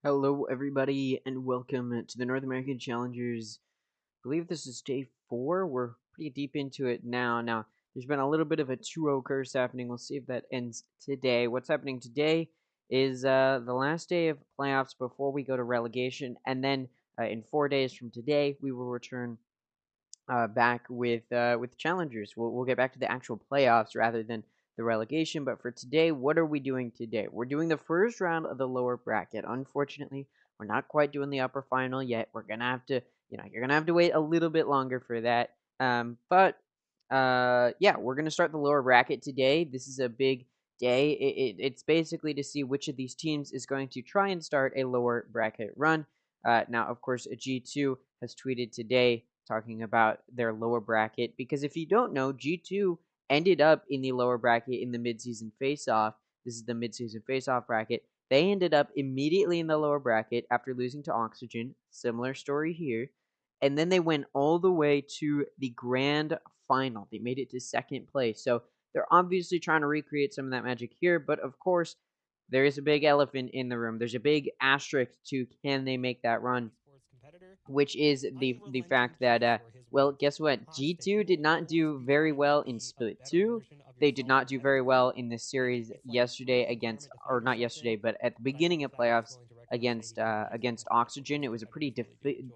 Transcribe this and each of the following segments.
Hello, everybody, and welcome to the North American Challengers. I believe this is day 4. We're pretty deep into it now. There's been a little bit of a 2-0 curse happening. We'll see if that ends today. What's happening today is the last day of playoffs before we go to relegation, and then in 4 days from today, we will return back with challengers. We'll get back to the actual playoffs rather than the relegation. But for today, what are we doing today? We're doing the first round of the lower bracket. Unfortunately, we're not quite doing the upper final yet. We're gonna have to, you're gonna have to wait a little bit longer for that. Yeah, we're gonna start the lower bracket today. This is a big day. It's basically to see which of these teams is going to try and start a lower bracket run. Now, of course, G2 has tweeted today talking about their lower bracket because if you don't know, G2 ended up in the lower bracket in the midseason face-off. This is the midseason face-off bracket. They ended up immediately in the lower bracket after losing to Oxygen. Similar story here. And then they went all the way to the grand final. They made it to second place. So they're obviously trying to recreate some of that magic here, but of course, there is a big elephant in the room. There's a big asterisk to can they make that run, which is the fact that well, guess what? G2 did not do very well in Split 2. They did not do very well in this series yesterday against, or not yesterday, but at the beginning of playoffs against Oxygen. It was a pretty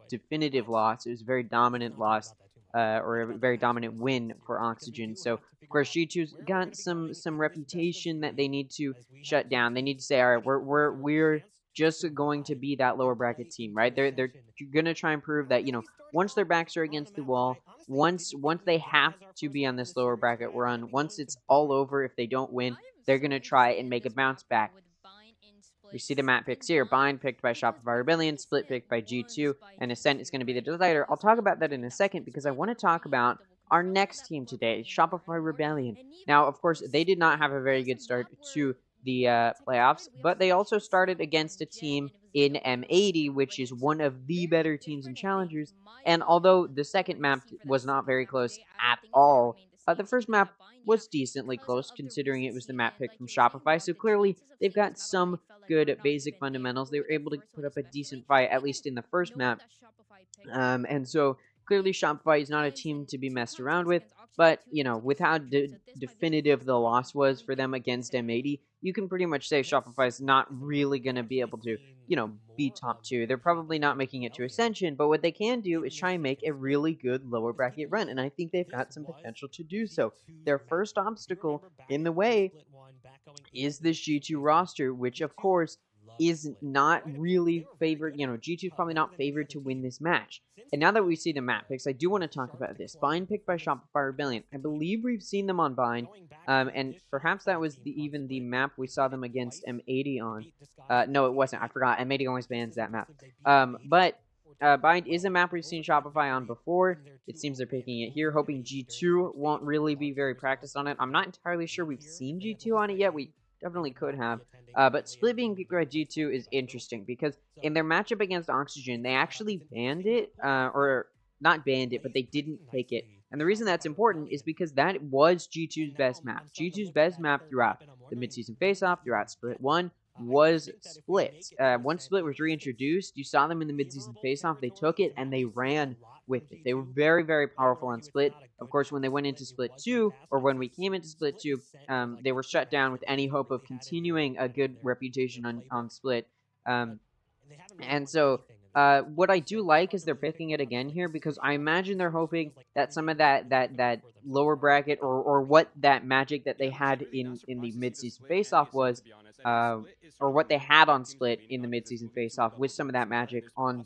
definitive loss. It was a very dominant loss, or a very dominant win for Oxygen. So of course G2's got some reputation that they need to shut down. They need to say, all right, we're just going to be that lower bracket team, right? They're gonna try and prove that once their backs are against the wall, once they have to be on this lower bracket run, once it's all over, if they don't win, they're gonna try and make a bounce back. We see the map picks here. Bind picked by Shopify Rebellion, Split picked by G2, and Ascent is going to be the decider. I'll talk about that in a second because I want to talk about our next team today, Shopify Rebellion. Now, of course, they did not have a very good start to the playoffs, but they also started against a team in M80, which is one of the better teams in Challengers. And although the second map was not very close at all, the first map was decently close considering it was the map pick from Shopify. So clearly, they've got some good basic fundamentals. They were able to put up a decent fight, at least in the first map. And so clearly Shopify is not a team to be messed around with. But, with how definitive the loss was for them against M80, you can pretty much say Shopify is not really going to be able to, be top 2. They're probably not making it to Ascension, but what they can do is try and make a really good lower bracket run, and I think they've got some potential to do so. Their first obstacle in the way is this G2 roster, which of course is not really favored. G2 is probably not favored to win this match. And now that we see the map picks, I do want to talk about this. Bind picked by Shopify Rebellion. I believe we've seen them on Bind, and perhaps that was even the map we saw them against M80 on. No, it wasn't. I forgot. M80 always bans that map. But Bind is a map we've seen Shopify on before. It seems they're picking it here, hoping G2 won't really be very practiced on it. I'm not entirely sure we've seen G2 on it yet. We definitely could have. But Split being picked by G2 is interesting because in their matchup against Oxygen, they actually banned it, or not banned it, but they didn't pick it. And the reason that's important is because that was G2's best map. G2's best map throughout the midseason face-off, throughout Split 1, was Split. Once Split was reintroduced, you saw them in the midseason face-off. They took it and they ran with it. They were very, very powerful on Split. Of course, when they went into Split 2, or when we came into Split 2, they were shut down with any hope of continuing a good reputation on Split. And so what I do like is they're picking it again here because I imagine they're hoping that some of that lower bracket or what that magic that they had in the midseason face-off was, or what they had on Split in the midseason face-off with some of that magic on,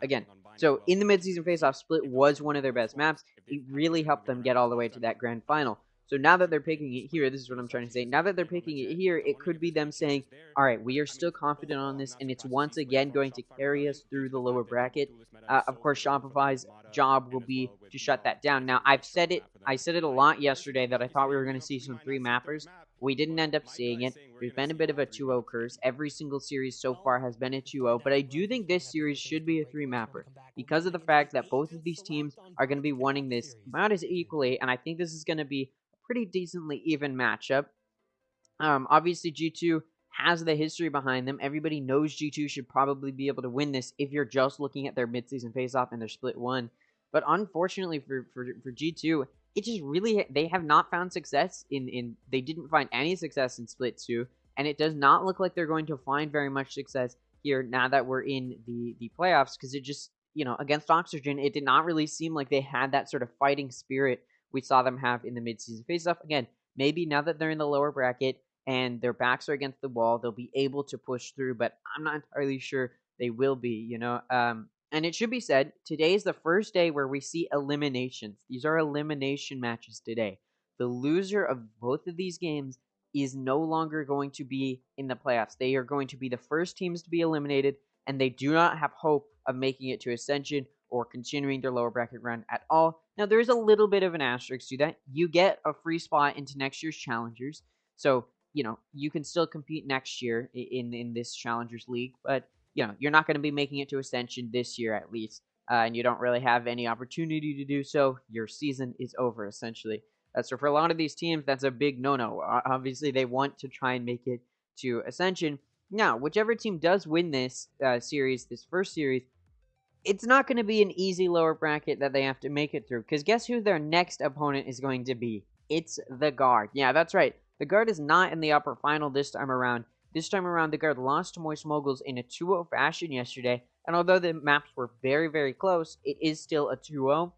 again. So in the midseason face-off, Split was one of their best maps. It really helped them get all the way to that grand final. So now that they're picking it here, this is what I'm trying to say. Now that they're picking it here, it could be them saying, all right, we are still confident on this, and it's once again going to carry us through the lower bracket. Of course, Shopify's job will be to shut that down. Now, I said it a lot yesterday that I thought we were going to see some 3-mappers. We didn't end up seeing it. There's been a bit of a 2-0 curse. Every single series so far has been a 2-0, but I do think this series should be a 3-mapper because of the fact that both of these teams are going to be wanting this about as equally, and I think this is going to be pretty decently even matchup. Obviously, G2 has the history behind them. Everybody knows G2 should probably be able to win this if you're just looking at their midseason face-off and their split 1. But unfortunately for G2, it just really, they have not found success they didn't find any success in split 2, and it does not look like they're going to find very much success here now that we're in the playoffs, because it just, against Oxygen, it did not really seem like they had that sort of fighting spirit we saw them have in the midseason face-off. Again, maybe now that they're in the lower bracket and their backs are against the wall, they'll be able to push through, but I'm not entirely sure they will be, and it should be said, today is the first day where we see eliminations. These are elimination matches today. The loser of both of these games is no longer going to be in the playoffs. They are going to be the first teams to be eliminated, and they do not have hope of making it to Ascension or continuing their lower bracket run at all. Now, there is a little bit of an asterisk to that. You get a free spot into next year's Challengers, so, you can still compete next year in this Challengers League, but, you're not going to be making it to Ascension this year at least, and you don't really have any opportunity to do so. Your season is over, essentially. So for a lot of these teams, that's a big no-no. Obviously, they want to try and make it to Ascension. Now, whichever team does win this series, this first series, it's not going to be an easy lower bracket that they have to make it through, because guess who their next opponent is going to be? It's the Guard. Yeah, that's right. The Guard is not in the upper final this time around. This time around, the Guard lost to Moist Moguls in a 2-0 fashion yesterday, and although the maps were very, very close, it is still a 2-0,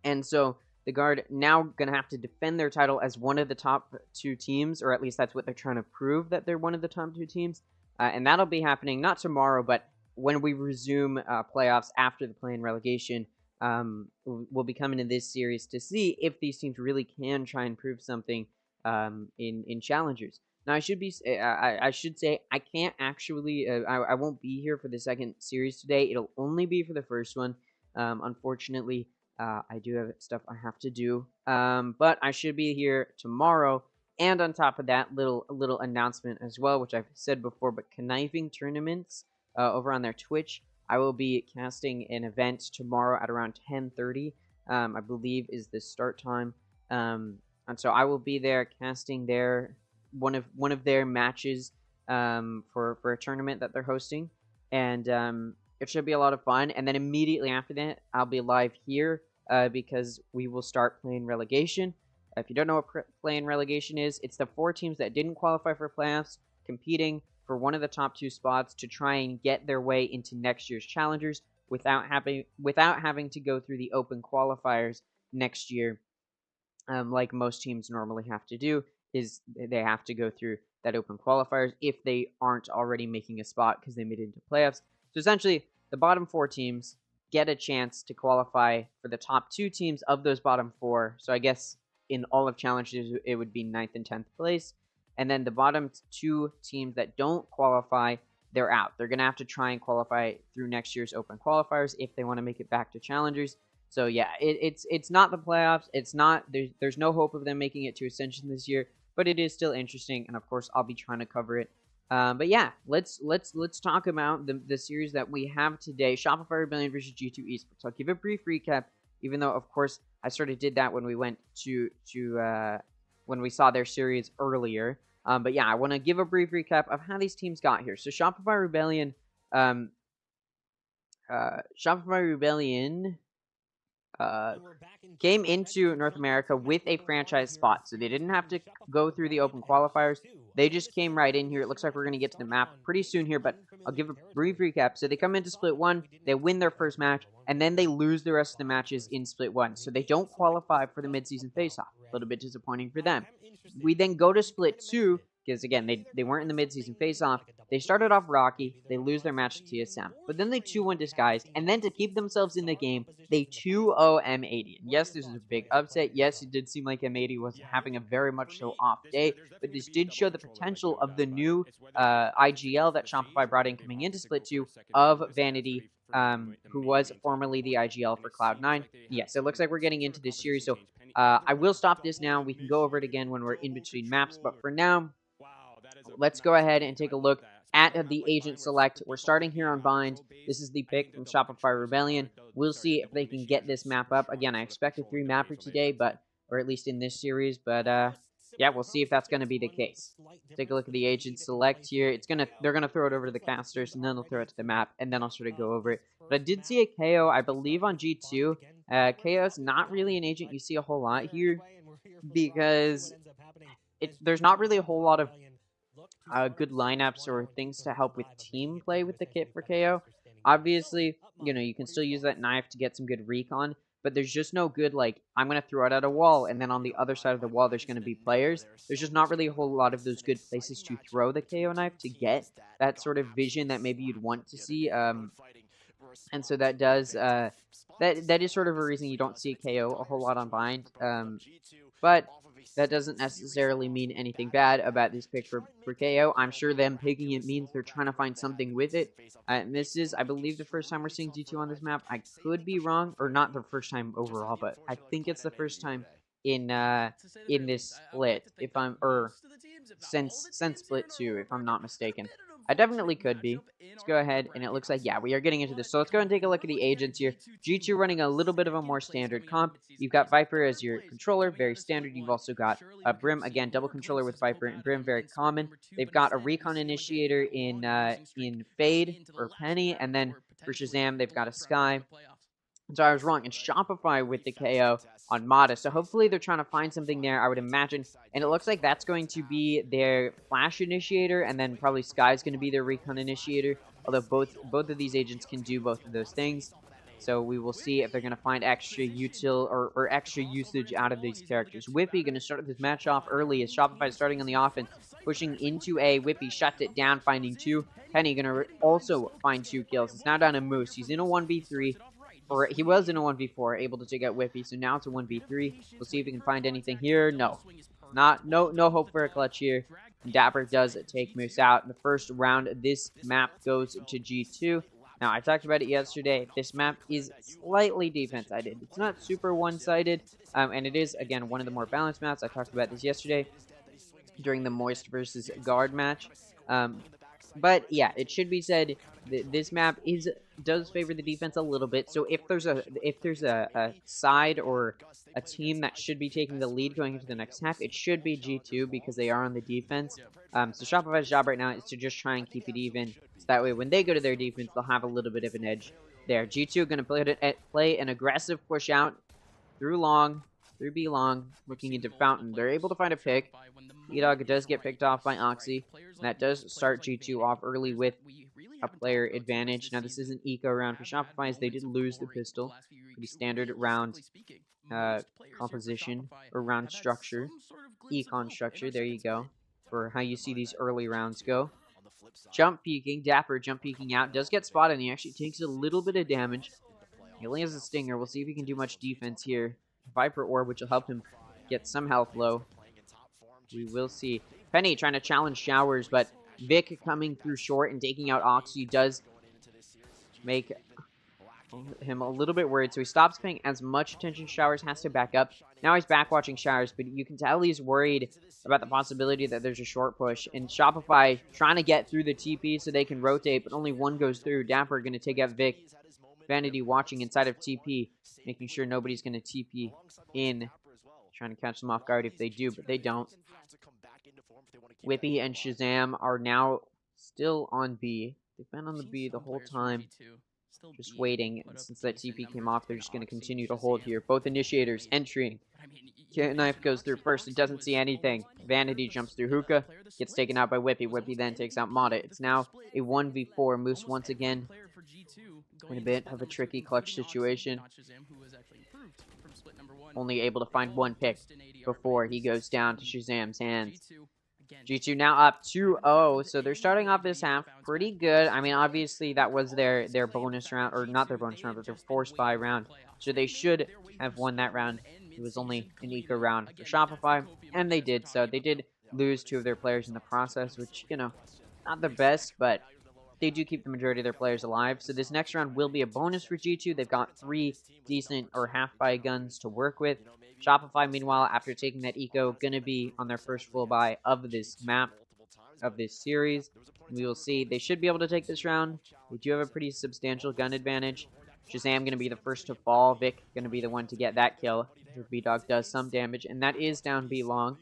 and so the Guard now going to have to defend their title as one of the top 2 teams, or at least that's what they're trying to prove, that they're one of the top 2 teams, and that'll be happening not tomorrow, but when we resume playoffs after the play-in relegation. We'll be coming to this series to see if these teams really can try and prove something in Challengers. Now, I should say I can't actually, I won't be here for the second series today. It'll only be for the first one. Unfortunately, I do have stuff I have to do, but I should be here tomorrow. And on top of that, little announcement as well, which I've said before, but Conniving Tournaments over on their Twitch, I will be casting an event tomorrow at around 10:30, I believe is the start time, and so I will be there casting one of their matches for a tournament that they're hosting, and it should be a lot of fun. And then immediately after that, I'll be live here because we will start playing relegation. If you don't know what play-in relegation is, it's the 4 teams that didn't qualify for playoffs competing for one of the top 2 spots to try and get their way into next year's Challengers without having to go through the open qualifiers next year, like most teams normally have to do. Is they have to go through that open qualifiers if they aren't already making a spot because they made it into playoffs. So essentially, the bottom 4 teams get a chance to qualify for the top 2 teams of those bottom 4. So I guess in all of Challengers, it would be 9th and 10th place. And then the bottom 2 teams that don't qualify, they're out. They're going to have to try and qualify through next year's open qualifiers if they want to make it back to Challengers. So yeah, it's not the playoffs. It's not, there's no hope of them making it to Ascension this year, but it is still interesting, and of course I'll be trying to cover it. But yeah, let's talk about the series that we have today: Shopify Rebellion versus G2 Esports. I'll give a brief recap, even though of course I sort of did that when we went to when we saw their series earlier. But yeah, I want to give a brief recap of how these teams got here. So Shopify Rebellion, came into North America with a franchise spot, so they didn't have to go through the open qualifiers. They just came right in here. It looks like we're going to get to the map pretty soon here, but I'll give a brief recap. So they come into Split 1, they win their first match, and then they lose the rest of the matches in Split 1. So they don't qualify for the mid-season face-off. A little bit disappointing for them. We then go to Split 2, because again, they weren't in the mid-season face-off. They started off rocky, they lose their match to TSM, but then they 2-1 Disguised, and then to keep themselves in the game, they 2-0 M80. And yes, this is a big upset. Yes, it did seem like M80 was having a very much so off day, but this did show the potential of the new IGL that Shopify brought in coming into Split 2 of Vanity, who was formerly the IGL for Cloud9. Yes, it looks like we're getting into this series, so I will stop this now. We can go over it again when we're in between maps, but for now, let's go ahead and take a look at the agent select. We're starting here on Bind. This is the pick from Shopify Rebellion. We'll see if they can get this map up. Again, I expect a 3-mapper today, or at least in this series, but yeah, we'll see if that's going to be the case. Take a look at the agent select here. They're gonna throw it over to the casters, and then they'll throw it to the map, and then I'll sort of go over it. But I did see a KO, I believe, on G2. KO is not really an agent you see a whole lot here because there's not really a whole lot of good lineups or things to help with team play with the kit for KO. Obviously, you can still use that knife to get some good recon, but there's just no good, like, I'm going to throw it at a wall, and then on the other side of the wall, there's going to be players. There's just not really a whole lot of those good places to throw the KO knife to get that sort of vision that maybe you'd want to see. And so that does, that is sort of a reason you don't see KO a whole lot on Bind. But that doesn't necessarily mean anything bad about this pick for KO. I'm sure them picking it means they're trying to find something with it. And this is, I believe, the first time we're seeing G2 on this map. I could be wrong, or not the first time overall, but I think it's the first time in this split, if I'm, or since split 2, if I'm not mistaken. I definitely could be. Let's go ahead, and it looks like, yeah, we are getting into this. So let's go and take a look at the agents here. G2 running a little bit of a more standard comp. You've got Viper as your controller, very standard. You've also got Brim, again, double controller with Viper and Brim, very common. They've got a Recon Initiator in Fade or Penny, and then for Shazam, they've got a Sky. So I was wrong. It's Shopify with the KO on Modest. So hopefully they're trying to find something there, I would imagine. And it looks like that's going to be their Flash Initiator, and then probably Sky's going to be their Recon Initiator. Although both of these agents can do both of those things. So we will see if they're going to find extra util or extra usage out of these characters. Whippy going to start this match off early as Shopify starting on the offense, pushing into A. Whippy shuts it down, finding 2. Penny going to also find 2 kills. It's now down to Moose. He's in a 1v3. Or he was in a 1v4, able to take out Whippy, so now it's a 1v3. We'll see if we can find anything here. No. No hope for a clutch here. Dapper does take Moose out. The first round of this map goes to G2. Now, I talked about it yesterday. This map is slightly defense-sided. It's not super one-sided, and it is, again, one of the more balanced maps. I talked about this yesterday during the Moist versus Guard match. But yeah, it should be said this map does favor the defense a little bit. So if there's a side or a team that should be taking the lead going into the next half, it should be G2 because they are on the defense. So Shopify's job right now is to just try and keep it even. So that way, when they go to their defense, they'll have a little bit of an edge there. G2 going to play an aggressive push out through long. Through B long, looking into Fountain. They're able to find a pick. E-Dog does get picked off by Oxy. And that does start G2 off early with a player advantage. Now, this is an eco round for Shopify as they did lose the pistol. Pretty standard round composition or round structure. Econ structure, there you go, for how you see these early rounds go. Jump peeking, Dapper jump peeking out. Does get spotted, and he actually takes a little bit of damage. He only has a stinger. We'll see if he can do much defense here. Viper Orb, which will help him get some health low. We will see. Penny trying to challenge Showers, but Vic coming through short and taking out Oxy does make him a little bit worried, so he stops paying as much attention. Showers has to back up. Now he's back watching Showers, but you can tell he's worried about the possibility that there's a short push. And Shopify trying to get through the TP so they can rotate, but only one goes through. Dapper going to take out Vic. Vanity watching inside of TP, making sure nobody's going to TP in. Trying to catch them off guard if they do, but they don't. Whippy and Shazam are now still on B. They've been on the B the whole time, just waiting. And since that TP came off, they're just going to continue to hold here. Both initiators entering. Knife goes through first. It doesn't see anything. Vanity jumps through Hookah. Gets taken out by Whippy. Whippy then takes out Mata. It's now a 1v4. Moose once again in a bit of a tricky clutch situation. Only able to find one pick before he goes down to Shazam's hands. G2 now up 2-0, so they're starting off this half pretty good. I mean, obviously that was their bonus round, or not their bonus round, but their force buy round. So they should have won that round. It was only an eco round for Shopify, and they did so. They did lose 2 of their players in the process, which, not the best, but they do keep the majority of their players alive. So this next round will be a bonus for G2. They've got 3 decent or half-buy guns to work with. Shopify, meanwhile, after taking that eco, going to be on their first full buy of this map, of this series. We will see. They should be able to take this round. They do have a pretty substantial gun advantage. Shazam going to be the first to fall. Vic going to be the one to get that kill. B-Dog does some damage, and that is down B long.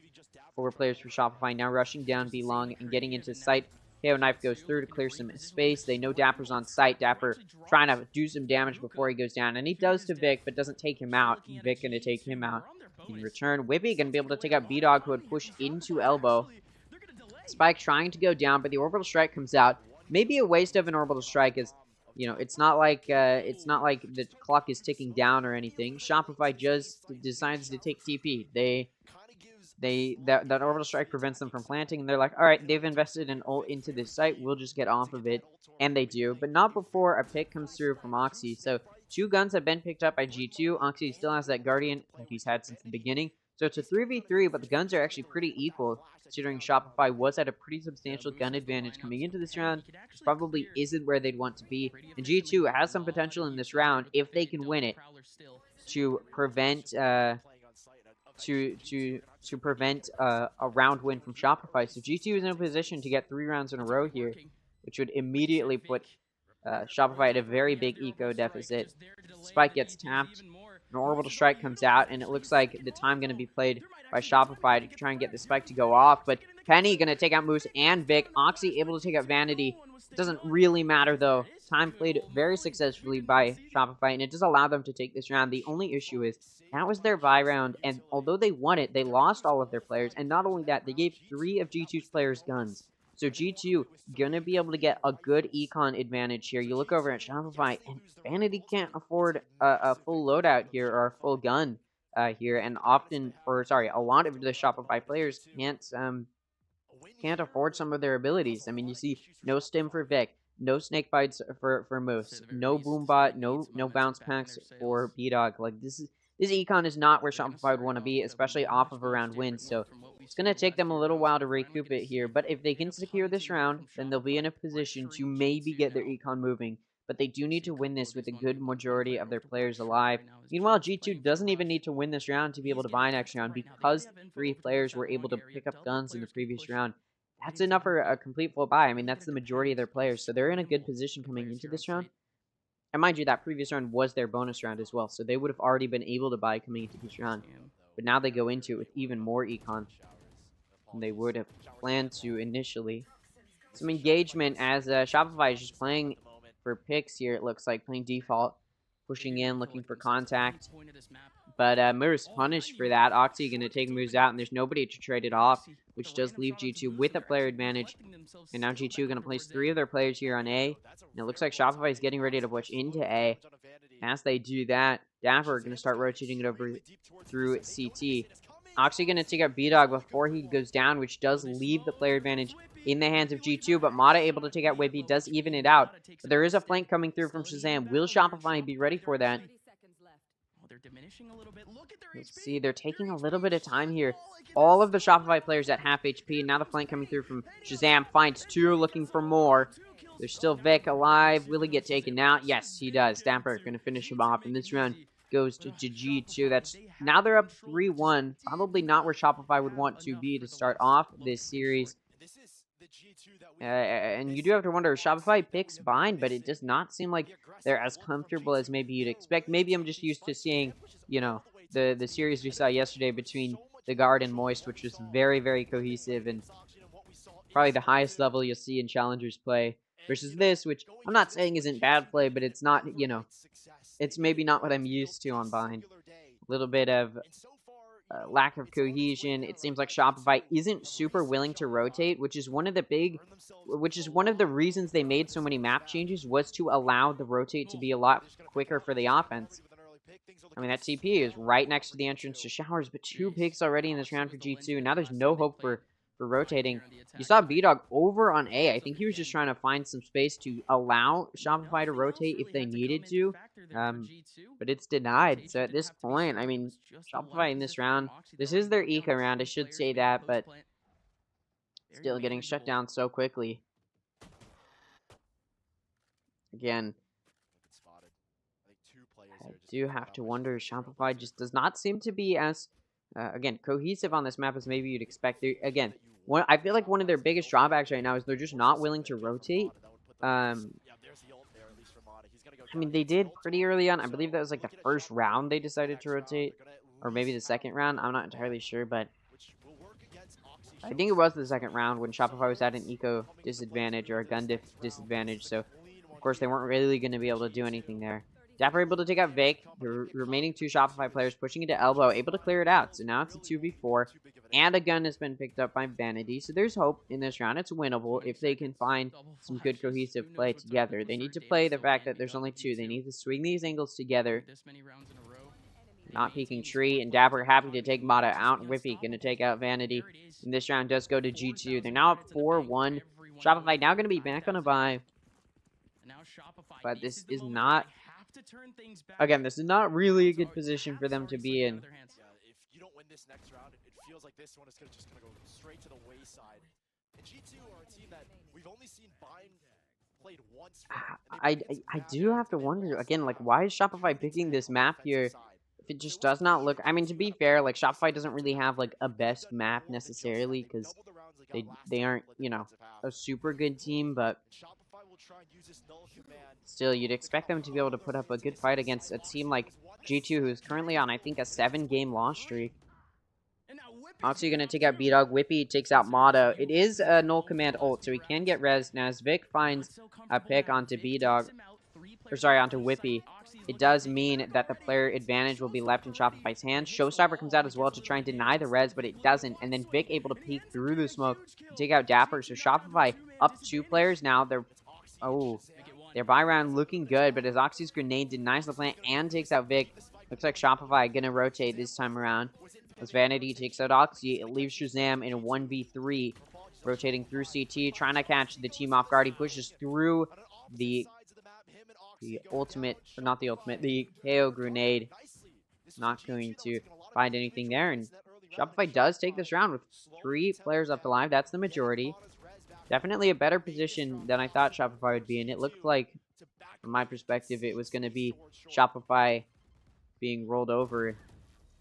4 players for Shopify now rushing down B long and getting into sight. KO Knife goes through to clear some space. They know Dapper's on site. Dapper trying to do some damage before he goes down. And he does to Vic, but doesn't take him out. Vic going to take him out in return. Whippy going to be able to take out B-Dog, who would push into Elbow. Spike trying to go down, but the Orbital Strike comes out. Maybe a waste of an Orbital Strike is, you know, it's not like the clock is ticking down or anything. Shopify just decides to take TP. That Orbital Strike prevents them from planting, and they're like, all right, they've invested an ult into this site, we'll just get off of it, and they do, but not before a pick comes through from Oxy. So 2 guns have been picked up by G2. Oxy still has that Guardian that he's had since the beginning, so it's a 3v3, but the guns are actually pretty equal, considering Shopify was at a pretty substantial gun advantage coming into this round. This probably isn't where they'd want to be, and G2 has some potential in this round, if they can win it, to prevent to prevent a round win from Shopify. So G2 is in a position to get 3 rounds in a row here, which would immediately put Shopify at a very big eco deficit. Spike gets tapped, an Orbital Strike comes out, and it looks like the time going to be played by Shopify to try and get the Spike to go off. But Penny going to take out Moose and Vic. Oxy able to take out Vanity. It doesn't really matter, though. Time played very successfully by Shopify, and it does allow them to take this round. The only issue is that was their bye round, and although they won it, they lost all of their players. And not only that, they gave 3 of G2's players guns. So G2 going to be able to get a good econ advantage here. You look over at Shopify, and Vanity can't afford a full loadout here or a full gun here. And often, or sorry, a lot of the Shopify players can't afford some of their abilities. I mean, you see no stim for Vic, no snake bites for Moose, no boombot, no bounce packs for B-Dog. Like this econ is not where Shopify would want to be, especially off of a round win. So it's going to take them a little while to recoup it here. But if they can secure this round, then they'll be in a position to maybe get their econ moving. But they do need to win this with a good majority of their players alive. Meanwhile, G2 doesn't even need to win this round to be able to buy next round, because 3 players were able to pick up guns in the previous round. That's enough for a complete full buy. I mean, that's the majority of their players, so they're in a good position coming into this round. And mind you, that previous round was their bonus round as well, so they would have already been able to buy coming into this round. But now they go into it with even more econ than they would have planned to initially. Some engagement as Shopify is just playing for picks here, it looks like, playing default, pushing in, looking for contact. But Moose punished for that. Oxy going to take Moose out, and there's nobody to trade it off, which does leave G2 with a player advantage. And now G2 going to place 3 of their players here on A. And it looks like Shopify is getting ready to push into A. As they do that, Dapper going to start rotating it over through CT. Oxy going to take out B-Dog before he goes down, which does leave the player advantage in the hands of G2, but Mata able to take out Whippy, does even it out. But there is a flank coming through from Shazam. Will Shopify be ready for that? Let's see, they're taking a little bit of time here. All of the Shopify players at half HP. Now the flank coming through from Shazam. Finds 2, looking for more. There's still Vic alive. Will he get taken out? Yes, he does. Dapper going to finish him off. And this round goes to G2. Now they're up 3-1. Probably not where Shopify would want to be to start off this series. And you do have to wonder, Shopify picks bind, but it does not seem like they're as comfortable as maybe you'd expect. Maybe I'm just used to seeing, you know, the series we saw yesterday between the Guard and Moist, which was very, very cohesive and probably the highest level you'll see in Challengers play, versus this, which I'm not saying isn't bad play, but it's not, you know, it's maybe not what I'm used to on bind. A little bit of lack of cohesion. It seems like Shopify isn't super willing to rotate, which is one of the reasons they made so many map changes, was to allow the rotate to be a lot quicker for the offense. I mean, that TP is right next to the entrance to Showers, but 2 picks already in this round for G2. Now there's no hope for rotating. You saw B-Dog over on A. I think he was just trying to find some space to allow Shopify to rotate if they needed to. But it's denied. So at this point, I mean, Shopify in this round, this is their eco round, I should say that, but still getting shut down so quickly. Again, I do have to wonder, Shopify just does not seem to be as, again, cohesive on this map as maybe you'd expect. Again, I feel like one of their biggest drawbacks right now is they're just not willing to rotate. I mean, they did pretty early on. I believe that was like the first round they decided to rotate, or maybe the second round. I'm not entirely sure, but I think it was the second round when Shopify was at an eco disadvantage or a gun disadvantage, so of course they weren't really going to be able to do anything there. Dapper able to take out Vic, the remaining 2 Shopify players pushing into elbow, able to clear it out, so now it's a 2v4, and a gun has been picked up by Vanity, so there's hope in this round. It's winnable if they can find some good cohesive play together. They need to play the fact that there's only 2. They need to swing these angles together. Not peeking tree, and Dapper happy to take Mata out. Whippy going to take out Vanity. And this round does go to G2. They're now up 4-1. Shopify now going to be back on a bye. But this is not... Again, this is not really a good position for them to be in. If you don't win this next round, it feels like this one is just going to go straight to the wayside. And G2 are a team that we've only seen Bind played once. I do have to wonder, again, like, why is Shopify picking this map here? If it just does not look... I mean, to be fair, like, Shopify doesn't really have, like, a best map necessarily, because they aren't, you know, a super good team, but still, you'd expect them to be able to put up a good fight against a team like G2, who's currently on, I think, a 7-game loss streak. Also, you're going to take out B-Dog. Whippy takes out Mata. It is a null command ult, so he can get res. Now, as Vic finds a pick onto B-Dog, or sorry, onto Whippy, it does mean that the player advantage will be left in Shopify's hands. Showstopper comes out as well to try and deny the res, but it doesn't. And then Vic able to peek through the smoke to take out Dapper. So Shopify up 2 players now. Their buy round looking good, but as Oxy's grenade denies the plant and takes out Vic, looks like Shopify gonna rotate this time around. As Vanity takes out Oxy, it leaves Shazam in a 1v3, rotating through CT, trying to catch the team off guard. He pushes through the ultimate, or not the ultimate, the KO grenade. Not going to find anything there, and Shopify does take this round with 3 players left alive. That's the majority. Definitely a better position than I thought Shopify would be in. It looked like, from my perspective, it was going to be Shopify being rolled over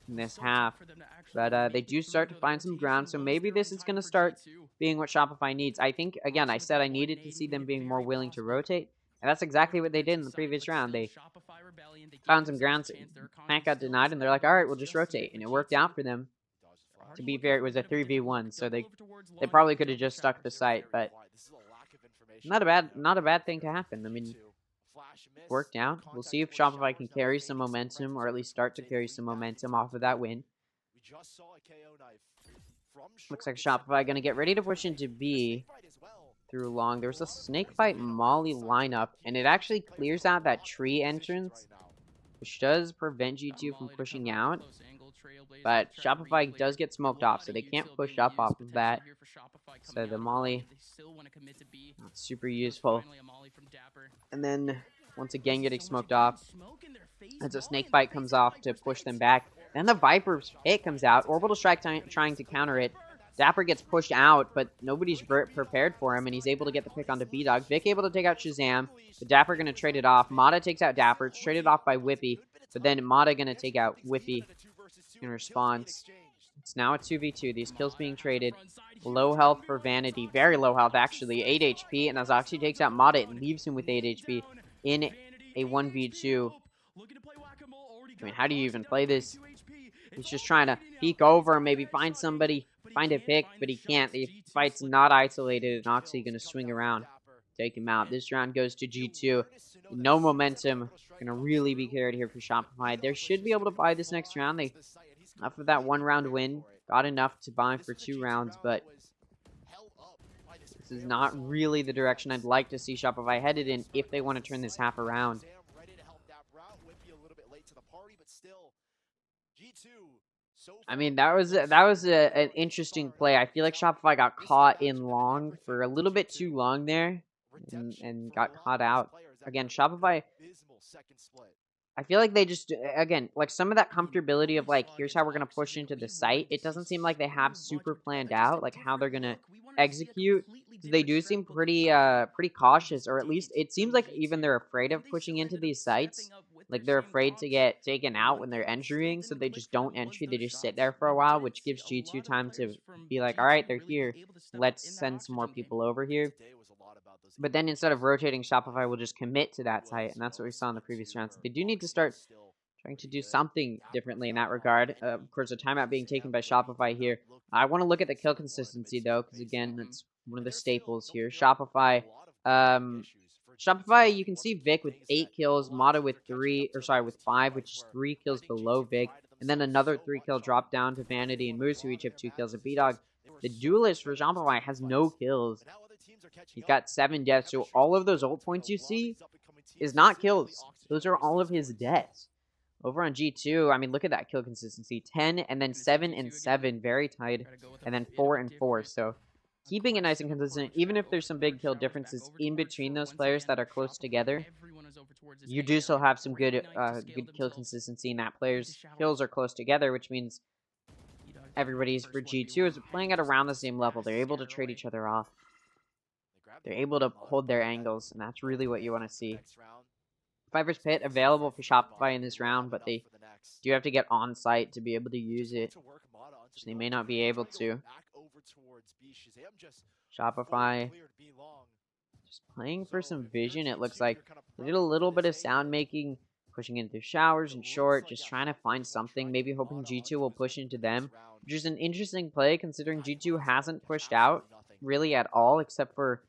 in this half. But they do start to find some ground, so maybe this is going to start being what Shopify needs. I think, again, I said I needed to see them being more willing to rotate, and that's exactly what they did in the previous round. They found some ground, plant got denied, and they're like, all right, we'll just rotate, and it worked out for them. To be fair, it was a 3v1, so they probably could have just stuck the site, but not a bad thing to happen. I mean, it worked out. We'll see if Shopify can carry some momentum, or at least start to carry some momentum off of that win. Looks like Shopify going to get ready to push into B through long. There's a Snakebite Molly lineup, and it actually clears out that tree entrance, which does prevent G2 from pushing out. But Shopify does get smoked off, so they can't push up off of that. So the Molly, not super useful. And then, once again getting smoked off, as a Snakebite comes off to push them back. Then the Viper's hit comes out. Orbital Strike trying to counter it. Dapper gets pushed out, but nobody's prepared for him, and he's able to get the pick onto B-Dog. Vic able to take out Shazam, but Dapper going to trade it off. Mata takes out Dapper. It's traded off by Whippy, but then Mata going to take out Whippy in response. It's now a 2v2. These kills being traded. Low health for Vanity. Very low health, actually. 8 HP, and as Oxy takes out Mata, it leaves him with 8 HP in a 1v2. I mean, how do you even play this? He's just trying to peek over, maybe find somebody, find a pick, but he can't. The fight's not isolated, and Oxy going to swing around, take him out. This round goes to G2. No momentum. Going to really be carried here for Shopify. They should be able to buy this next round. They, after that 1-round win, got enough to buy for 2 rounds, but this is not really the direction I'd like to see Shopify headed in if they want to turn this half around. I mean, that was an interesting play. I feel like Shopify got caught in long for a little bit too long there, and got caught out. Again, Shopify, I feel like they just, again, like some of that comfortability of like, here's how we're going to push into the site. It doesn't seem like they have super planned out, like how they're going to execute. They do seem pretty cautious, or at least it seems like even they're afraid of pushing into these sites. Like they're afraid to get taken out when they're entering, so they just don't entry. They just sit there for a while, which gives G2 time to be like, all right, they're here. Let's send some more people over here. But then instead of rotating, Shopify will just commit to that site, and that's what we saw in the previous rounds. They do need to start Trying to do something differently in that regard. Of course, a timeout being taken by Shopify here. I want to look at the kill consistency, though, because, again, that's one of the staples here. Shopify, Shopify, you can see Vic with 8 kills, Mata with 3, or sorry, with 5, which is 3 kills below Vic, and then another 3-kill drop down to Vanity and Moose, who each have 2 kills, and B-Dog. The duelist for Shopify has no kills. He's got 7 deaths, so all of those ult points you see is not kills. Those are all of his deaths. Over on G2, I mean, look at that kill consistency. 10 and then 7 and 7, very tight, and then 4 and 4. So keeping it nice and consistent, even if there's some big kill differences in between those players that are close together, you do still have some good kill consistency, and that players' kills are close together, which means everybody's for G2 is playing at around the same level. They're able to trade each other off. They're able to hold their angles, and that's really what you want to see. Viper's Pit available for Shopify in this round, but they do have to get on site to be able to use it, which they may not be able to. Shopify just playing for some vision, it looks like. They did a little bit of sound making, pushing in through showers and short, just trying to find something, maybe hoping G2 will push into them, which is an interesting play considering G2 hasn't pushed out really at all, except for,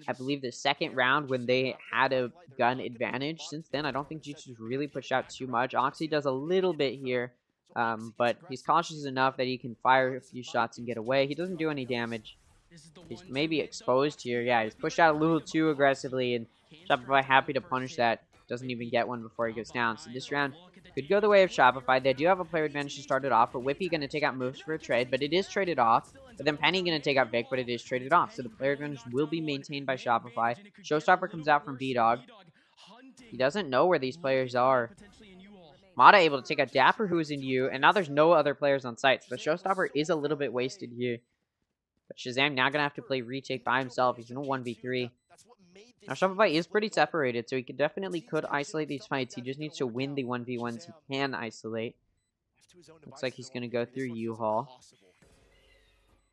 I believe, the second round when they had a gun advantage. Since then, I don't think G2's really pushed out too much. Oxy does a little bit here, but he's cautious enough that he can fire a few shots and get away. He doesn't do any damage. He's maybe exposed here. Yeah, he's pushed out a little too aggressively, and Shopify happy to punish that. Doesn't even get one before he goes down. So this round could go the way of Shopify. They do have a player advantage to start it off, but Whippy going to take out moves for a trade, but it is traded off. But then Penny going to take out Vic, but it is traded off. So the player advantage will be maintained by Shopify. Showstopper comes out from B-Dog. He doesn't know where these players are. Mata able to take out Dapper, who is in U, and now there's no other players on site. So the Showstopper is a little bit wasted here. But Shazam now going to have to play retake by himself. He's in a 1v3. Now, Shopify is pretty separated, so he could isolate these fights. He just needs to win the 1v1s he can isolate. Looks like he's going to go through U-Haul.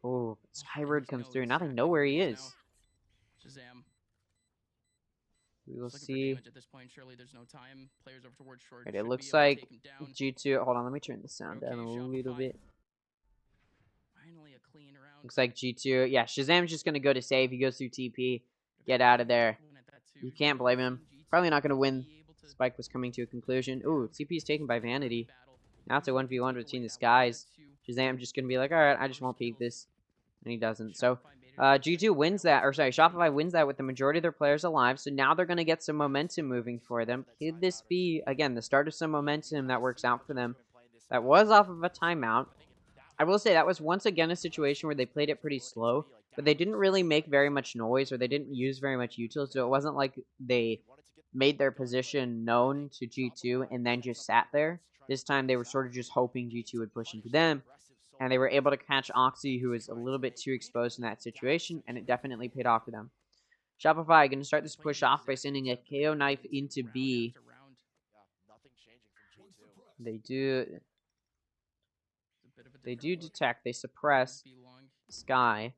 Oh, Skyward comes through. Now they know where he is. We will see. Right, it looks like G2... Hold on, let me turn the sound down a little bit. Looks like G2... Yeah, Shazam's just going to go to save. He goes through TP. Get out of there. You can't blame him. Probably not going to win. Spike was coming to a conclusion. Ooh, TP is taken by Vanity. Now it's a 1v1 between the skies. Shazam just going to be like, alright, I just won't peek this. And he doesn't. So, G2 wins that. Or, sorry, Shopify wins that with the majority of their players alive. So now they're going to get some momentum moving for them. Could this be, again, the start of some momentum that works out for them? That was off of a timeout. I will say that was once again a situation where they played it pretty slow. But they didn't really make very much noise, or they didn't use very much util, so it wasn't like they made their position known to G2 and then just sat there. This time they were sort of just hoping G2 would push into them, and they were able to catch Oxy, who was a little bit too exposed in that situation, and it definitely paid off for them. Shopify going to start this push off by sending a KO knife into B. They do detect, they suppress Sky.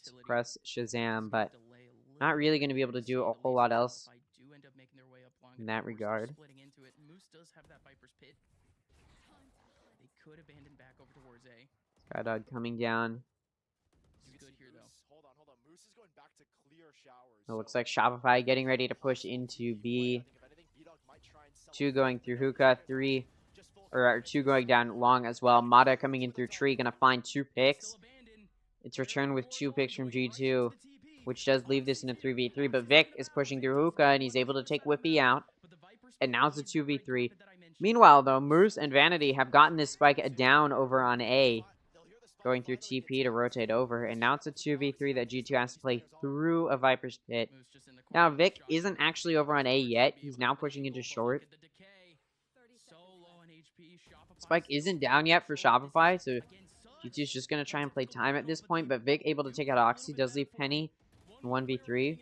Suppress Shazam, but not really going to be able to do a whole lot else in that regard. Skydog coming down. It looks like Shopify getting ready to push into B. 2 going through hookah, 2 going down long as well. Mata coming in through tree, going to find 2 picks. It's returned with 2 picks from G2, which does leave this in a 3v3, but Vic is pushing through hookah, and he's able to take Whippy out, and now it's a 2v3. Meanwhile, though, Moose and Vanity have gotten this spike down over on A, going through TP to rotate over, and now it's a 2v3 that G2 has to play through a Viper's Pit. Now, Vic isn't actually over on A yet. He's now pushing into short. Spike isn't down yet for Shopify, so G2's just going to try and play time at this point, but Vic able to take out Oxy, does leave Penny in 1v3.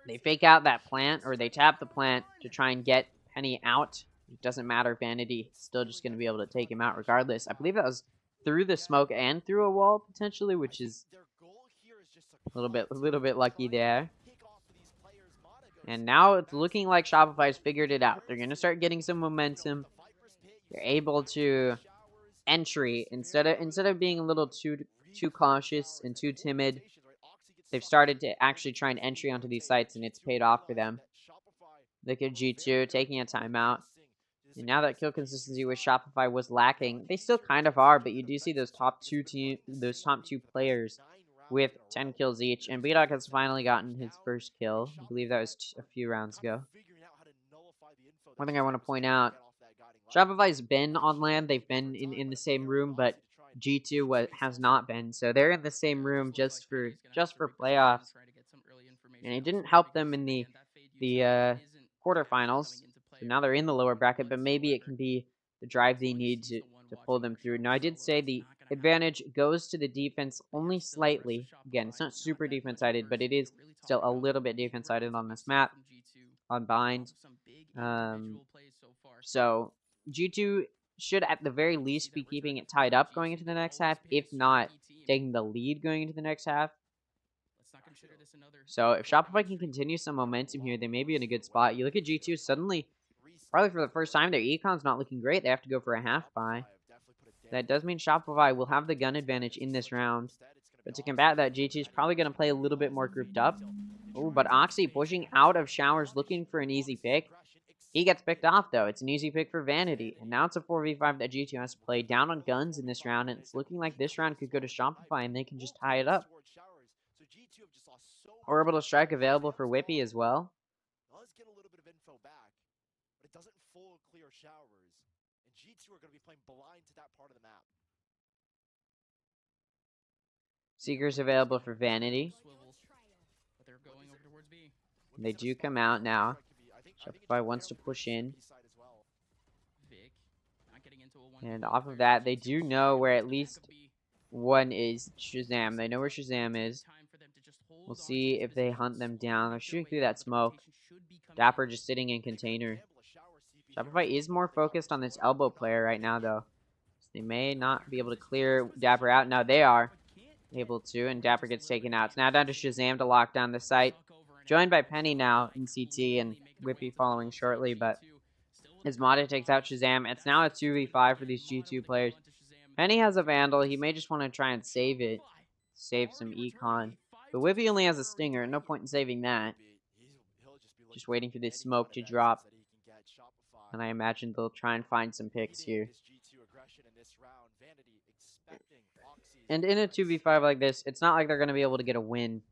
They fake out that plant, or they tap the plant to try and get Penny out. It doesn't matter, Vanity still just going to be able to take him out regardless. I believe that was through the smoke and through a wall, potentially, which is a little bit lucky there. And now it's looking like Shopify's figured it out. They're going to start getting some momentum. They're able to entry instead of being a little too cautious and too timid. They've started to actually try and entry onto these sites, and it's paid off for them. Look at G2 taking a timeout. And now that kill consistency with Shopify was lacking, they still kind of are, but you do see those top two players with 10 kills each. And B-Dog has finally gotten his first kill. I believe that was a few rounds ago. One thing I want to point out, Shopify's been on land. They've been in the same room, but G2 has not been. So they're in the same room just for playoffs. And it didn't help them in the quarterfinals. So now they're in the lower bracket, but maybe it can be the drive they need to pull them through. Now, I did say the advantage goes to the defense only slightly. Again, it's not super defense-sided, but it is still a little bit defense-sided on this map, on bind. So G2 should at the very least be keeping it tied up going into the next half, if not taking the lead going into the next half. So if Shopify can continue some momentum here, they may be in a good spot. You look at G2, suddenly, probably for the first time, their econ's not looking great. They have to go for a half buy. That does mean Shopify will have the gun advantage in this round. But to combat that, G2 is probably going to play a little bit more grouped up. Oh, but Oxy pushing out of Showers, looking for an easy pick. He gets picked off, though. It's an easy pick for Vanity. And now it's a 4v5 that G2 has to play down on guns in this round. And it's looking like this round could go to Shopify, and they can just tie it up. Orbital Strike available for Whippy as well. Does get a little bit of info back, but it doesn't full clear Showers. And G2 are going to be playing blind to that part of the map. Seeker's available for Vanity. And they do come out now. Shopify wants to push in. And off of that, they do know where at least one is Shazam. They know where Shazam is. We'll see if they hunt them down. They're shooting through that smoke. Dapper just sitting in container. Shopify is more focused on this elbow player right now, though. So they may not be able to clear Dapper out. No, they are able to, and Dapper gets taken out. It's now down to Shazam to lock down the site. Joined by Penny now in CT, and Whippy following shortly, but as Mata takes out Shazam, it's now a 2v5 for these G2 players. Penny has a Vandal. He may just want to try and save it. Save some econ. But Whippy only has a Stinger. No point in saving that. Just waiting for this smoke to drop. And I imagine they'll try and find some picks here. And in a 2v5 like this, it's not like they're going to be able to get a win.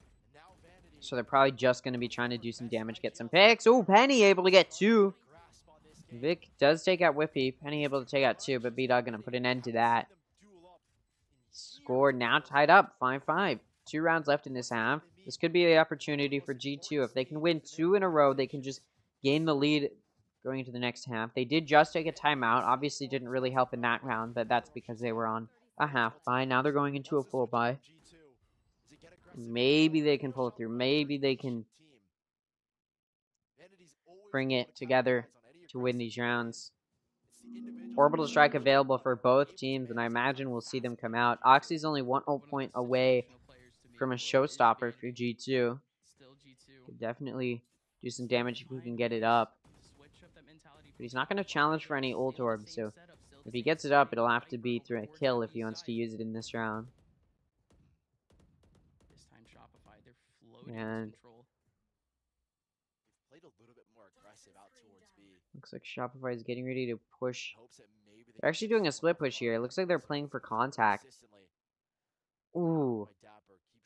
So they're probably just going to be trying to do some damage, get some picks. Oh, Penny able to get 2. Vic does take out Whippy. Penny able to take out 2, but B-Dog going to put an end to that. Score now tied up, 5-5. 2 rounds left in this half. This could be the opportunity for G2. If they can win 2 in a row, they can just gain the lead going into the next half. They did just take a timeout. Obviously didn't really help in that round, but that's because they were on a half buy. Now they're going into a full buy. Maybe they can pull it through. Maybe they can bring it together to win these rounds. Orbital Strike available for both teams, and I imagine we'll see them come out. Oxy's only 1 point away from a showstopper for G2. Could definitely do some damage if he can get it up. But he's not going to challenge for any ult orb, so if he gets it up, it'll have to be through a kill if he wants to use it in this round. And looks like Shopify is getting ready to push. They're actually doing a split push here. It looks like they're playing for contact. Ooh.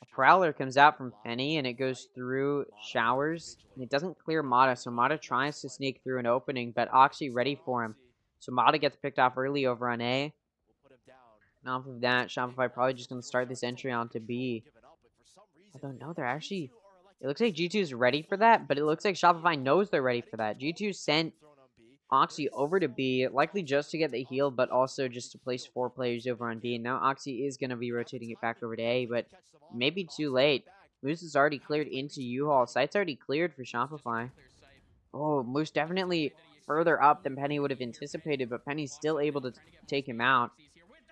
A Prowler comes out from Penny, and it goes through Showers. And it doesn't clear Mata, so Mata tries to sneak through an opening, but Oxy ready for him. So Mata gets picked off early over on A. And off of that, Shopify probably just going to start this entry onto B. Although, no, they're actually... It looks like G2 is ready for that, but it looks like Shopify knows they're ready for that. G2 sent Oxy over to B, likely just to get the heal, but also just to place 4 players over on B. And now Oxy is going to be rotating it back over to A, but maybe too late. Moose is already cleared into U-Haul. Site's already cleared for Shopify. Oh, Moose definitely further up than Penny would have anticipated, but Penny's still able to take him out.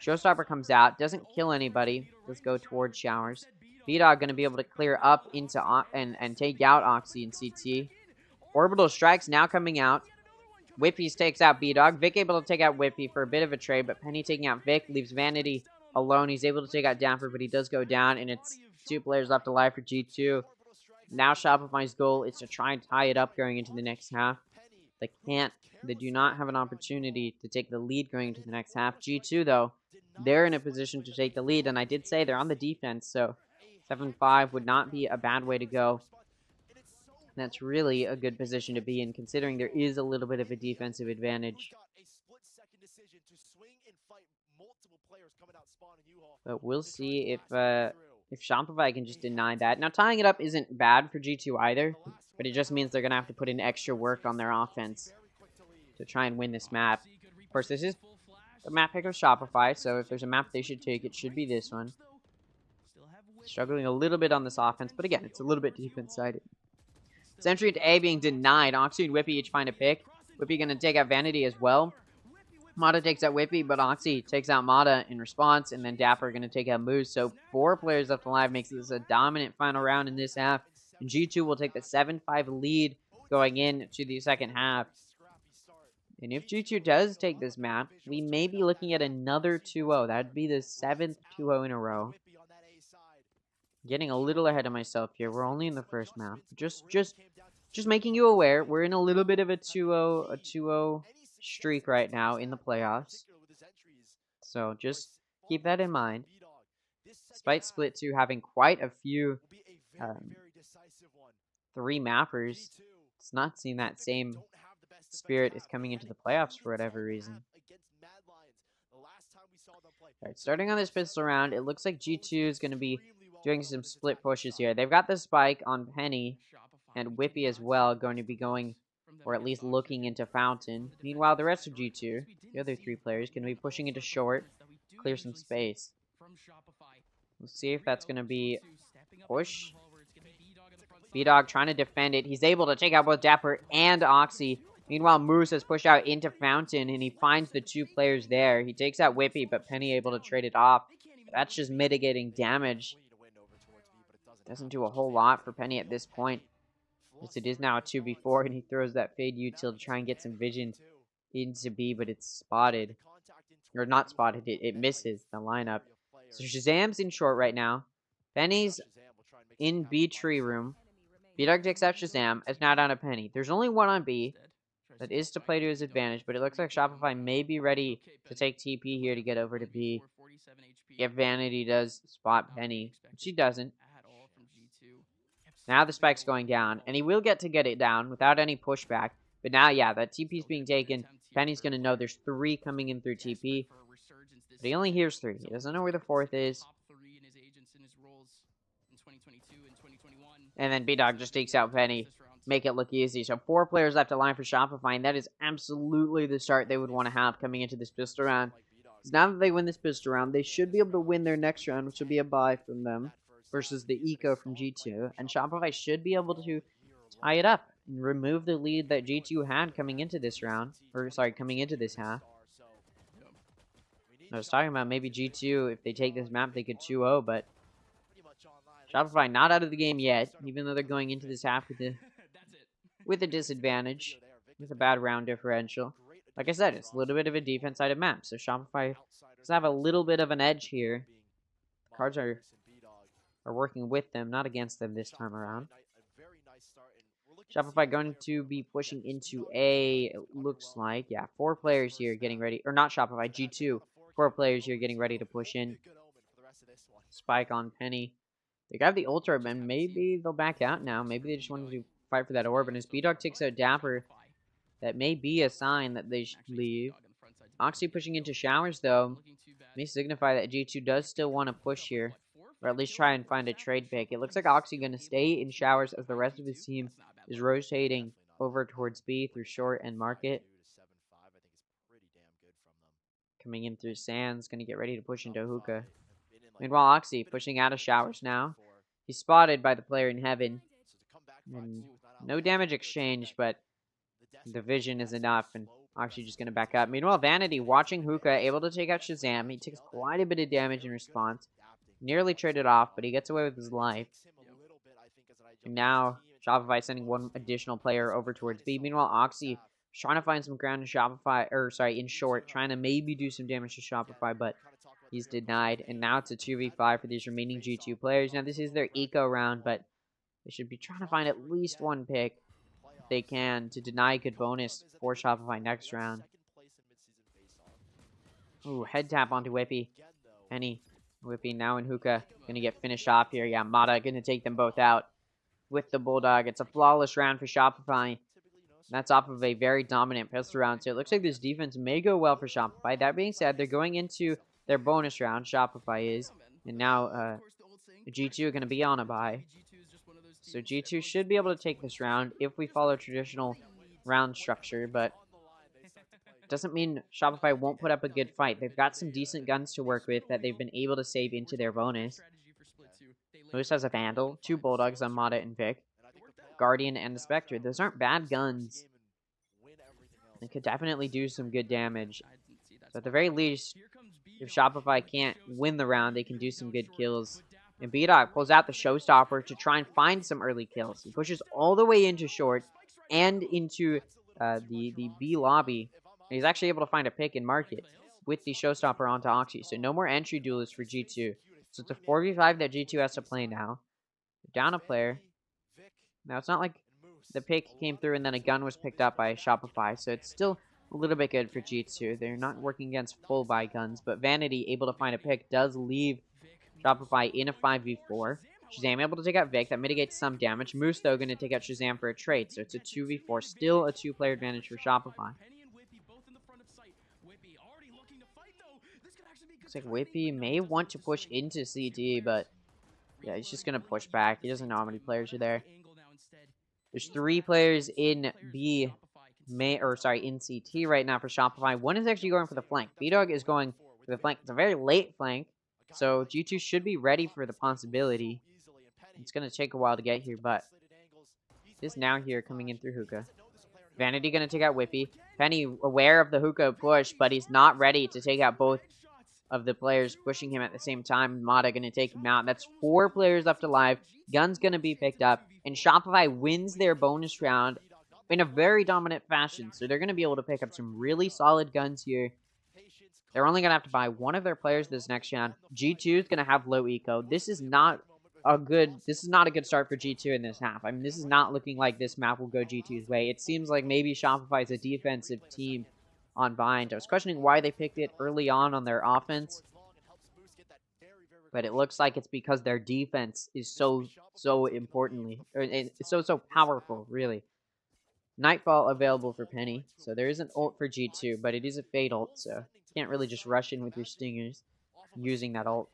Showstopper comes out, doesn't kill anybody. Let's go towards Showers. B-Dog going to be able to clear up into and take out Oxy and CT. Orbital Strikes now coming out. Whippy takes out B-Dog. Vic able to take out Whippy for a bit of a trade, but Penny taking out Vic leaves Vanity alone. He's able to take out Dapper, but he does go down, and it's 2 players left alive for G2. Now Shopify's goal is to try and tie it up going into the next half. They can't. They do not have an opportunity to take the lead going into the next half. G2, though, they're in a position to take the lead, and I did say they're on the defense, so 7-5 would not be a bad way to go. That's really a good position to be in, considering there is a little bit of a defensive advantage. But we'll see if Shopify can just deny that. Now, tying it up isn't bad for G2 either, but it just means they're going to have to put in extra work on their offense to try and win this map. Of course, this is the map pick of Shopify, so if there's a map they should take, it should be this one. Struggling a little bit on this offense, but again, it's a little bit defense-sided. Sentry into A being denied. Oxy and Whippy each find a pick. Whippy going to take out Vanity as well. Mata takes out Whippy, but Oxy takes out Mata in response, and then Dapper going to take out Moose. So 4 players left alive makes this a dominant final round in this half. And G2 will take the 7-5 lead going into the second half. And if G2 does take this map, we may be looking at another 2-0. That would be the 7th 2-0 in a row. Getting a little ahead of myself here. We're only in the first map. Just making you aware, we're in a little bit of a 2-0 streak right now in the playoffs. So just keep that in mind. Despite Split 2 having quite a few 3 mappers, it's not seeing that same spirit is coming into the playoffs for whatever reason. Alright, starting on this pistol round, it looks like G2 is going to be doing some split pushes here. They've got the spike on Penny and Whippy as well, going to be going, or at least looking into Fountain. Meanwhile, the rest of G2, the other 3 players, going to be pushing into short, clear some space. We'll see if that's going to be push. B-Dog trying to defend it. He's able to take out both Dapper and Oxy. Meanwhile, Moose has pushed out into Fountain, and he finds the 2 players there. He takes out Whippy, but Penny able to trade it off. That's just mitigating damage. Doesn't do a whole lot for Penny at this point. Yes, it is now a 2v4, and he throws that fade util to try and get some vision into B, but it's spotted. Or not spotted, it misses the lineup. So Shazam's in short right now. Penny's in B tree room. B-Dog takes out Shazam. It's now down to Penny. There's only 1 on B. That is to play to his advantage, but it looks like Shopify may be ready to take TP here to get over to B. If Vanity does spot Penny, which he doesn't. Now the spike's going down, and he will get it down without any pushback. But now, yeah, that TP's being taken. Penny's going to know there's 3 coming in through TP. But he only hears 3. He doesn't know where the 4th is. And then B-Dog just takes out Penny. Make it look easy. So 4 players left alive for Shopify, and that is absolutely the start they would want to have coming into this pistol round. Because now that they win this pistol round, they should be able to win their next round, which will be a bye from them versus the Eco from G2. And Shopify should be able to tie it up and remove the lead that G2 had coming into this round. Or, sorry, coming into this half. I was talking about maybe G2, if they take this map, they could 2-0, but Shopify not out of the game yet, even though they're going into this half with a disadvantage, with a bad round differential. Like I said, it's a little bit of a defense-sided map, so Shopify does have a little bit of an edge here. The cards are working with them, not against them this time around. Shopify going to be pushing into A, it looks like. Yeah, 4 players here getting ready, or not Shopify, G2. 4 players here getting ready to push in. Spike on Penny. They got the Ultra, and maybe they'll back out now. Maybe they just wanted to fight for that orb. And as B-Dog takes out Dapper, that may be a sign that they should leave. Oxy pushing into Showers, though, may signify that G2 does still want to push here. Or at least try and find a trade pick. It looks like Oxy going to stay in Showers as the rest of his team is rotating over towards B through short and market. Coming in through Sands, going to get ready to push into Hookah. Meanwhile, Oxy pushing out of Showers now. He's spotted by the player in Heaven. And no damage exchange, but the vision is enough, and Oxy just going to back up. Meanwhile, Vanity watching Hookah, able to take out Shazam. He takes quite a bit of damage in response. Nearly traded off, but he gets away with his life. And now Shopify sending one additional player over towards B. Meanwhile, Oxy trying to find some ground in Shopify, or sorry, in short, trying to maybe do some damage to Shopify, but he's denied. And now it's a 2v5 for these remaining G2 players. Now this is their eco round, but they should be trying to find at least one pick if they can to deny a good bonus for Shopify next round. Ooh, head tap onto Whippy. Penny. Whippy now in Hookah. Gonna get finished off here. Yeah, Mata gonna take them both out with the Bulldog. It's a flawless round for Shopify. That's off of a very dominant pistol round. So it looks like this defense may go well for Shopify. That being said, they're going into their bonus round. Shopify is. And now G2 are going to be on a bye. So G2 should be able to take this round if we follow traditional round structure. But it doesn't mean Shopify won't put up a good fight. They've got some decent guns to work with that they've been able to save into their bonus. Moose has a Vandal, 2 Bulldogs on Mata and Vic. Guardian and the Spectre. Those aren't bad guns. They could definitely do some good damage. So at the very least, if Shopify can't win the round, they can do some good kills. And B-Dog pulls out the Showstopper to try and find some early kills. He pushes all the way into short and into the B lobby. And he's actually able to find a pick and mark it with the Showstopper onto Oxy. So no more entry duelists for G2. So it's a 4v5 that G2 has to play now. They're down a player. Now, it's not like the pick came through and then a gun was picked up by Shopify, so it's still a little bit good for G2. They're not working against full buy guns, but Vanity, able to find a pick, does leave Shopify in a 5v4. Shazam able to take out Vic. That mitigates some damage. Moose, though, going to take out Shazam for a trade, so it's a 2v4. Still a 2-player advantage for Shopify. Looks like Whippy may want to push into CT, but yeah, he's just going to push back. He doesn't know how many players are there. There's 3 players in in CT right now for Shopify. One is actually going for the flank. B-Dog is going for the flank. It's a very late flank, so G2 should be ready for the possibility. It's going to take a while to get here, but it is now here coming in through Hookah. Vanity going to take out Whippy. Penny aware of the Hookah push, but he's not ready to take out both of the players pushing him at the same time. Mata going to take him out. That's 4 players left alive. Gun's going to be picked up. And Shopify wins their bonus round in a very dominant fashion. So they're going to be able to pick up some really solid guns here. They're only going to have to buy one of their players this next round. G2 is going to have low eco. This is not a good start for G2 in this half. I mean, this is not looking like this map will go G2's way. It seems like maybe Shopify is a defensive team on Bind. I was questioning why they picked it early on their offense, but it looks like it's because their defense is so powerful, really. Nightfall available for Penny, so there is an ult for G2, but it is a fade ult, so you can't really just rush in with your stingers using that ult.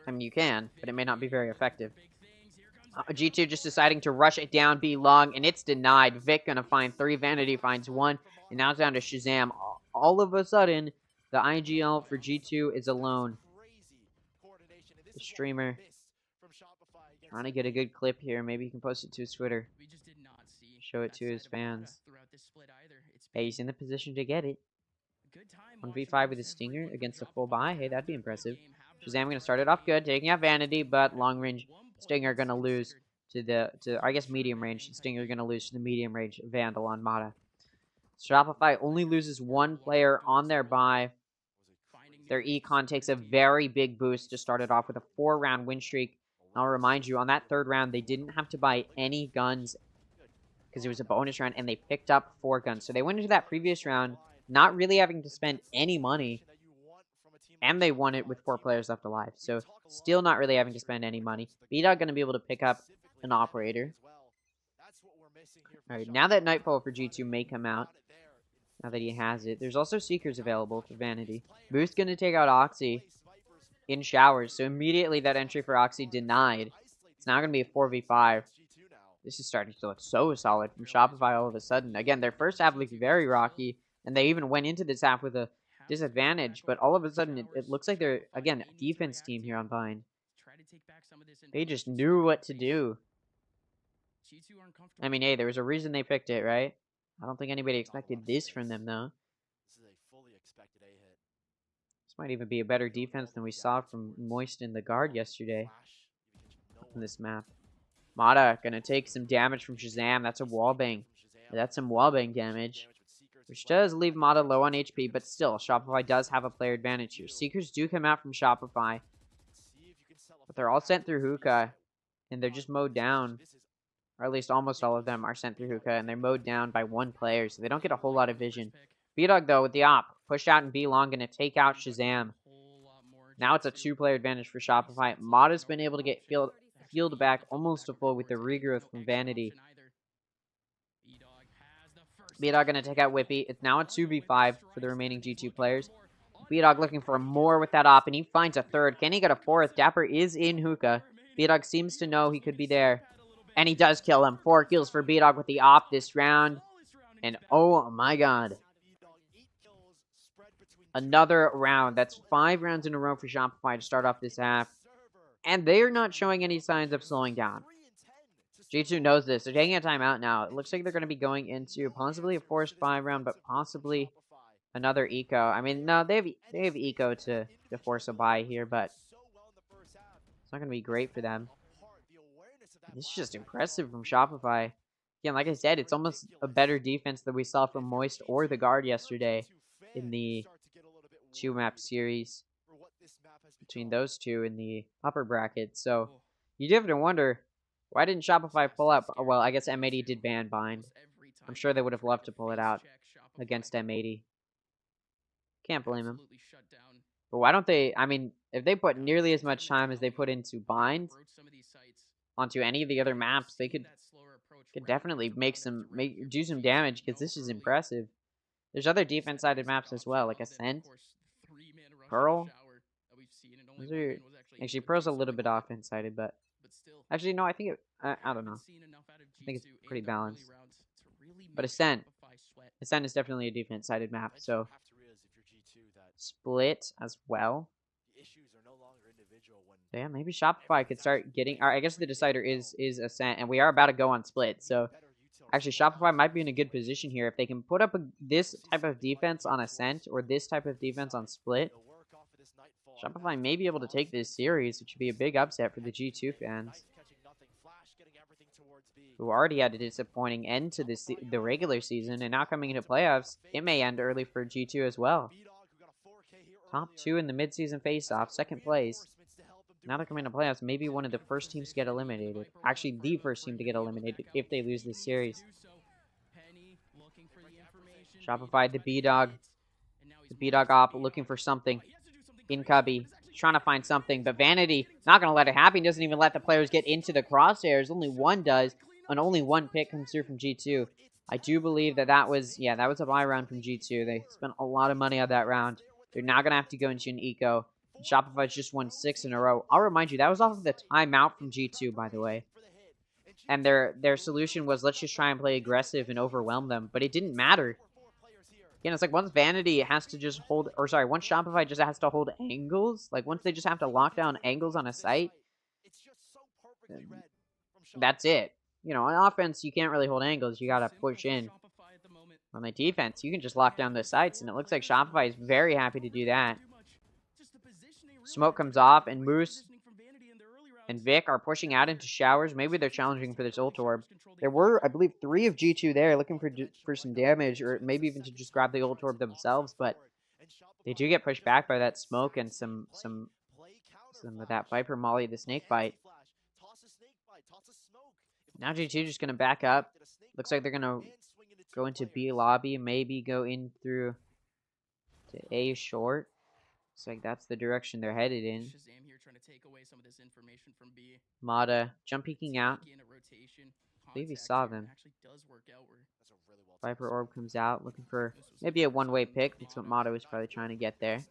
I mean, you can, but it may not be very effective. G2 just deciding to rush it down B long, and it's denied. Vic gonna find 3, Vanity finds 1, and now it's down to Shazam. All of a sudden, the IGL for G2 is alone. The streamer trying to get a good clip here. Maybe he can post it to his Twitter. Show it to his fans. Hey, he's in the position to get it. 1v5 with a stinger against a full buy. Hey, that'd be impressive. Shazam gonna start it off good, taking out Vanity, but long range Stinger gonna lose to I guess medium range. Stinger gonna lose to the medium range Vandal on Mata. Shopify only loses 1 player on their buy. Their econ takes a very big boost to start it off with a 4-round win streak. And I'll remind you, on that 3rd round, they didn't have to buy any guns because it was a bonus round, and they picked up 4 guns. So they went into that previous round not really having to spend any money, and they won it with 4 players left alive. So still not really having to spend any money. B-Dog going to be able to pick up an operator. Alright, now that Nightfall for G2 may come out, now that he has it, there's also Seekers available for Vanity. Boost going to take out Oxy in showers, so immediately that entry for Oxy denied. It's now going to be a 4v5. This is starting to look so solid from Shopify all of a sudden. Again, their first half looked very rocky, and they even went into this half with a disadvantage, but all of a sudden it looks like they're, again, a defense team here on Vine. They just knew what to do. I mean, hey, there was a reason they picked it, right? I don't think anybody expected this from them, though. This might even be a better defense than we saw from Moist in the guard yesterday. in this map. Mata gonna take some damage from Shazam. That's a wallbang. That's some wallbang damage, which does leave Mata low on HP, but still, Shopify does have a player advantage here. Seekers do come out from Shopify, but they're all sent through Hookah, and they're just mowed down. Or at least almost all of them are sent through Hookah, and they're mowed down by one player, so they don't get a whole lot of vision. B-Dog, though, with the op, pushed out and B-Long, gonna take out Shazam. Now it's a 2-player advantage for Shopify. Mata's been able to get healed back almost to full with the regrowth from Vanity. B-Dog gonna take out Whippy. It's now a 2v5 for the remaining G2 players. B-Dog looking for more with that op, and he finds a third. Can he get a fourth? Dapper is in Hookah. B-Dog seems to know he could be there. And he does kill him. 4 kills for B-Dog with the op this round. And oh my god. Another round. That's 5 rounds in a row for Shopify to start off this half. And they're not showing any signs of slowing down. G2 knows this. They're taking a timeout now. It looks like they're going to be going into possibly a forced 5 round, but possibly another eco. I mean, no, they have eco to force a buy here, but it's not going to be great for them. This is just impressive from Shopify. Again, like I said, it's almost a better defense than we saw from Moist or the Guard yesterday in the 2-map series between those two in the upper bracket. So you do have to wonder, why didn't Shopify pull up? Well, I guess M80 did ban Bind. I'm sure they would have loved to pull it out against M80. Can't blame him. But why don't they, I mean, if they put nearly as much time as they put into Bind onto any of the other maps, they could definitely do some damage, because this is impressive. There's other defense-sided maps as well, like Ascent, Pearl. Those are, actually, Pearl's a little bit offense-sided, but actually, no, I think I don't know. I think it's pretty balanced. But Ascent is definitely a defense-sided map, so Split as well. So yeah, maybe Shopify could start getting. I guess the decider is Ascent, and we are about to go on Split. So actually, Shopify might be in a good position here if they can put up this type of defense on Ascent or this type of defense on Split. Shopify may be able to take this series, which would be a big upset for the G2 fans, who already had a disappointing end to the regular season, and now coming into playoffs, it may end early for G2 as well. Top 2 in the midseason face-off, second place. Now they're coming to playoffs, maybe one of the first teams to get eliminated. Actually, the first team to get eliminated if they lose this series. Shopify, the B-Dog. The B-Dog op looking for something. In Cubby, trying to find something, but Vanity not going to let it happen. He doesn't even let the players get into the crosshairs. Only one does, and only one pick comes through from G2. I do believe that was a buy round from G2. They spent a lot of money on that round. They're now going to have to go into an eco. Shopify's just won 6 in a row. I'll remind you, that was off of the timeout from G2, by the way. And their solution was, let's just try and play aggressive and overwhelm them. But it didn't matter. Again, it's like once Vanity has to just hold, or sorry, once Shopify just has to hold angles, like once they just have to lock down angles on a site, that's it. You know, on offense, you can't really hold angles. You got to push in. On the defense, you can just lock down the sites, and it looks like Shopify is very happy to do that. Smoke comes off, and Moose and Vic are pushing out into showers. Maybe they're challenging for this ult orb. There were, I believe, 3 of G2 there looking for some damage, or maybe even to just grab the ult orb themselves, but they do get pushed back by that smoke and some of that Viper Molly, the snake bite. Now G2 just going to back up. Looks like they're going to go into B lobby, maybe go in through to A short. Looks like that's the direction they're headed in. Mata jump peeking out. I believe he saw them. Viper orb comes out, looking for maybe a one-way pick. That's what Mata was probably trying to get there.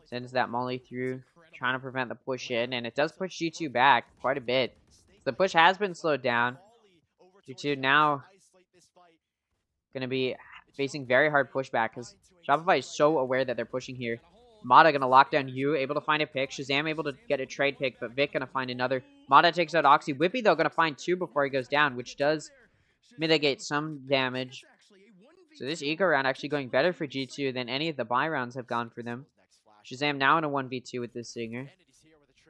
Sends that Molly through, trying to prevent the push in, and it does push G2 back quite a bit. The push has been slowed down. G2 now going to be facing very hard pushback because Shopify is so aware that they're pushing here. Mata going to lock down Yu, able to find a pick. Shazam able to get a trade pick, but Vic going to find another. Mata takes out Oxy. Whippy, though, going to find 2 before he goes down, which does mitigate some damage. So this eco round actually going better for G2 than any of the buy rounds have gone for them. Shazam now in a 1v2 with this Singer.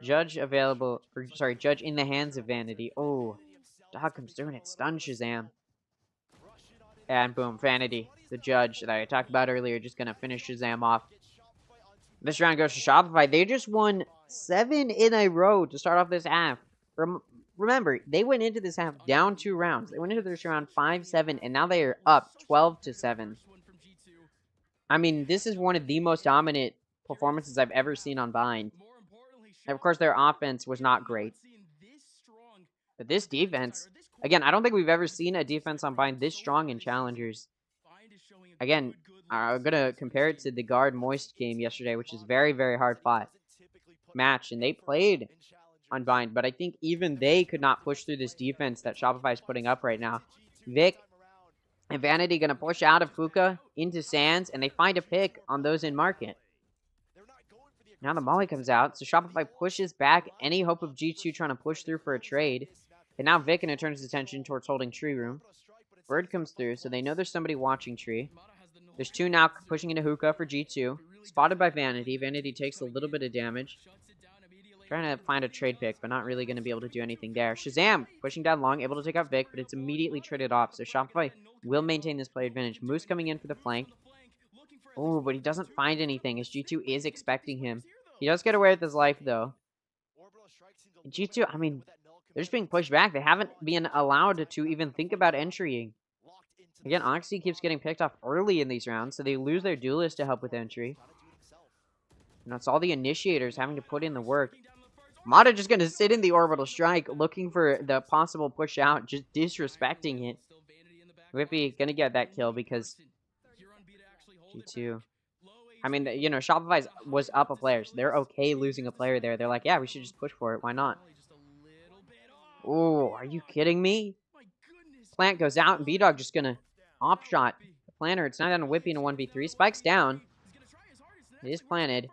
Judge available, or sorry, Judge in the hands of Vanity. Oh, Dog comes through and it stuns Shazam. And boom, Vanity, the Judge that I talked about earlier, just gonna finish Shazam off. This round goes to Shopify. They just won 7 in a row to start off this half. Remember, they went into this half down 2 rounds. They went into this round 5-7, and now they are up 12-7. I mean, this is one of the most dominant performances I've ever seen on Bind. And of course, their offense was not great. But this defense, again, I don't think we've ever seen a defense on Bind this strong in Challengers. Again, I'm going to compare it to the Guard Moist game yesterday, which is very, very hard fought match. And they played on Bind, but I think even they could not push through this defense that Shopify is putting up right now. Vic and Vanity going to push out of Fuka into Sands, and they find a pick on those in market. Now the Molly comes out, so Shopify pushes back any hope of G2 trying to push through for a trade. And now Vic gonna turn his attention towards holding Tree Room. Bird comes through, so they know there's somebody watching Tree. There's 2 now pushing into Hookah for G2. Spotted by Vanity. Vanity takes a little bit of damage. Trying to find a trade pick, but not really going to be able to do anything there. Shazam pushing down long, able to take out Vic, but it's immediately traded off. So Shopify will maintain this play advantage. Moose coming in for the flank. Oh, but he doesn't find anything as G2 is expecting him. He does get away with his life, though. G2, I mean, they're just being pushed back. They haven't been allowed to even think about entrying. Again, Oxy keeps getting picked off early in these rounds, so they lose their duelist to help with entry. And that's all the initiators having to put in the work. Mata just going to sit in the orbital strike, looking for the possible push out, just disrespecting it. Whippy going to get that kill because G2. I mean, you know, Shopify was up a player, so they're okay losing a player there. They're like, yeah, we should just push for it. Why not? Oh, are you kidding me? Plant goes out, and B-Dog just going to op-shot the planter. It's not down to Whippy in a 1v3. Spike's down. It is planted.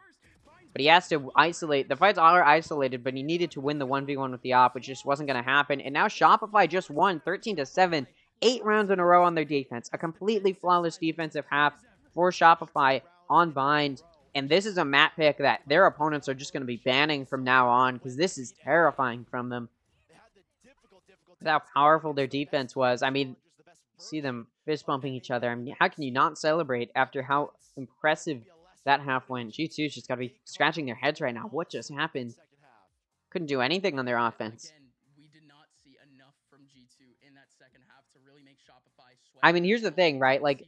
But he has to isolate. The fights are isolated, but he needed to win the 1v1 with the op, which just wasn't going to happen. And now Shopify just won 13-7. 8 rounds in a row on their defense. A completely flawless defensive half for Shopify on Bind. And this is a map pick that their opponents are just going to be banning from now on, because this is terrifying from them. How powerful their defense was. I mean, see them fist bumping each other. I mean, how can you not celebrate after how impressive that half went? G2's just got to be scratching their heads right now. What just happened? Couldn't do anything on their offense. I mean, here's the thing, right? Like,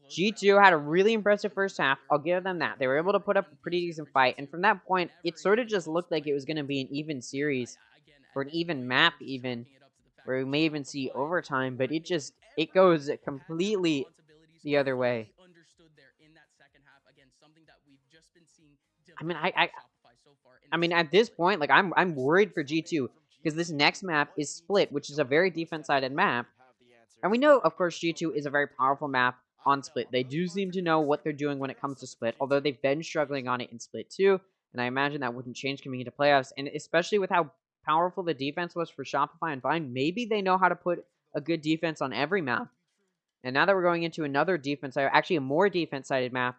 G2 had a really impressive first half. I'll give them that. They were able to put up a pretty decent fight. And from that point, it sort of just looked like it was going to be an even series. Or an even map, even. Where we may even see overtime. But it goes completely the other way. I mean, I mean, at this point, like, I'm worried for G2. Because this next map is Split, which is a very defense-sided map. And we know, of course, G2 is a very powerful map on Split. They do seem to know what they're doing when it comes to Split, although they've been struggling on it in Split too, and I imagine that wouldn't change coming into playoffs, and especially with how powerful the defense was for Shopify and Bind, maybe they know how to put a good defense on every map. And now that we're going into another defense, actually a more defense-sided map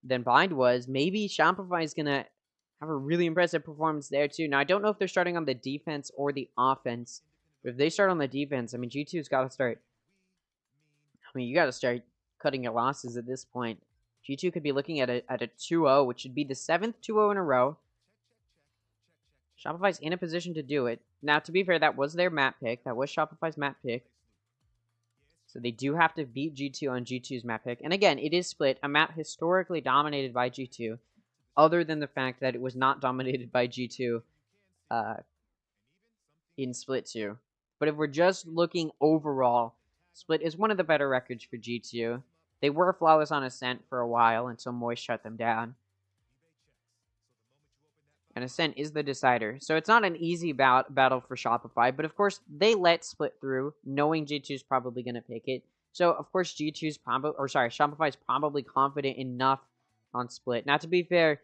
than Bind was, maybe Shopify is going to have a really impressive performance there too. Now, I don't know if they're starting on the defense or the offense, but if they start on the defense, I mean, G2's got to start. I mean, you got to start cutting your losses at this point. G2 could be looking at a 2-0, which should be the 7th 2-0 in a row. Shopify's in a position to do it. Now, to be fair, that was their map pick. That was Shopify's map pick. So they do have to beat G2 on G2's map pick. And again, it is Split, a map historically dominated by G2, other than the fact that it was not dominated by G2 in Split 2. But if we're just looking overall, Split is one of the better records for G2. They were flawless on Ascent for a while until Moist shut them down. And Ascent is the decider. So it's not an easy battle for Shopify, but of course they let Split through, knowing G2's probably going to pick it. So of course Shopify's probably confident enough on Split. Now, to be fair,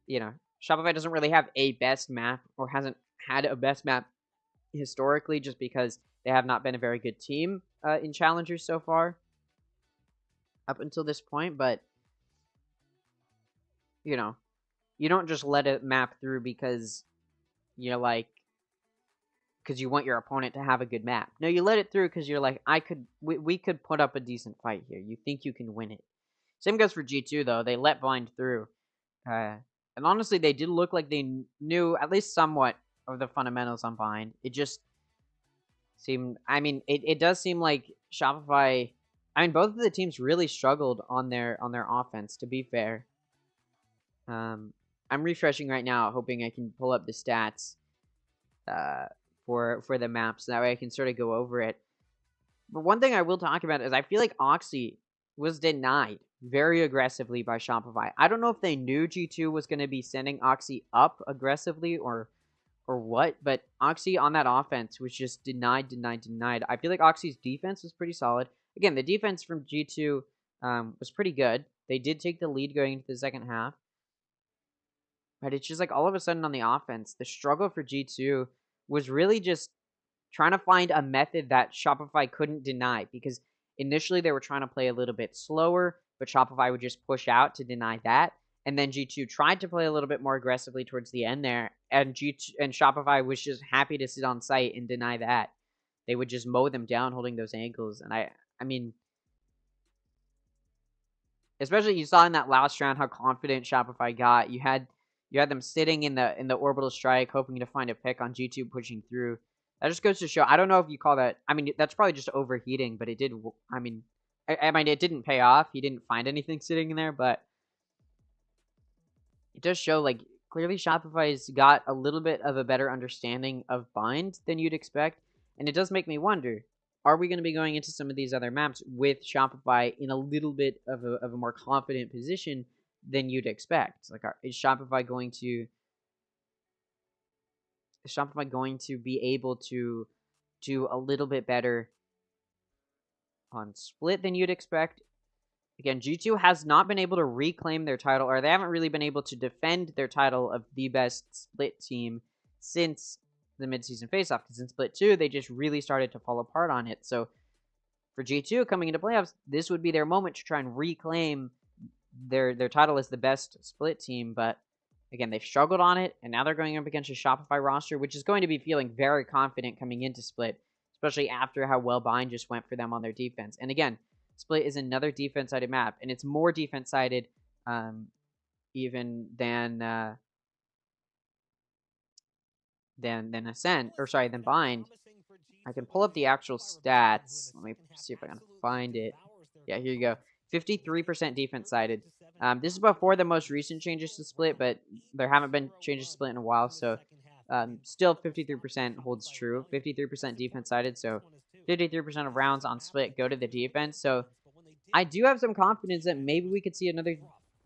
you know, Shopify doesn't really have a best map, or hasn't had a best map historically, just because they have not been a very good team in Challengers so far up until this point. But, you know, you don't just let a map through because you're like, because you want your opponent to have a good map. No, you let it through because you're like, we could put up a decent fight here. You think you can win it. Same goes for G2 though. They let Bind through, and honestly, they did look like they knew at least somewhat of the fundamentals on Bind. It just seemed. I mean, it does seem like Shopify. I mean, both of the teams really struggled on their offense. To be fair, I'm refreshing right now, hoping I can pull up the stats for the maps. That way I can sort of go over it. But one thing I will talk about is I feel like Oxy was denied very aggressively by Shopify. I don't know if they knew G2 was going to be sending Oxy up aggressively or what, but Oxy on that offense was just denied. I feel like Oxy's defense was pretty solid. Again, the defense from G2 was pretty good. They did take the lead going into the second half. But it's just like all of a sudden on the offense, the struggle for G2 was really just trying to find a method that Shopify couldn't deny, because initially they were trying to play a little bit slower, but Shopify would just push out to deny that. And then G2 tried to play a little bit more aggressively towards the end there, and Shopify was just happy to sit on site and deny that. They would just mow them down holding those angles. And I mean, especially you saw in that last round how confident Shopify got. You had them sitting in the orbital strike, hoping to find a pick on G2 pushing through. That just goes to show. I don't know if you call that. I mean, that's probably just overheating, but it did. I mean, it didn't pay off. He didn't find anything sitting in there, but it does show like clearly Shopify's got a little bit of a better understanding of bind than you'd expect, and it does make me wonder: are we going to be going into some of these other maps with Shopify in a little bit of a more confident position than you'd expect? Like, is Shopify going to be able to do a little bit better on split than you'd expect? Again, G2 has not been able to reclaim their title, or they haven't really been able to defend their title of the best split team since the midseason faceoff, because in Split 2, they just really started to fall apart on it. So for G2 coming into playoffs, this would be their moment to try and reclaim their title as the best split team. But again, they've struggled on it, and now they're going up against a Shopify roster, which is going to be feeling very confident coming into Split, especially after how well Bind just went for them on their defense. And again, Split is another defense-sided map, and it's more defense-sided even than Ascent, or sorry, than Bind. I can pull up the actual stats. Let me see if I can find it. Yeah, here you go. 53% defense-sided. This is before the most recent changes to Split, but there haven't been changes to Split in a while, so still 53% holds true. 53% defense-sided, so 53% of rounds on Split go to the defense. So I do have some confidence that maybe we could see another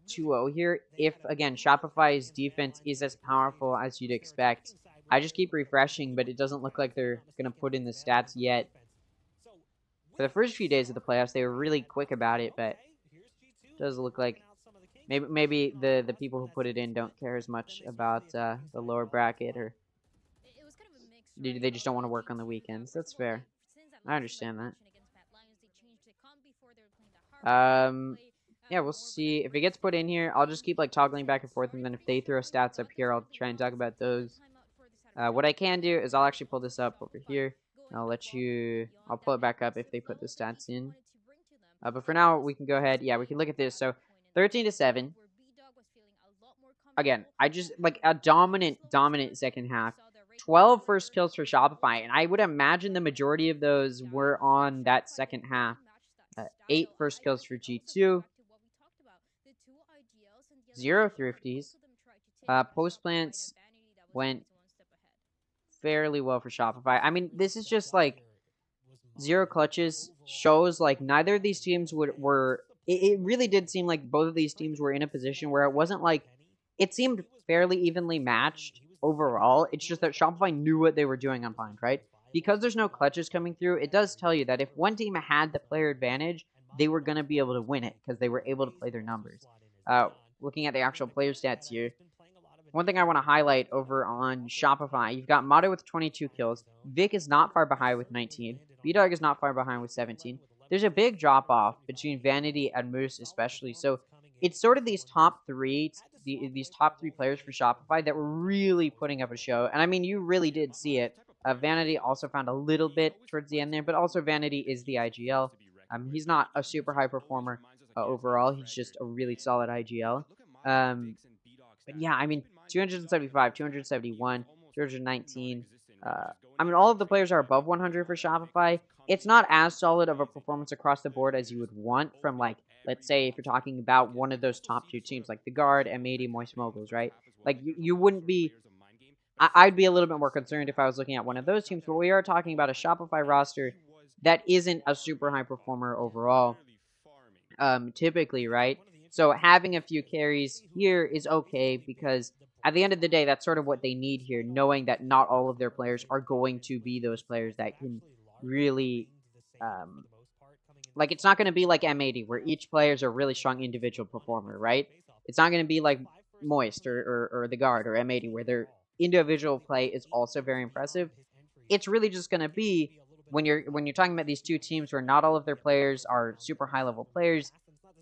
2-0 here if, again, Shopify's defense is as powerful as you'd expect. I just keep refreshing, but it doesn't look like they're going to put in the stats yet. For the first few days of the playoffs, they were really quick about it, but it does look like maybe the people who put it in don't care as much about the lower bracket, or they just don't want to work on the weekends. That's fair. I understand that. Yeah, we'll see. If it gets put in here, I'll just keep like toggling back and forth, and then if they throw stats up here, I'll try and talk about those. What I can do is I'll actually pull this up over here. I'll pull it back up if they put the stats in. But for now, we can go ahead. Yeah, we can look at this. So 13-7. Again, I just like a dominant second half. 12 first kills for Shopify, and I would imagine the majority of those were on that second half. 8 first kills for G2. 0 thrifties. Post plants went fairly well for Shopify. I mean, this is just like 0 clutches shows like neither of these teams were. It really did seem like both of these teams were in a position where it wasn't like, it seemed fairly evenly matched overall. It's just that Shopify knew what they were doing on Bind, right? Because there's no clutches coming through, it does tell you that if one team had the player advantage, they were going to be able to win it because they were able to play their numbers. Looking at the actual player stats here, one thing I want to highlight over on Shopify, you've got Motto with 22 kills. Vic is not far behind with 19. B-Dog is not far behind with 17. There's a big drop-off between Vanity and Moose especially. So it's sort of these top three these top 3 players for Shopify that were really putting up a show. And I mean, you really did see it. Vanity also found a little bit towards the end there, but also Vanity is the IGL. He's not a super high performer overall. He's just a really solid IGL. But yeah, I mean, 275, 271, 219. I mean, all of the players are above 100 for Shopify. It's not as solid of a performance across the board as you would want from, like, let's say if you're talking about one of those top 2 teams, like the Guard, M80, Moist Moguls, right? Like, you wouldn't be... I'd be a little bit more concerned if I was looking at one of those teams, but we are talking about a Shopify roster that isn't a super high performer overall, typically, right? So having a few carries here is okay because at the end of the day, that's sort of what they need here, knowing that not all of their players are going to be those players that can really, like, it's not going to be like M80 where each player is a really strong individual performer, right? It's not going to be like Moist or the Guard or M80 where their individual play is also very impressive. It's really just going to be when you're talking about these two teams where not all of their players are super high level players,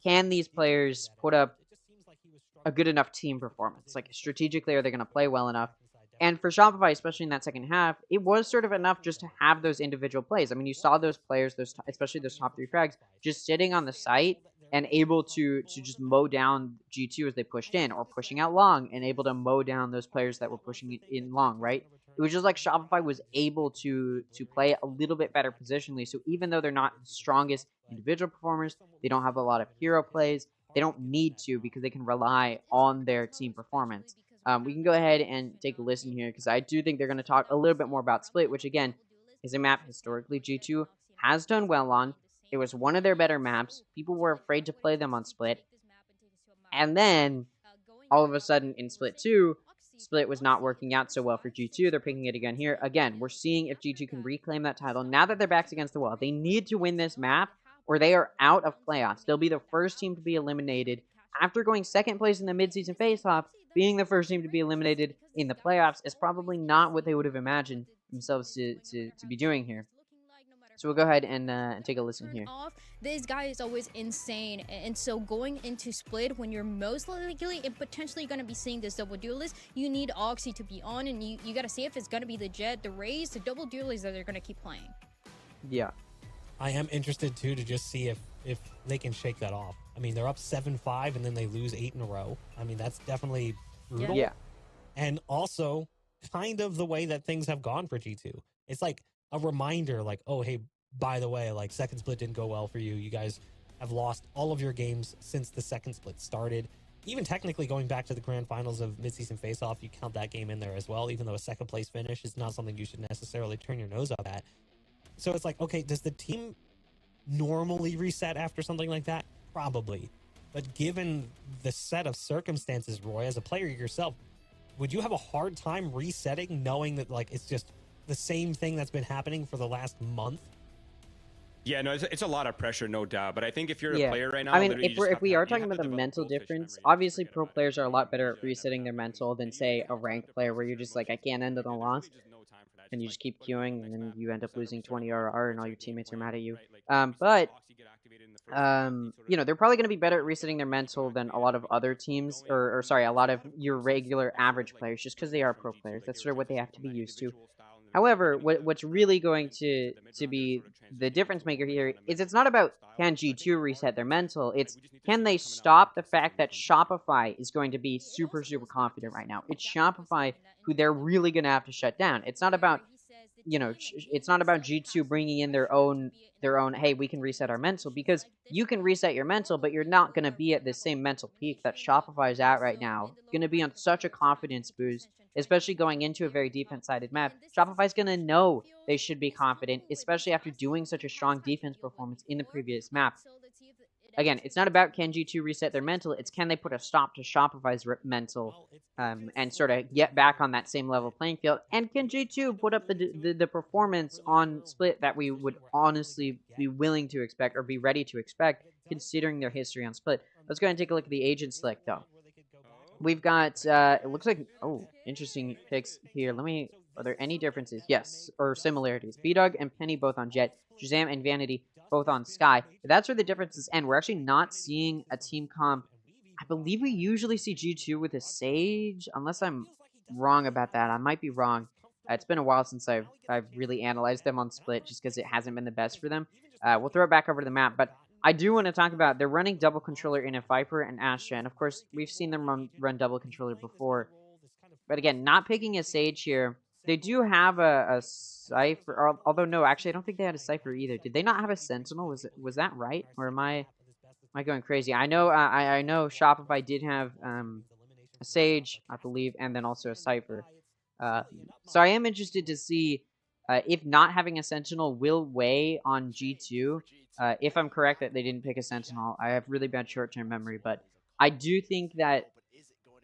can these players put up a good enough team performance? Like, strategically, are they going to play well enough? And for Shopify, especially in that second half, it was sort of enough just to have those individual plays. I mean, you saw those players, especially those top 3 frags, just sitting on the site and able to just mow down G2 as they pushed in, or pushing out long and able to mow down those players that were pushing in long, right? It was just like Shopify was able to play a little bit better positionally. So even though they're not the strongest individual performers, they don't have a lot of hero plays, they don't need to because they can rely on their team performance. We can go ahead and take a listen here because I do think they're going to talk a little bit more about Split, which again is a map historically G2 has done well on. It was one of their better maps. People were afraid to play them on Split. And then all of a sudden in Split 2, Split was not working out so well for G2. They're picking it again here. Again, we're seeing if G2 can reclaim that title. Now that their back's against the wall, they need to win this map or they are out of playoffs. They'll be the first team to be eliminated after going second place in the midseason face-off. Being the first team to be eliminated in the playoffs is probably not what they would have imagined themselves to be doing here. So we'll go ahead and take a listen here. This guy is always insane, and so going into Split, when you're most likely and potentially going to be seeing this double duelist, you need Oxy to be on, and you got to see if it's going to be the Jet, the Raze, the double duelist that they're going to keep playing. Yeah. I am interested, too, to just see if they can shake that off. I mean, they're up 7-5, and then they lose 8 in a row. I mean, that's definitely brutal. Yeah. And also, kind of the way that things have gone for G2. It's like a reminder, like, oh, hey, by the way, like, second split didn't go well for you. You guys have lost all of your games since the second split started. Even technically going back to the grand finals of midseason face-off, you count that game in there as well, even though a second place finish is not something you should necessarily turn your nose up at. So it's like, okay, does the team normally reset after something like that? Probably. But given the set of circumstances, Roy, as a player yourself, would you have a hard time resetting knowing that, like, it's just the same thing that's been happening for the last month? Yeah, no, it's a lot of pressure, no doubt. But I think if you're a player right now, I mean, if we are talking about the mental difference, obviously pro players are a lot better at resetting their mental than, say, a ranked player where you're just like, I can't end it on loss, and you just keep queuing, and then you end up losing 20 RR, and all your teammates are mad at you. But you know, they're probably going to be better at resetting their mental than a lot of other teams, or sorry, a lot of your regular average players, just because they are pro players. That's sort of what they have to be used to. However, what's really going to be the difference maker here is it's not about can G2 reset their mental, it's can they stop the fact that Shopify is going to be super, super confident right now. It's Shopify who they're really going to have to shut down. It's not about, you know, it's not about G2 bringing in their own, hey, we can reset our mental, because you can reset your mental, but you're not going to be at the same mental peak that Shopify is at right now. Going to be on such a confidence boost, especially going into a very defense-sided map. Shopify's going to know they should be confident, especially after doing such a strong defense performance in the previous map. Again, it's not about can G2 reset their mental, it's can they put a stop to Shopify's mental and sort of get back on that same level playing field, and can G2 put up the performance on Split that we would honestly be willing to expect or be ready to expect considering their history on Split. Let's go ahead and take a look at the agent select though. We've got, it looks like, oh, interesting picks here. Are there any differences? Yes, or similarities. B-Dog and Penny both on Jet. Shazam and Vanity both on Sky. But that's where the differences end. We're actually not seeing a team comp I believe we usually see G2 with a Sage, unless I'm wrong about that. I might be wrong. It's been a while since I've really analyzed them on Split, just because it hasn't been the best for them. We'll throw it back over to the map, but I do want to talk about they're running double controller in a Viper and Astra, and of course we've seen them run double controller before. But again, not picking a Sage here. They do have a Cypher, although no, actually I don't think they had a Cypher either. Did they not have a Sentinel? Was that right, or am I going crazy? I know I know Shopify did have a Sage, I believe, and then also a Cypher. So I am interested to see if not having a Sentinel will weigh on G2. If I'm correct that they didn't pick a Sentinel, I have really bad short-term memory, but I do think that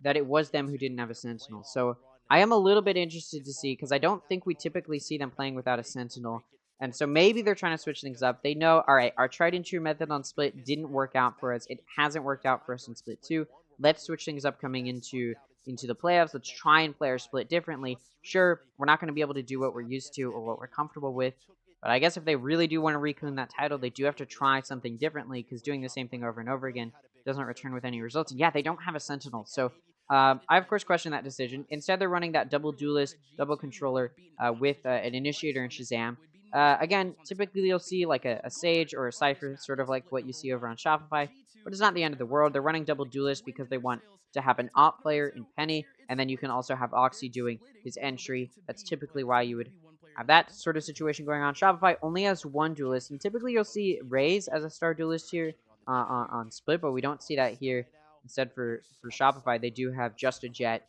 it was them who didn't have a Sentinel. So I am a little bit interested to see, because I don't think we typically see them playing without a Sentinel. And so maybe they're trying to switch things up. They know, all right, our tried and true method on Split didn't work out for us. It hasn't worked out for us in Split 2. Let's switch things up coming into the playoffs. Let's try and play our Split differently. Sure, we're not going to be able to do what we're used to or what we're comfortable with. But I guess if they really do want to reclaim that title, they do have to try something differently, because doing the same thing over and over again doesn't return with any results. And yeah, they don't have a Sentinel. So I, of course, question that decision. Instead, they're running that double duelist, double controller with an initiator and Shazam. Again, typically you'll see like a Sage or a Cypher, sort of like what you see over on Shopify, but it's not the end of the world. They're running double duelist because they want to have an op player in Penny, and then you can also have Oxy doing his entry. That's typically why you would have that sort of situation going on. Shopify only has one duelist, and typically you'll see Raze as a star duelist here on Split, but we don't see that here. Instead, for Shopify, they do have just a Jet,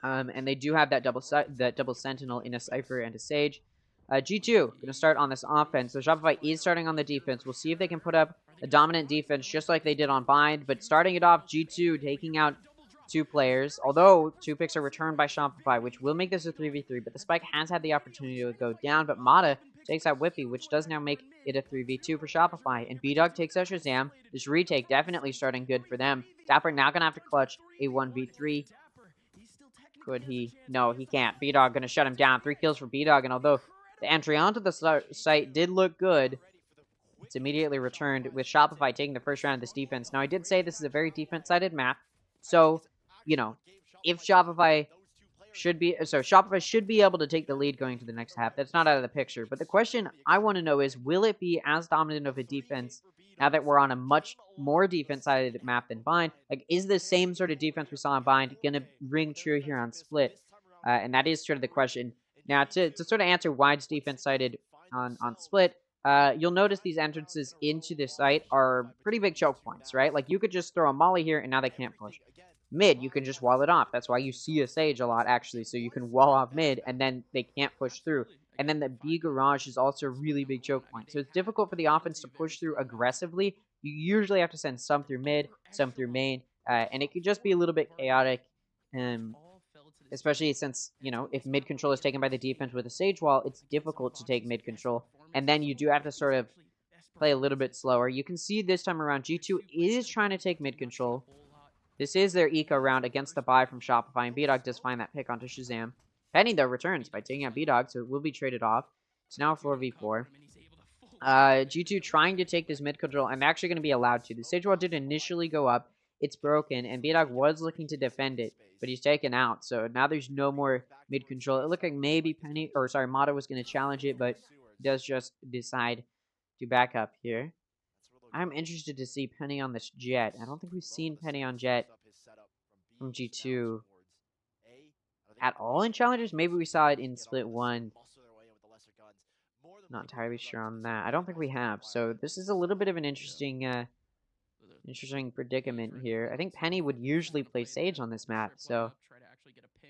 and they do have that double Sentinel in a Cypher and a Sage. G2 going to start on this offense. So Shopify is starting on the defense. We'll see if they can put up a dominant defense just like they did on Bind. But starting it off, G2 taking out 2 players. Although 2 picks are returned by Shopify, which will make this a 3v3. But the Spike has had the opportunity to go down. But Mata takes out Whippy, which does now make it a 3v2 for Shopify. And B-Dog takes out Shazam. This retake definitely starting good for them. Dapper now going to have to clutch a 1v3. Could he? No, he can't. B-Dog going to shut him down. 3 kills for B-Dog. And although the entry onto the site did look good, it's immediately returned with Shopify taking the first round of this defense. Now, I did say this is a very defense-sided map. So, you know, if Shopify should be able to take the lead going to the next half. That's not out of the picture. But the question I want to know is, will it be as dominant of a defense now that we're on a much more defense-sided map than Bind? Like, is the same sort of defense we saw on Bind going to ring true here on Split? And that is sort of the question. Now, to sort of answer why it's defense-sided on Split, you'll notice these entrances into the site are pretty big choke points, right? Like, you could just throw a molly here, and now they can't push. Mid, you can just wall it off. That's why you see a Sage a lot, actually. So you can wall off mid, and then they can't push through. And then the B garage is also a really big choke point. So it's difficult for the offense to push through aggressively. You usually have to send some through mid, some through main, and it could just be a little bit chaotic. Especially since, you know, if mid control is taken by the defense with a Sage wall, it's difficult to take mid control. And then you do have to sort of play a little bit slower. You can see this time around, G2 is trying to take mid control. This is their eco round against the buy from Shopify, and B-Dog does find that pick onto Shazam. Penny, though, returns by taking out B-Dog, so it will be traded off. It's now 4v4. G2 trying to take this mid control, and they're actually going to be allowed to. The Sage wall did initially go up. It's broken, and B-Dog was looking to defend it, but he's taken out, so now there's no more mid control. It looked like maybe Mata was going to challenge it, but he does just decide to back up here. I'm interested to see Penny on this Jet. I don't think we've seen Penny on Jet from G2 at all in Challengers. Maybe we saw it in Split 1. Not entirely sure on that. I don't think we have. So this is a little bit of an interesting predicament here. I think Penny would usually play Sage on this map, so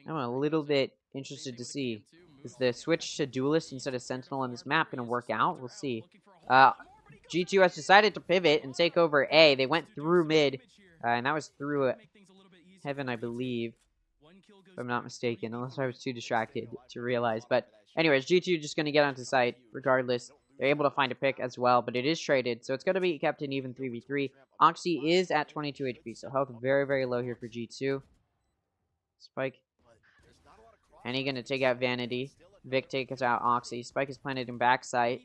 I'm a little bit interested to see. Is the switch to Duelist instead of Sentinel on this map going to work out? We'll see. G2 has decided to pivot and take over A. They went through mid, and that was through Heaven, I believe, if I'm not mistaken, unless I was too distracted to realize. But anyways, G2 just going to get onto site regardless. They're able to find a pick as well, but it is traded, so it's going to be kept in even 3v3. Oxy is at 22 HP, so health very, very low here for G2. Spike. Penny going to take out Vanity. Vic takes out Oxy. Spike is planted in backside.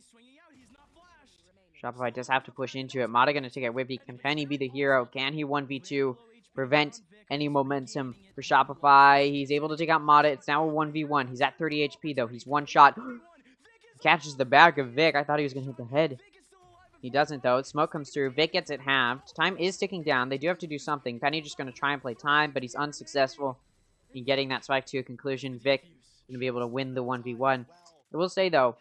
Shopify does have to push into it. Mata gonna take out Whippy. Can Penny be the hero? Can he 1v2? Prevent any momentum for Shopify. He's able to take out Mata. It's now a 1v1. He's at 30 HP though. He's one shot. Catches the back of Vic. I thought he was gonna hit the head. He doesn't though. Smoke comes through. Vic gets it halved. Time is ticking down. They do have to do something. Penny just gonna try and play time, but he's unsuccessful in getting that spike to a conclusion. Vic gonna be able to win the 1v1. I will say though,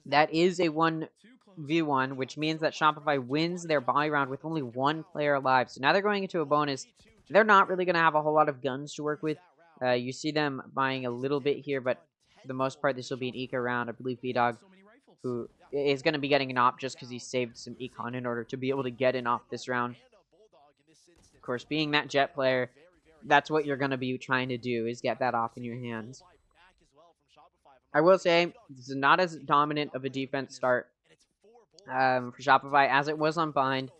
that is a 1v1, which means that Shopify wins their buy round with only one player alive. So now they're going into a bonus. They're not really going to have a whole lot of guns to work with. You see them buying a little bit here, but for the most part, this will be an eco round. I believe B-Dog, who is going to be getting an op just because he saved some econ in order to be able to get an op this round. Of course, being that jet player, that's what you're going to be trying to do, is get that op in your hands. I will say, this is not as dominant of a defense start for Shopify as it was on Bind.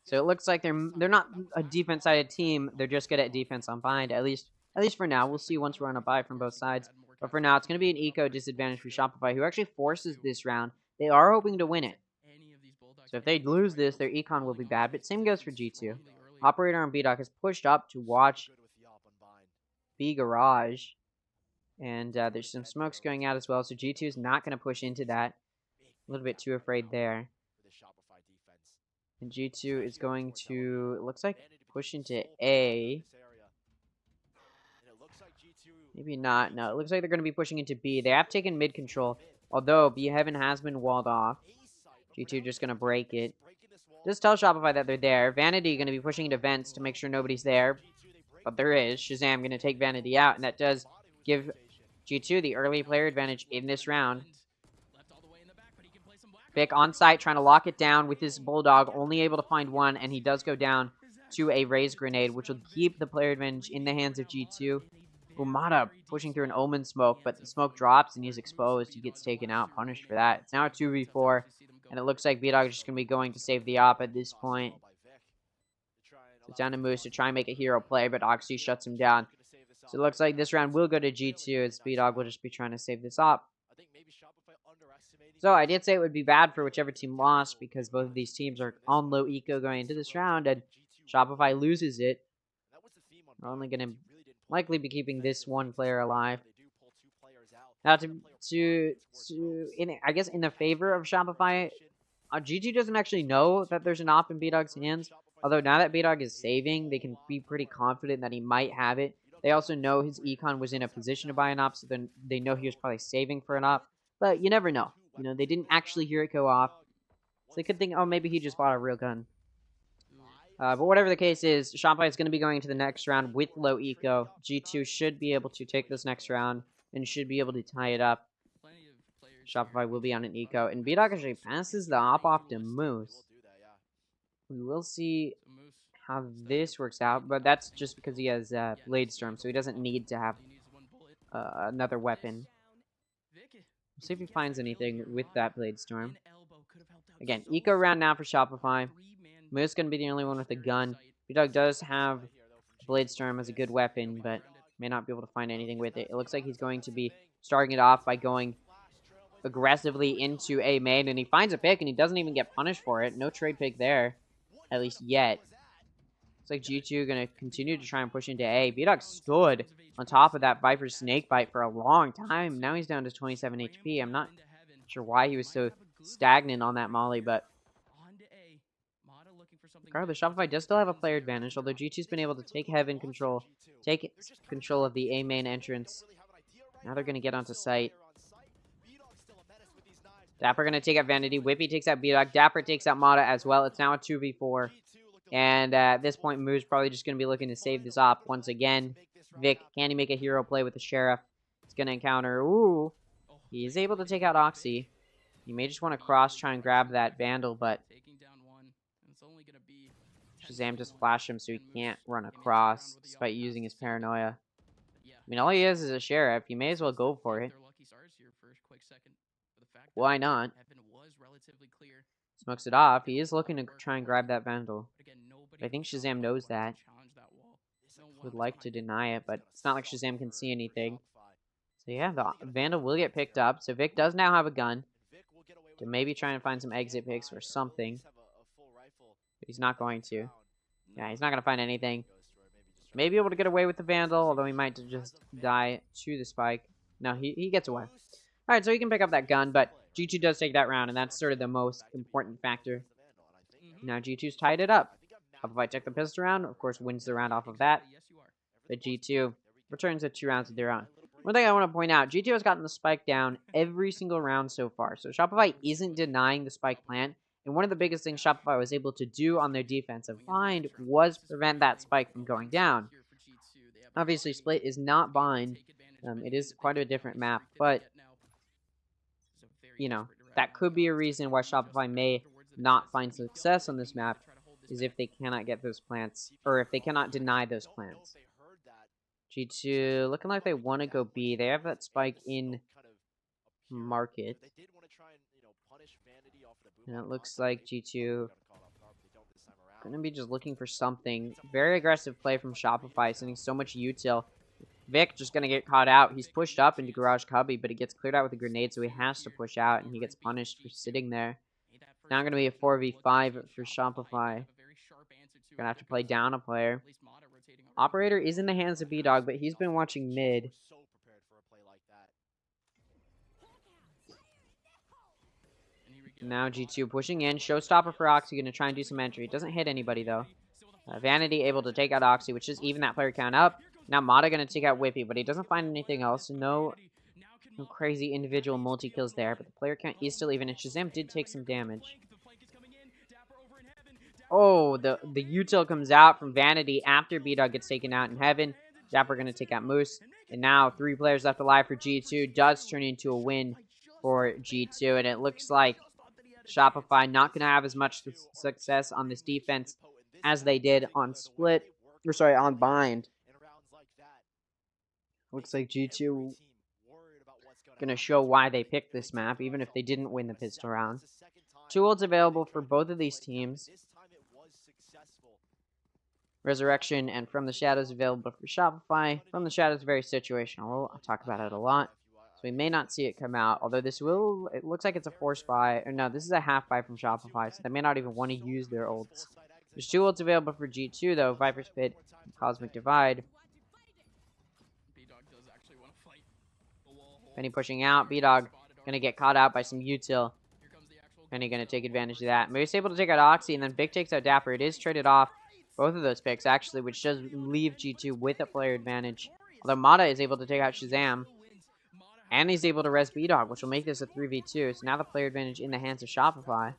So it looks like they're not a defense-sided team. They're just good at defense on Bind, at least for now. We'll see once we're on a buy from both sides. But for now, it's going to be an eco disadvantage for Shopify, who actually forces this round. They are hoping to win it. So if they lose this, their econ will be bad. But same goes for G2. Operator on B-Dog has pushed up to watch B Garage. And there's some smokes going out as well, so G2 is not going to push into that. A little bit too afraid there. And G2 is going to, it looks like, push into A. Maybe not. No, it looks like they're going to be pushing into B. They have taken mid control, although B Heaven has been walled off. G2 just going to break it. Just tell Shopify that they're there. Vanity going to be pushing into vents to make sure nobody's there. But there is. Shazam going to take Vanity out, and that does give G2 the early player advantage in this round. Vic on site trying to lock it down with his Bulldog, only able to find one, and he does go down to a raise grenade, which will keep the player advantage in the hands of G2. Umada pushing through an Omen smoke, but the smoke drops and he's exposed. He gets taken out, punished for that. It's now a 2v4, and it looks like B-Dog is just going to be going to save the op at this point. So down to Moose to try and make a hero play, but Oxy shuts him down. So it looks like this round will go to G2, as B-Dog will just be trying to save this op. So I did say it would be bad for whichever team lost, because both of these teams are on low eco going into this round, and Shopify loses it. We're only going to likely be keeping this one player alive. Now, I guess in the favor of Shopify, G2 doesn't actually know that there's an op in B-Dog's hands. Although now that B-Dog is saving, they can be pretty confident that he might have it. They also know his econ was in a position to buy an op, so then they know he was probably saving for an op. But you never know. You know, they didn't actually hear it go off. So they could think, oh, maybe he just bought a real gun. But whatever the case is, Shopify is going to be going to the next round with low eco. G2 should be able to take this next round and should be able to tie it up. Shopify will be on an eco. And B-Dog actually passes the op off to Moose. We will see how this works out, but that's just because he has Blade Storm, so he doesn't need to have another weapon. We'll see if he finds anything with that Blade Storm. Again, eco round now for Shopify. Moose going to be the only one with a gun. B-Dog does have Blade Storm as a good weapon, but may not be able to find anything with it. It looks like he's going to be starting it off by going aggressively into A main, and he finds a pick, and he doesn't even get punished for it. No trade pick there, at least yet. Looks like G2 going to continue to try and push into A. B-Dog stood on top of that Viper's snake bite for a long time. Now he's down to 27 HP. I'm not sure why he was so stagnant on that molly, but regardless, Shopify does still have a player advantage, although G2's been able to take Heaven control, take control of the A main entrance. Now they're going to get onto site. Dapper going to take out Vanity. Whippy takes out B-Dog. Dapper takes out Mata as well. It's now a 2v4. And at this point, Moo's probably just going to be looking to save this op once again. Vic, can he make a hero play with the Sheriff? He's going to encounter... Ooh. He is able to take out Oxy. He may just want to cross, try and grab that Vandal, but Shazam just flashed him so he can't run across, despite using his paranoia. I mean, all he is a Sheriff. You may as well go for it. Why not? Smokes it off. He is looking to try and grab that Vandal. But I think Shazam knows that. Would like to deny it, but it's not like Shazam can see anything. So yeah, the Vandal will get picked up. So Vic does now have a gun. to maybe try and find some exit picks or something. But he's not going to. Yeah, he's not going to find anything. Maybe able to get away with the Vandal, although he might just die to the spike. No, he gets away. Alright, so he can pick up that gun, but G2 does take that round, and that's sort of the most important factor. Now G2's tied it up. Shopify took the pistol round, of course wins the round off of that. But G2 returns the 2 rounds of their own. One thing I want to point out, G2 has gotten the spike down every single round so far. So Shopify isn't denying the spike plant. And one of the biggest things Shopify was able to do on their defensive line was prevent that spike from going down. Obviously, Split is not bind. It is quite a different map, but, you know, that could be a reason why Shopify may not find success on this map, is if they cannot get those plants, or if they cannot deny those plants. G2 looking like they want to go B. They have that spike in market. And it looks like G2 going to be just looking for something. Very aggressive play from Shopify, sending so much util. Vic just going to get caught out. He's pushed up into Garage Cubby, but he gets cleared out with a grenade, so he has to push out, and he gets punished for sitting there. Now going to be a 4v5 for Shopify. Going to have to play down a player. Operator is in the hands of B-Dog, but he's been watching mid. Now G2 pushing in. Showstopper for Oxy, going to try and do some entry. It doesn't hit anybody, though. Vanity able to take out Oxy, which is even that player count up. Now Mata going to take out Whippy, but he doesn't find anything else. No crazy individual multi-kills there, but the player count is still even, and Shazam did take some damage. Oh, the util comes out from Vanity after B-Dog gets taken out in Heaven. Dapper going to take out Moose. And now 3 players left alive for G2. Does turn into a win for G2. And it looks like Shopify not going to have as much success on this defense as they did on Split. Or sorry, on Bind. Looks like G2 going to show why they picked this map, even if they didn't win the pistol round. 2 ults available for both of these teams. Resurrection and From the Shadows available for Shopify. From the Shadows very situational. I'll talk about it a lot. So we may not see it come out. Although this will, it looks like it's a force buy. Or no, this is a half buy from Shopify. So they may not even want to use their ults. There's 2 ults available for G2 though. Viper's Pit and Cosmic Divide. Penny pushing out. B-Dog going to get caught out by some util. Penny going to take advantage of that. Moose able to take out Oxy, and then Big takes out Dapper. It is traded off. Both of those picks, actually, which does leave G2 with a player advantage. Although Mata is able to take out Shazam. And he's able to res B-Dog, which will make this a 3v2. So now the player advantage in the hands of Shopify.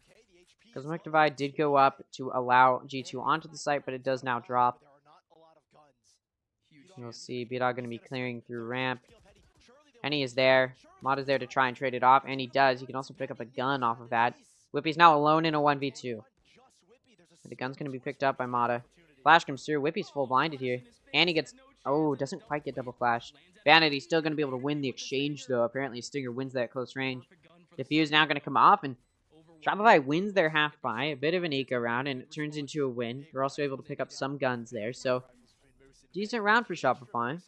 Cosmic Divide did go up to allow G2 onto the site, but it does now drop. You'll see B-Dog going to be clearing through ramp. Penny is there. Mata's there to try and trade it off, and he does. He can also pick up a gun off of that. Whippy's now alone in a 1v2. The gun's going to be picked up by Mata. Flash comes through. Whippy's full blinded here. And he gets... Oh, doesn't quite get double flashed. Vanity's still going to be able to win the exchange, though. Apparently, Stinger wins that close range. Diffuse now going to come off, and Shopify wins their half buy. A bit of an eco round, and it turns into a win. They're also able to pick up some guns there, so... Decent round for Shopify.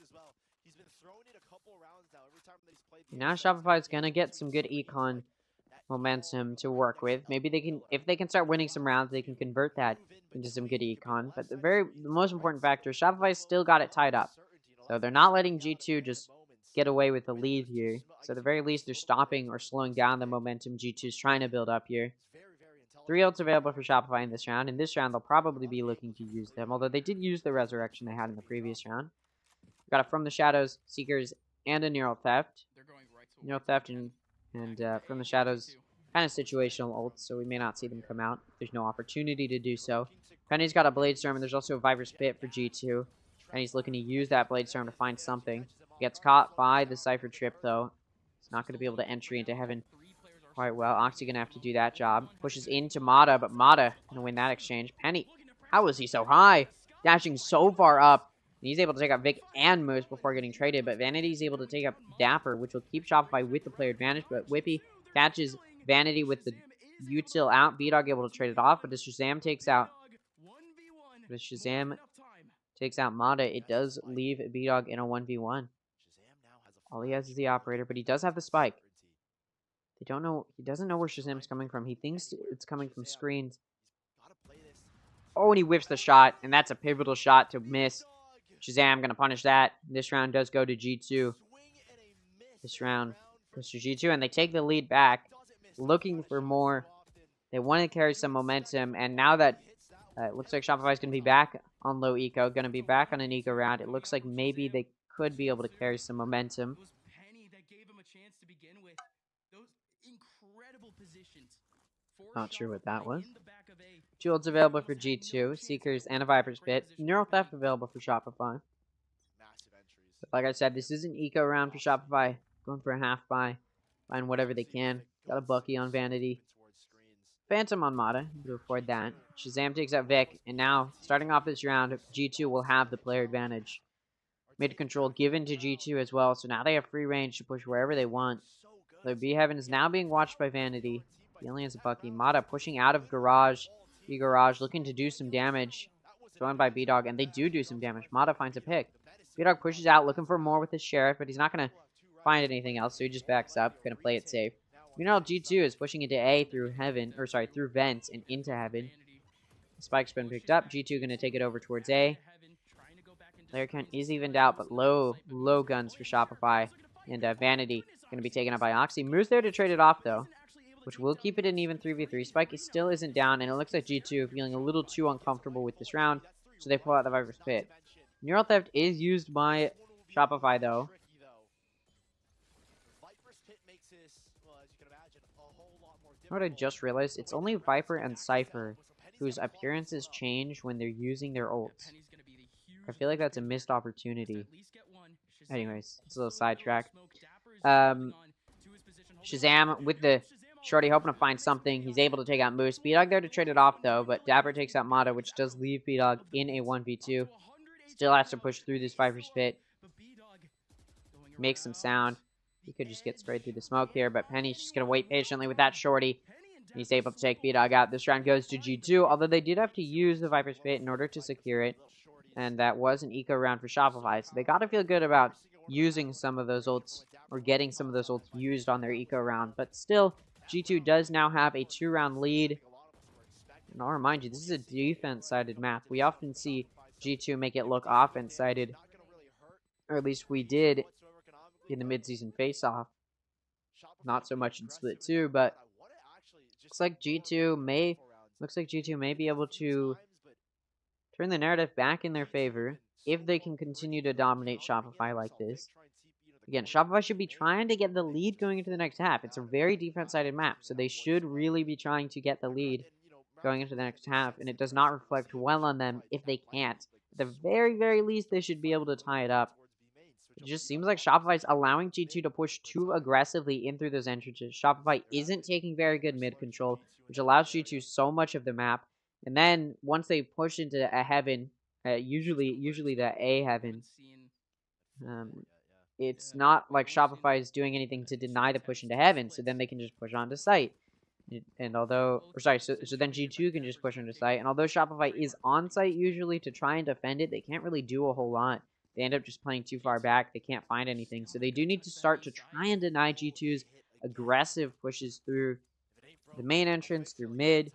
Now Shopify's going to get some good econ momentum to work with. Maybe they can, if they can start winning some rounds, they can convert that into some good econ. But the most important factor is Shopify still got it tied up. So they're not letting G2 just get away with the lead here. So at the very least, they're stopping or slowing down the momentum G2's trying to build up here. 3 ults available for Shopify in this round. In this round, they'll probably be looking to use them, although they did use the Resurrection they had in the previous round. Got a From the Shadows, Seekers, and a Neural Theft. Neural Theft and From the Shadows, kind of situational ults, so we may not see them come out. There's no opportunity to do so. Penny's got a Blade Storm, and there's also a Viper's Pit for G2. And he's looking to use that Blade Storm to find something. Gets caught by the Cypher Trip, though. He's not going to be able to entry into Heaven quite well. Oxy going to have to do that job. Pushes into Mata, but Mata going to win that exchange. Penny, how is he so high? Dashing so far up. And he's able to take out Vic and Moose before getting traded, but Vanity's able to take up Dapper, which will keep Shopify with the player advantage, but Whippy catches Vanity with the util out. B-Dog able to trade it off, but as Shazam takes out Mata, it does leave B-Dog in a 1v1. All he has is the Operator, but he does have the Spike. They don't know. He doesn't know where Shazam's coming from. He thinks it's coming from screens. Oh, and he whiffs the shot, and that's a pivotal shot to miss. Shazam gonna punish that. This round does go to G2. This round goes to G2, and they take the lead back, looking for more. They want to carry some momentum, and now that it looks like Shopify is going to be back on low eco, going to be back on an eco round, it looks like maybe they could be able to carry some momentum. Not sure what that was. Jewels available for G2, Seekers, and a Viper's Pit. Neural Theft available for Shopify. But like I said, this is an eco round for Shopify. Going for a half buy. Buying whatever they can. Got a Bucky on Vanity. Phantom on Mata to afford that. Shazam takes out Vic, and now, starting off this round, G2 will have the player advantage. Mid control given to G2 as well, so now they have free range to push wherever they want. The B Heaven is now being watched by Vanity. He only has a Bucky. Mata pushing out of Garage. B-Garage looking to do some damage. Joined by B-Dog, and they do some damage. Mata finds a pick. B-Dog pushes out, looking for more with his Sheriff, but he's not going to find anything else, so he just backs up. Going to play it safe. Meanwhile, G2 is pushing into A through Heaven, or sorry, through Vents and into Heaven. The Spike's been picked up. G2 going to take it over towards A. Player count is evened out, but low guns for Shopify. And Vanity going to be taken up by Oxy. Moose there to trade it off, though, which will keep it an even 3v3. Spike still isn't down, and it looks like G2 feeling a little too uncomfortable with this round, so they pull out the Viper's Pit. Neural Theft is used by Shopify, though. You know what I just realized? It's only Viper and Cypher whose appearances change when they're using their ults. I feel like that's a missed opportunity. Anyways, it's a little sidetrack. Shazam with the Shorty hoping to find something. He's able to take out Moose. B-Dog there to trade it off, though, but Dapper takes out Mata, which does leave B-Dog in a 1v2. Still has to push through this Viper's Pit. Makes some sound. He could just get straight through the smoke here, but Penny's just going to wait patiently with that Shorty. He's able to take B-Dog out. This round goes to G2, although they did have to use the Viper's Pit in order to secure it. And that was an eco round for Shopify, so they got to feel good about using some of those ults, or getting some of those ults used on their eco round. But still, G2 does now have a 2-round lead. And I'll remind you, this is a defense-sided map. We often see G2 make it look offense-sided, or at least we did in the mid-season face-off. Not so much in Split 2, but looks like G2 may be able to turn the narrative back in their favor if they can continue to dominate Shopify like this. Again, Shopify should be trying to get the lead going into the next half. It's a very defense-sided map, so they should really be trying to get the lead going into the next half, and it does not reflect well on them if they can't. At the very, very least, they should be able to tie it up. It just seems like Shopify's allowing G2 to push too aggressively in through those entrances. Shopify isn't taking very good mid control, which allows G2 so much of the map. And then once they push into a Heaven, usually the A Heaven, it's not like Shopify is doing anything to deny the push into Heaven, so then they can just push onto site. And although, so then G2 can just push onto site, and although Shopify is on site usually to try and defend it, they can't really do a whole lot. They end up just playing too far back. They can't find anything, so they do need to start to try and deny G2's aggressive pushes through the main entrance, through mid.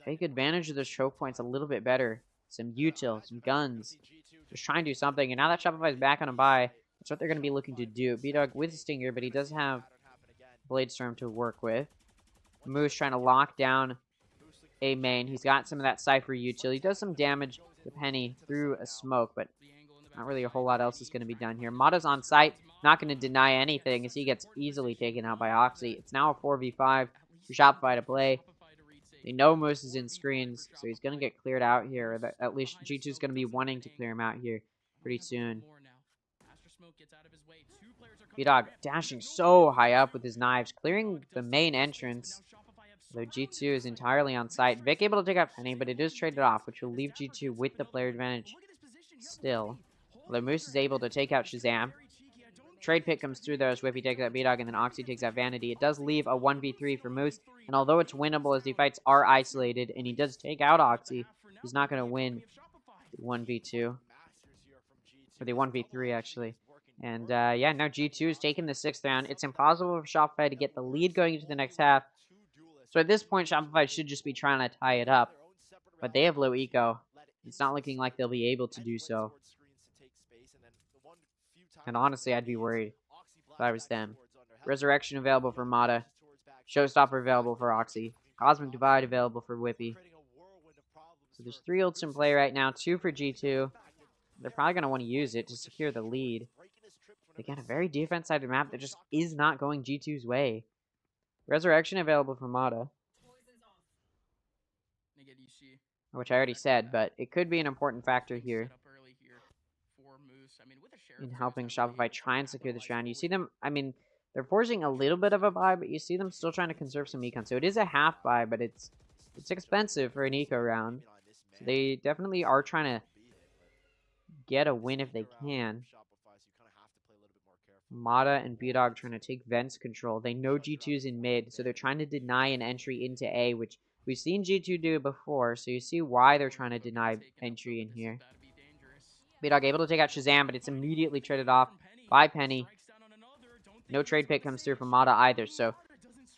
Take advantage of those choke points a little bit better. Some util, some guns. Just try and do something. And now that Shopify's back on a buy, that's what they're going to be looking to do. B-Dog with a Stinger, but he does have Blade Storm to work with. Moose trying to lock down a main. He's got some of that Cypher util. He does some damage to Penny through a smoke, but not really a whole lot else is going to be done here. Mata's on site. Not going to deny anything as he gets easily taken out by Oxy. It's now a 4v5 for Shopify to play. They know Moose is in screens, so he's going to get cleared out here. Or at least G2 is going to be wanting to clear him out here pretty soon. B-Dog dashing so high up with his knives, clearing the main entrance. Though G2 is entirely on site. Vic able to take out Penny, but it is traded off, which will leave G2 with the player advantage still. Although Moose is able to take out Shazam. Trade pick comes through there as Whippy takes out B-Dog, and then Oxy takes out Vanity. It does leave a 1v3 for Moose, and although it's winnable as the fights are isolated, and he does take out Oxy, he's not going to win the 1v2. Or the 1v3, actually. And yeah, now G2 is taking the 6th round. It's impossible for Shopify to get the lead going into the next half. So at this point, Shopify should just be trying to tie it up. But they have low eco. It's not looking like they'll be able to do so. And honestly, I'd be worried if I was them. Resurrection available for Mata. Showstopper available for Oxy. Cosmic Divide available for Whippy. So there's 3 ults in play right now. 2 for G2. They're probably going to want to use it to secure the lead. Again, a very defense-sided map that just is not going G2's way. Resurrection available for Mata. Which I already said, but it could be an important factor here in helping Shopify try and secure this round. You see them, I mean, they're forcing a little bit of a buy, but you see them still trying to conserve some econ. So it is a half buy, but it's expensive for an eco round. So they definitely are trying to get a win if they can. Mata and B-Dog trying to take Vents control. They know G2's in mid, so they're trying to deny an entry into A, which we've seen G2 do before, so you see why they're trying to deny entry in here. B-Dog able to take out Shazam, but it's immediately traded off by Penny. No trade pick comes through from Mata either, so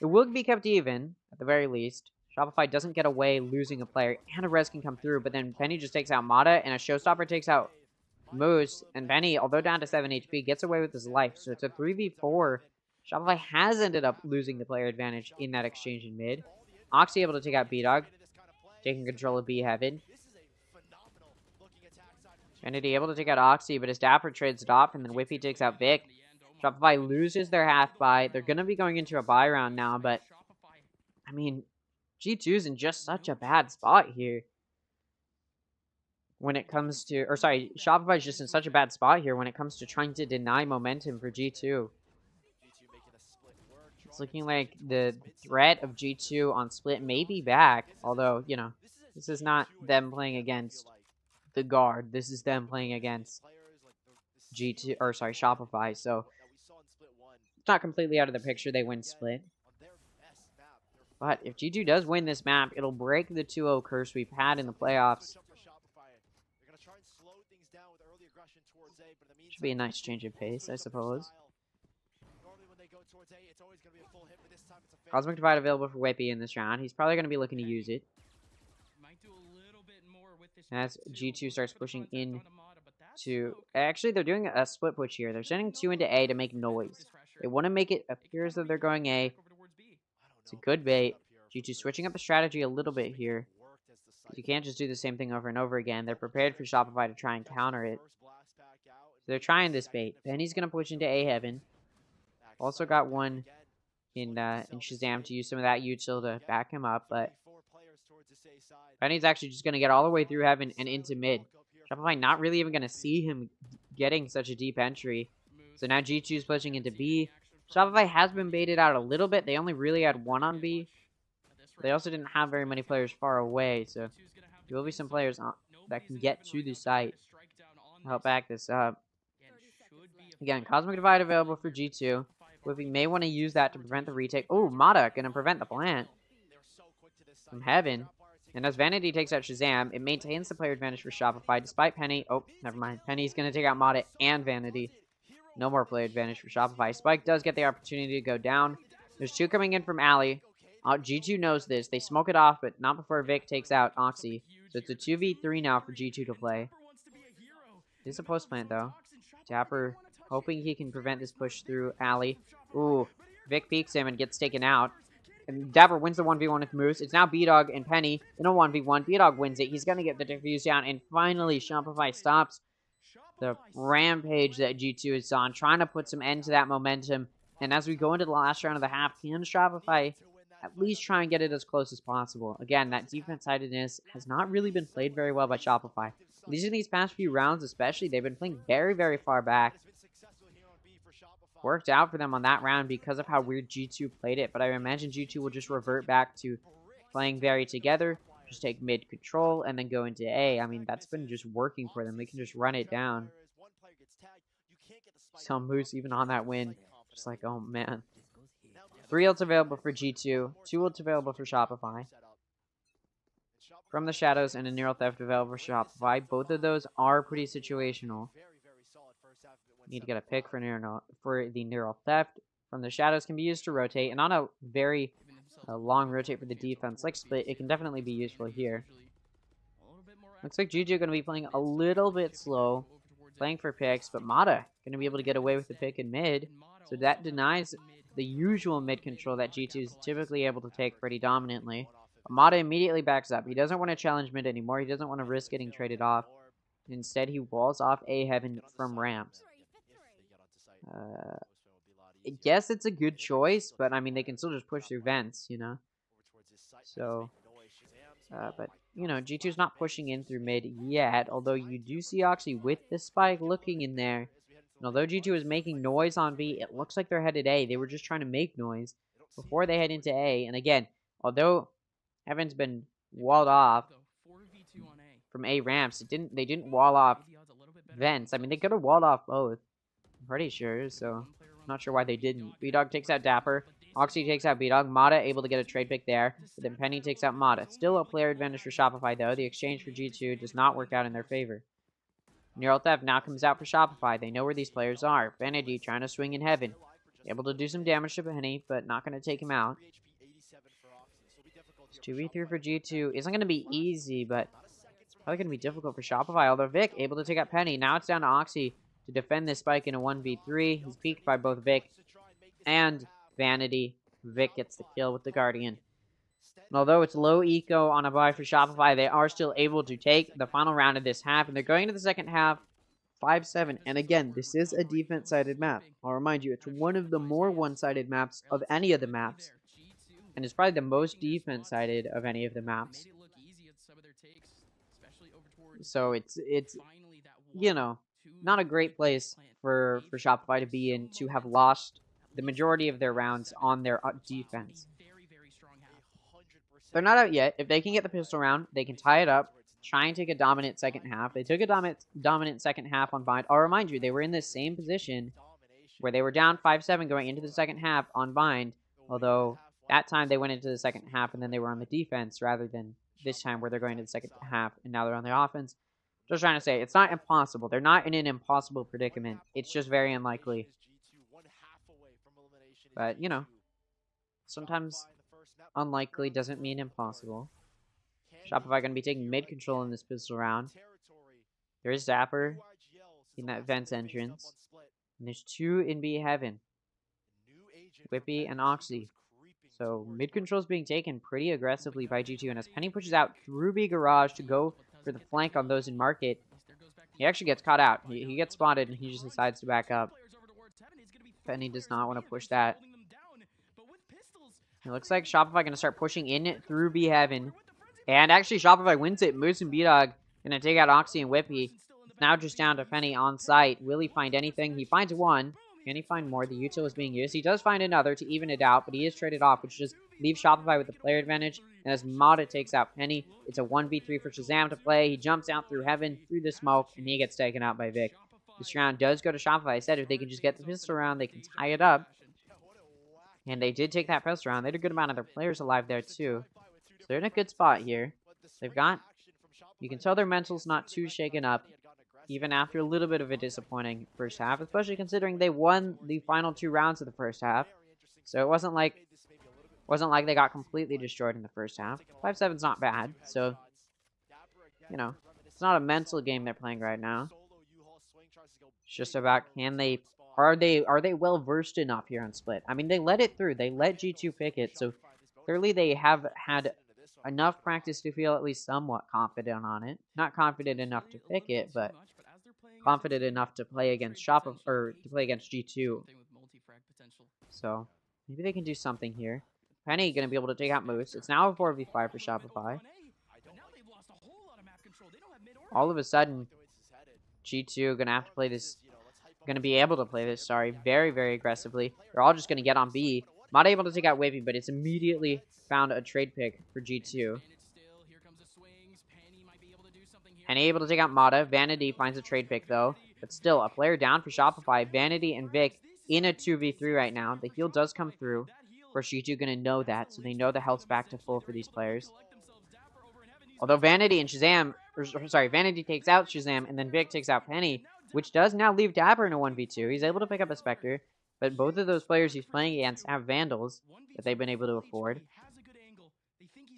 it will be kept even, at the very least. Shopify doesn't get away losing a player, and a res can come through, but then Penny just takes out Mata, and a Showstopper takes out Moose, and Penny, although down to 7 HP, gets away with his life. So it's a 3v4. Shopify has ended up losing the player advantage in that exchange in mid. Oxy able to take out B-Dog, taking control of B-Heaven. Trinity able to take out Oxy, but his Dapper trades it off, and then Whippy takes out Vic. Shopify loses their half buy. They're going to be going into a buy round now, but, I mean, G2's in just such a bad spot here. When it comes to, or sorry, Shopify's just in such a bad spot here when it comes to trying to deny momentum for G2. It's looking like the threat of G2 on split may be back, although, you know, this is not them playing against the guard. This is them playing against G2, or sorry, Shopify, so it's not completely out of the picture they win split. But if G2 does win this map, it'll break the 2-0 curse we've had in the playoffs. Should be a nice change of pace, I suppose. Cosmic Divide available for Whippy in this round. He's probably going to be looking to use it. As G2 starts pushing in to... Actually, they're doing a split push here. They're sending 2 into A to make noise. They want to make it appear as though they're going A. It's a good bait. G2 switching up the strategy a little bit here. You can't just do the same thing over and over again. They're prepared for Shopify to try and counter it. So they're trying this bait. Penny's going to push into A Heaven. Also got one in Shazam to use some of that util to back him up, but Penny's actually just going to get all the way through Heaven and into mid. Shopify not really even going to see him getting such a deep entry. So now G2's pushing into B. Shopify has been baited out a little bit. They only really had 1 on B. They also didn't have very many players far away, so there will be some players that can get to the site to help back this up. Again, Cosmic Divide available for G2. Whippy may want to use that to prevent the retake. Oh, Mata going to prevent the plant from Heaven. And as Vanity takes out Shazam, it maintains the player advantage for Shopify despite Penny. Oh, never mind. Penny's going to take out Mata and Vanity. No more player advantage for Shopify. Spike does get the opportunity to go down. There's 2 coming in from Alley. G2 knows this. They smoke it off, but not before Vic takes out Oxy. So it's a 2v3 now for G2 to play. It's a post plant, though. Dapper hoping he can prevent this push through Alley. Ooh, Vic peeks him and gets taken out. And Dapper wins the 1v1 with Moose. It's now B-Dog and Penny in a 1v1. B-Dog wins it. He's going to get the defuse down. And finally, Shopify stops the rampage that G2 is on, trying to put some end to that momentum. And as we go into the last round of the half, can Shopify at least try and get it as close as possible? Again, that defense-sidedness has not really been played very well by Shopify. These past few rounds especially, they've been playing very, very far back. Worked out for them on that round because of how weird G2 played it, but I imagine G2 will just revert back to playing very together, just take mid control, and then go into A. I mean, that's been just working for them. They can just run it down. Some Moose even on that win. Just like, oh man. 3 ults available for G2, 2 ults available for Shopify. From the Shadows and a Neural Theft available for Shopify. Both of those are pretty situational. Need to get a pick for the neural theft. From the shadows can be used to rotate, and on a very long rotate for the defense like split, it can definitely be useful here. Looks like Juju going to be playing a little bit slow, playing for picks, but Mata going to be able to get away with the pick in mid, so that denies the usual mid control that G2 is typically able to take pretty dominantly. But Mata immediately backs up. He doesn't want to challenge mid anymore. He doesn't want to risk getting traded off. Instead, he walls off A Heaven from ramps. I guess it's a good choice, but I mean, they can still just push through vents, you know? So, but, you know, G2's not pushing in through mid yet, although you do see Oxy with the spike looking in there. And although G2 is making noise on B, it looks like they're headed A. They were just trying to make noise before they head into A. And again, although Heaven's been walled off from A ramps, they didn't wall off vents. I mean, they could have walled off both, I'm pretty sure, so not sure why they didn't. B-Dog takes out Dapper. Oxy takes out B-Dog. Mata able to get a trade pick there. But then Penny takes out Mata. Still a player advantage for Shopify, though. The exchange for G2 does not work out in their favor. Neural Theft now comes out for Shopify. They know where these players are. Vanity trying to swing in Heaven. Able to do some damage to Penny, but not going to take him out. 2v3 for G2 isn't going to be easy, but it's probably going to be difficult for Shopify. Although Vic able to take out Penny. Now it's down to Oxy to defend this spike in a 1v3. He's peeked by both Vic and Vanity. Vic gets the kill with the Guardian. And although it's low eco on a buy for Shopify, they are still able to take the final round of this half. And they're going to the second half 5-7. And again, this is a defense-sided map. I'll remind you, it's one of the more one-sided maps of any of the maps. And it's probably the most defense-sided of any of the maps. So it's you know, not a great place for Shopify to be in, to have lost the majority of their rounds on their defense. They're not out yet. If they can get the pistol round, they can tie it up, try and take a dominant second half. They took a dominant second half on Bind. I'll remind you, they were in the same position where they were down 5-7 going into the second half on Bind, although that time they went into the second half and then they were on the defense rather than this time where they're going to the second half and now they're on the offense. Just trying to say, it's not impossible. They're not in an impossible predicament. It's just very unlikely. But, you know, sometimes unlikely doesn't mean impossible. Shopify going to be taking mid control in this pistol round. There is Zapper in that vents entrance. And there's two in B Heaven. Whippy and Oxy. So mid control is being taken pretty aggressively by G2. And as Penny pushes out through B Garage to go for the flank on those in Market, he actually gets caught out. He gets spotted and he just decides to back up. Penny does not want to push that. It looks like Shopify going to start pushing in through B Heaven. And actually Shopify wins it. Moose and B-Dog going to take out Oxy and Whippy. It's now just down to Penny on site. Will he find anything? He finds one. Can he find more? The util is being used. He does find another to even it out, but he is traded off, which just leaves Shopify with the player advantage. And as Mata takes out Penny, it's a 1v3 for Shazam to play. He jumps out through Heaven, through the smoke, and he gets taken out by Vic. This round does go to Shopify. I said if they can just get the pistol round, they can tie it up. And they did take that pistol round. They had a good amount of their players alive there, too. So they're in a good spot here. They've got... You can tell their mental's not too shaken up, even after a little bit of a disappointing first half, especially considering they won the final 2 rounds of the first half. So it wasn't like they got completely destroyed in the first half. 5-7's not bad, so, you know, it's not a mental game they're playing right now. It's just about are they well versed enough here on Split? I mean, they let it through. They let G2 pick it, so clearly they have had enough practice to feel at least somewhat confident on it. Not confident enough to pick it, but confident enough to play against G2. So maybe they can do something here. Penny gonna be able to take out Moose. It's now a 4v5 for Shopify. All of a sudden, G2 gonna have to play this. Gonna be able to play this. Sorry, very, very aggressively. They're all just gonna get on B. Not able to take out Wavy, but it's immediately found a trade pick for G2. And able to take out Mata. Vanity finds a trade pick though, but still a player down for Shopify. Vanity and Vic in a 2v3 right now. The heal does come through. Of course, G2 gonna know that, so they know the health's back to full for these players. Although Vanity and Shazam, Vanity takes out Shazam, and then Vic takes out Penny. which does now leave Dapper in a 1v2. He's able to pick up a Spectre, but both of those players he's playing against have Vandals that they've been able to afford.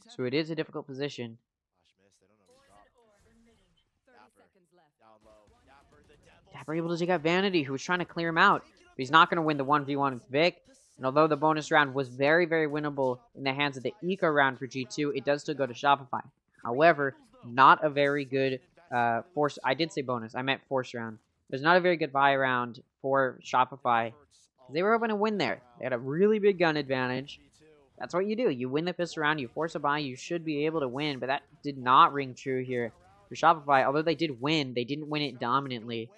So it is a difficult position. Dapper able to take out Vanity, who was trying to clear him out, but he's not going to win the 1v1 with Vic. And although the bonus round was very, very winnable in the hands of the Eco round for G2, it does still go to Shopify. However, not a very good force. I did say bonus. I meant force round. There's not a very good buy round for Shopify. They were hoping to win there. They had a really big gun advantage. That's what you do. You win the pistol round, you force a buy, you should be able to win. But that did not ring true here for Shopify. Although they did win, they didn't win it dominantly.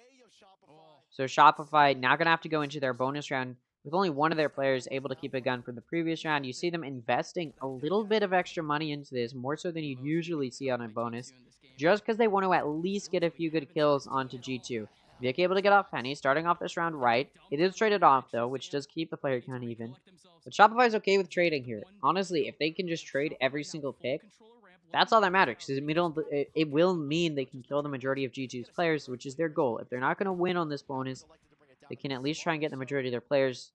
So Shopify now going to have to go into their bonus round with only one of their players able to keep a gun from the previous round. You see them investing a little bit of extra money into this, more so than you'd usually see on a bonus, just because they want to at least get a few good kills onto G2. Vic able to get off Penny, starting off this round right. It is traded off, though, which does keep the player count even. But Shopify's okay with trading here. Honestly, if they can just trade every single pick, that's all that matters. Because it will mean they can kill the majority of G2's players, which is their goal. If they're not going to win on this bonus, they can at least try and get the majority of their players,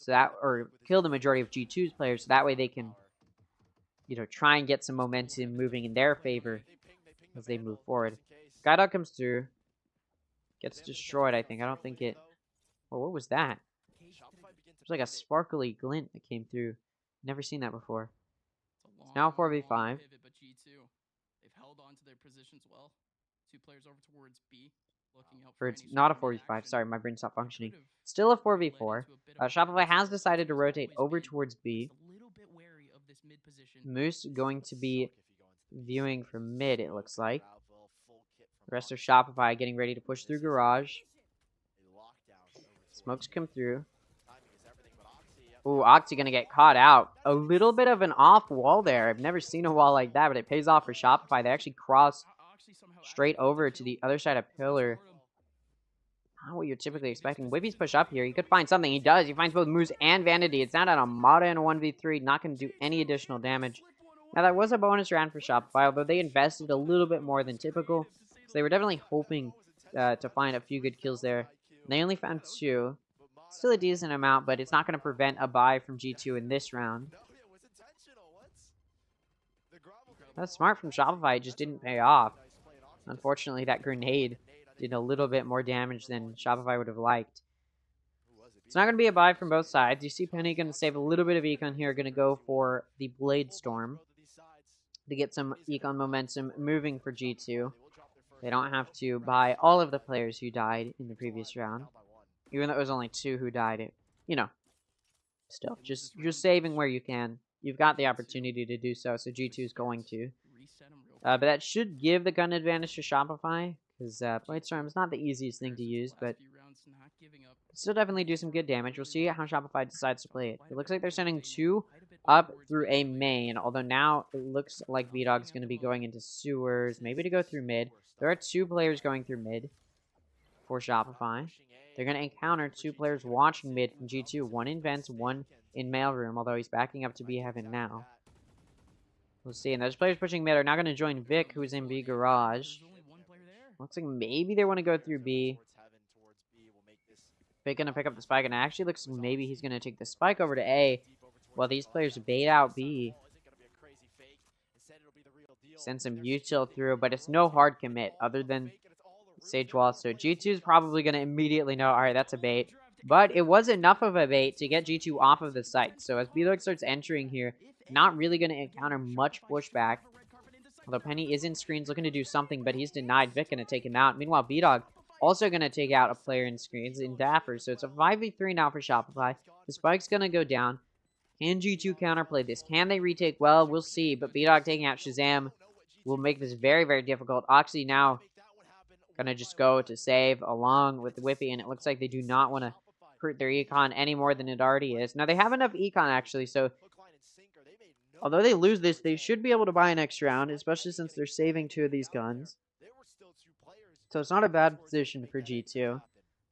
or kill the majority of G2's players, so that way they can, try and get some momentum moving in their favor as they move forward. Skydog comes through, gets destroyed. I think. I don't think it. Oh, what was that? It was like a sparkly glint that came through. Never seen that before. It's now 4v5. Or it's not a 4v5. Sorry, my brain stopped functioning. Still a 4v4. Shopify has decided to rotate over towards B. Moose going to be viewing from mid, it looks like. The rest of Shopify getting ready to push through garage. Smokes come through. Ooh, Oxy gonna get caught out. A little bit of an off wall there. I've never seen a wall like that, but it pays off for Shopify. They actually cross straight over to the other side of pillar. Not what you're typically expecting. Whippy's push up here. He could find something. He does. He finds both Moose and Vanity. It's not an Armada and a 1v3. Not going to do any additional damage. Now, that was a bonus round for Shopify, although they invested a little bit more than typical. So they were definitely hoping to find a few good kills there. And they only found 2. Still a decent amount, but it's not going to prevent a buy from G2 in this round. That's smart from Shopify. It just didn't pay off. Unfortunately, that grenade did a little bit more damage than Shopify would have liked. It's not going to be a buy from both sides. You see Penny going to save a little bit of econ here. Going to go for the Blade Storm to get some econ momentum moving for G2. They don't have to buy all of the players who died in the previous round. Even though it was only 2 who died, still, just saving where you can. You've got the opportunity to do so, so G2 is going to. But that should give the gun advantage to Shopify, because Blade Storm is not the easiest thing to use, but still definitely do some good damage. We'll see how Shopify decides to play it. It looks like they're sending 2 up through a main, although now it looks like V-Dog's going to be going into sewers, maybe to go through mid. There are 2 players going through mid for Shopify. They're going to encounter 2 players watching mid from G2. 1 in vents, 1 in mailroom, although he's backing up to B heaven now. We'll see. And those players pushing mid are now going to join Vic, who's in B garage. Looks like maybe they want to go through B. Vic going to pick up the spike, and it actually looks like maybe he's going to take the spike over to A while these players bait out B. Send some util through, but it's no hard commit other than Sage Wall. So G2 is probably going to immediately know, alright, that's a bait. But it was enough of a bait to get G2 off of the site. So as B-Dog starts entering here, not really going to encounter much pushback. Although Penny is in screens looking to do something, but he's denied. Vic going to take him out. Meanwhile, B-Dog also going to take out a player in screens in Dapper. So it's a 5v3 now for Shopify. The spike's going to go down. Can G2 counterplay this? Can they retake? Well, we'll see. But B-Dog taking out Shazam will make this very, very difficult. Oxy now gonna just go to save along with the Whippy, and it looks like they do not want to hurt their econ any more than it already is. Now, they have enough econ, actually, so although they lose this, they should be able to buy an extra round, especially since they're saving 2 of these guns. So it's not a bad position for G2,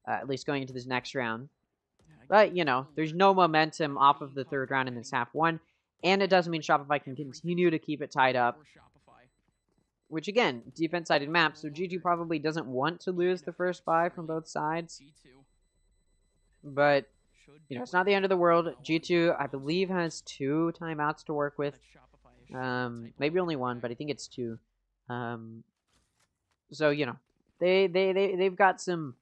at least going into this next round. But, there's no momentum off of the 3rd round in this half 1, and it doesn't mean Shopify can continue to keep it tied up. which again, defense-sided map, so G2 probably doesn't want to lose the first 5 from both sides. But, you know, it's not the end of the world. G2, I believe, has 2 timeouts to work with. Maybe only 1, but I think it's 2. So, you know, they've got some...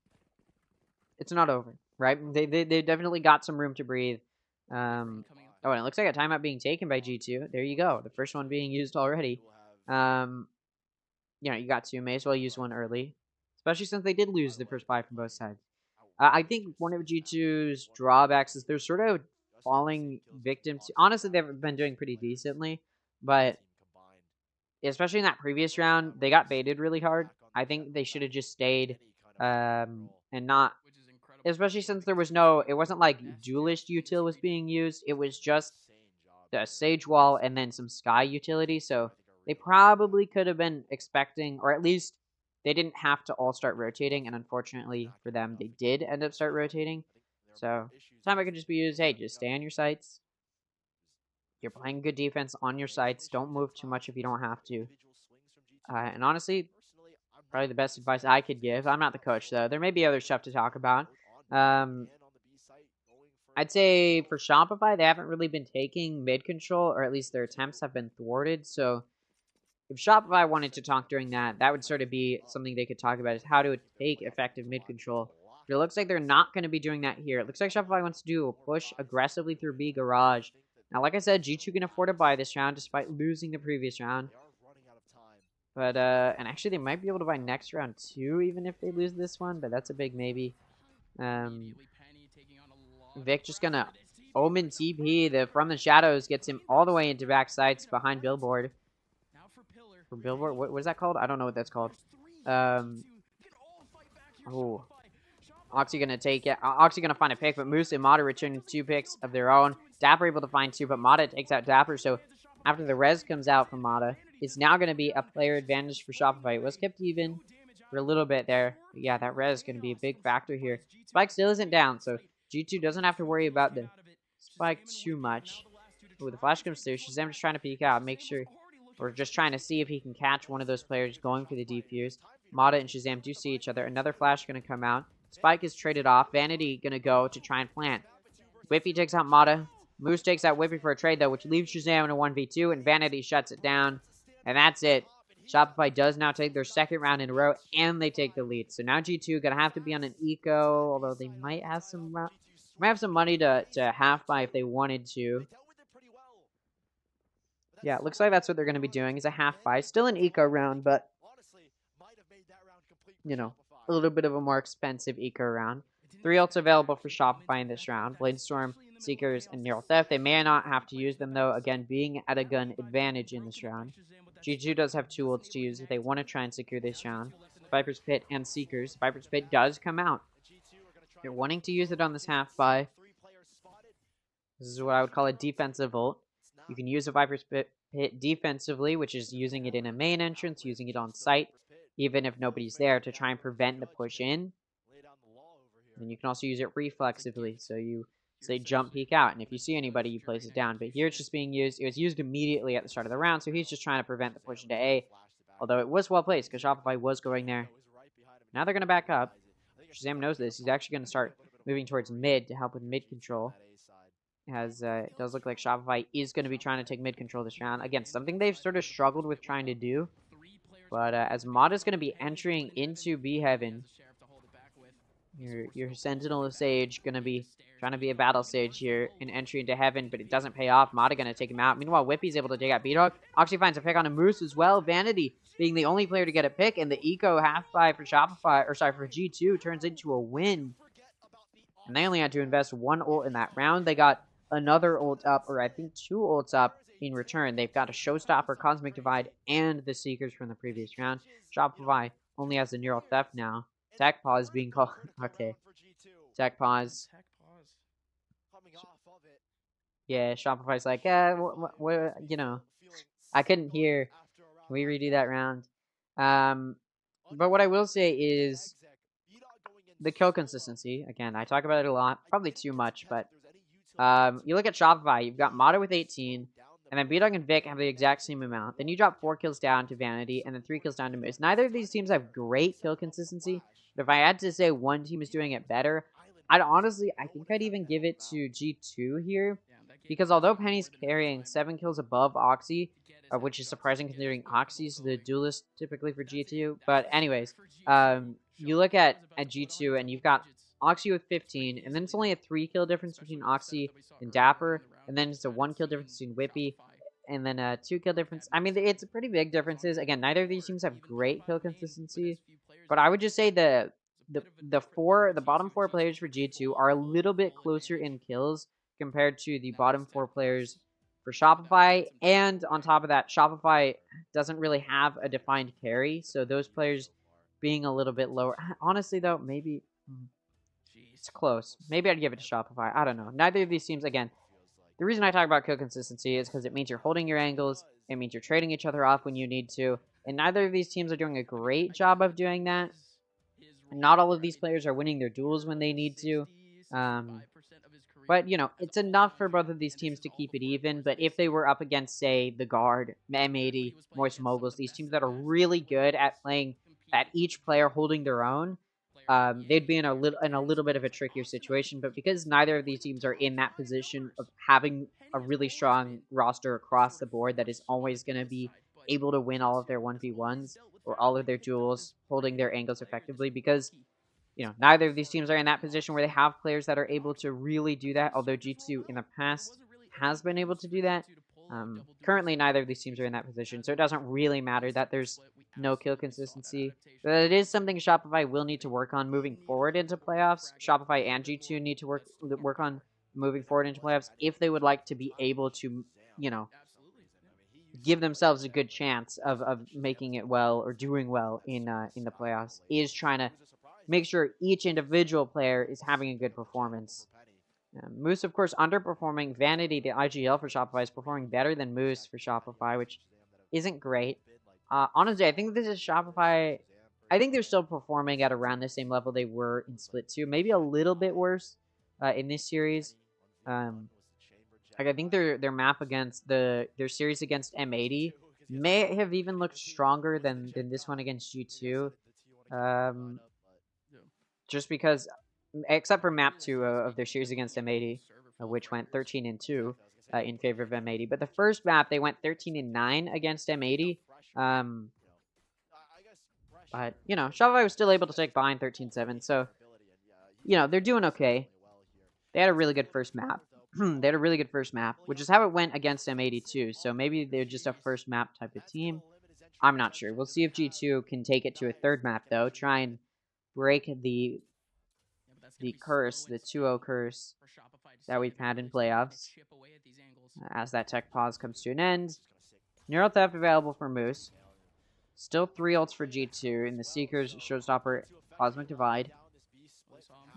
It's not over, right? They definitely got some room to breathe. Oh, and it looks like a timeout being taken by G2. There you go. The first one being used already. You know, you got 2. May as well use one early. Especially since they did lose the first 5 from both sides. I think one of G2's drawbacks is they're sort of falling victim to... Honestly, they've been doing pretty decently. But especially in that previous round, they got baited really hard. I think they should have just stayed and not... Especially since there was no... It wasn't like Duelist util was being used. It was just the Sage Wall and then some Sky utility. So they probably could have been expecting... Or at least they didn't have to all start rotating. And unfortunately for them, they did end up start rotating. So time I could just be used. Hey, just stay on your sites. You're playing good defense on your sites. Don't move too much if you don't have to. And honestly, probably the best advice I could give. I'm not the coach, though. There may be other stuff to talk about. I'd say for Shopify, they haven't really been taking mid control, or at least their attempts have been thwarted. So if Shopify wanted to talk during that, that would sort of be something they could talk about, is how to take effective mid control. But it looks like they're not going to be doing that here. It looks like Shopify wants to do a push aggressively through B Garage. Now, like I said, G2 can afford to buy this round despite losing the previous round. But, and actually they might be able to buy next round too, even if they lose this one, but that's a big maybe. Vic just gonna Omen TP, from the shadows, gets him all the way into back sites behind Billboard. For Billboard, what is that called? I don't know what that's called. Oh. Oxy gonna take it. Oxy gonna find a pick, but Moose and Mata returning 2 picks of their own. Dapper able to find 2, but Mata takes out Dapper, so after the res comes out from Mata, it's now going to be a player advantage for Shopify. It was kept even for a little bit there. But yeah, that res is going to be a big factor here. Spike still isn't down, so G2 doesn't have to worry about the Spike too much. Ooh, the flash comes through. Shazam just trying to peek out, make sure, or just trying to see if he can catch one of those players going for the defuse. Mata and Shazam do see each other. Another flash going to come out. Spike is traded off. Vanity going to go to try and plant. Whippy takes out Mata. Moose takes out Whippy for a trade, though, which leaves Shazam in a 1v2, and Vanity shuts it down. And that's it. Shopify does now take their second round in a row, and they take the lead. So now G2 going to have to be on an eco, although they might have some money to half buy if they wanted to. Yeah, it looks like that's what they're going to be doing, is a half buy. Still an eco round, but, you know, a little bit of a more expensive eco round. 3 ults available for Shopify in this round. Bladestorm, Seekers, and Neural Theft. They may not have to use them, though, again, being at a gun advantage in this round. G2 does have 2 ults to use if they want to try and secure this round. Viper's Pit and Seekers. Viper's Pit does come out. They're wanting to use it on this half buy. This is what I would call a defensive ult. You can use a Viper's Pit defensively, which is using it in a main entrance, using it on site, even if nobody's there, to try and prevent the push in. And you can also use it reflexively, so you say jump peek out, and if you see anybody, you place it down. But here it's just being used. It was used immediately at the start of the round, so he's just trying to prevent the push into A. Although it was well placed, because Shopify was going there. Now they're going to back up. Shazam knows this. He's actually going to start moving towards mid to help with mid control. As it does look like Shopify is going to be trying to take mid control this round. Again, something they've sort of struggled with trying to do. But as Mata's going to be entering into B Heaven, your Sentinel Sage going to be trying to be a battle sage here in entry into Heaven, but it doesn't pay off. Mata going to take him out. Meanwhile, Whippy's able to take out B-Dog. Oxy finds a pick on a Moose as well. Vanity being the only player to get a pick, and the eco half buy for Shopify, or sorry, for G2 turns into a win. And they only had to invest 1 ult in that round. They got another ult up, or I think 2 ults up in return. They've got a Showstopper, Cosmic Divide, and the Seekers from the previous round. Shopify only has the Neural Theft now. Tech pause being called. Okay. Tech pause. Yeah, Shopify's like, what, you know, I couldn't hear. Can we redo that round? But what I will say is the kill consistency. Again, I talk about it a lot, probably too much, but you look at Shopify, you've got Mata with 18, And then B-Dog and Vic have the exact same amount. Then you drop 4 kills down to Vanity, and then 3 kills down to Moose. Neither of these teams have great kill consistency, but if I had to say one team is doing it better, I think I'd even give it to G2 here. Because although Penny's carrying 7 kills above Oxy, which is surprising considering Oxy's the duelist typically for G2. But anyways, you look at G2 and you've got Oxy with 15, and then it's only a 3 kill difference between Oxy and Dapper, and then it's a 1 kill difference between Whippy, and then a 2 kill difference. I mean, it's pretty big differences. Again, neither of these teams have great kill consistency, but I would just say the bottom 4 players for G2 are a little bit closer in kills compared to the bottom 4 players for Shopify, and on top of that, Shopify doesn't really have a defined carry, so those players being a little bit lower. Honestly, though, maybe it's close. Maybe I'd give it to Shopify. I don't know. Neither of these teams, again, the reason I talk about kill consistency is because it means you're holding your angles, it means you're trading each other off when you need to, and neither of these teams are doing a great job of doing that. Not all of these players are winning their duels when they need to. But, you know, it's enough for both of these teams to keep it even. But if they were up against, say, the Guard, M80, Moist Moguls, these teams that are really good at playing, at each player holding their own, they'd be in a little bit of a trickier situation. But because neither of these teams are in that position of having a really strong roster across the board that is always going to be able to win all of their 1v1s or all of their duels, holding their angles effectively, because you know, neither of these teams are in that position where they have players that are able to really do that, although G2 in the past has been able to do that. Currently, neither of these teams are in that position, so it doesn't really matter that there's no kill consistency. But it is something Shopify will need to work on moving forward into playoffs. Shopify and G2 need to work on moving forward into playoffs if they would like to be able to, you know, give themselves a good chance of making it well or doing well in the playoffs. Is trying to make sure each individual player is having a good performance. Moose, of course, underperforming. Vanity, the IGL for Shopify, is performing better than Moose for Shopify, which isn't great. Honestly, I think this is Shopify. I think they're still performing at around the same level they were in Split 2. Maybe a little bit worse in this series. Like I think their map against their series against M80 may have even looked stronger than this one against G2. Just because, except for map 2 of their series against M80, which went 13-2 in favor of M80. But the first map, they went 13-9 against M80. But, you know, Shopify was still able to take behind 13-7. So, you know, they're doing okay. They had a really good first map. They had a really good first map, which is how it went against M80 too. So maybe they're just a first map type of team. I'm not sure. We'll see if G2 can take it to a third map, though. Try and break the curse, the 2-0 curse that we've had in playoffs. As that tech pause comes to an end. Neural Theft available for Moose. Still 3 ults for G2 in the Seekers, Showstopper, Cosmic Divide.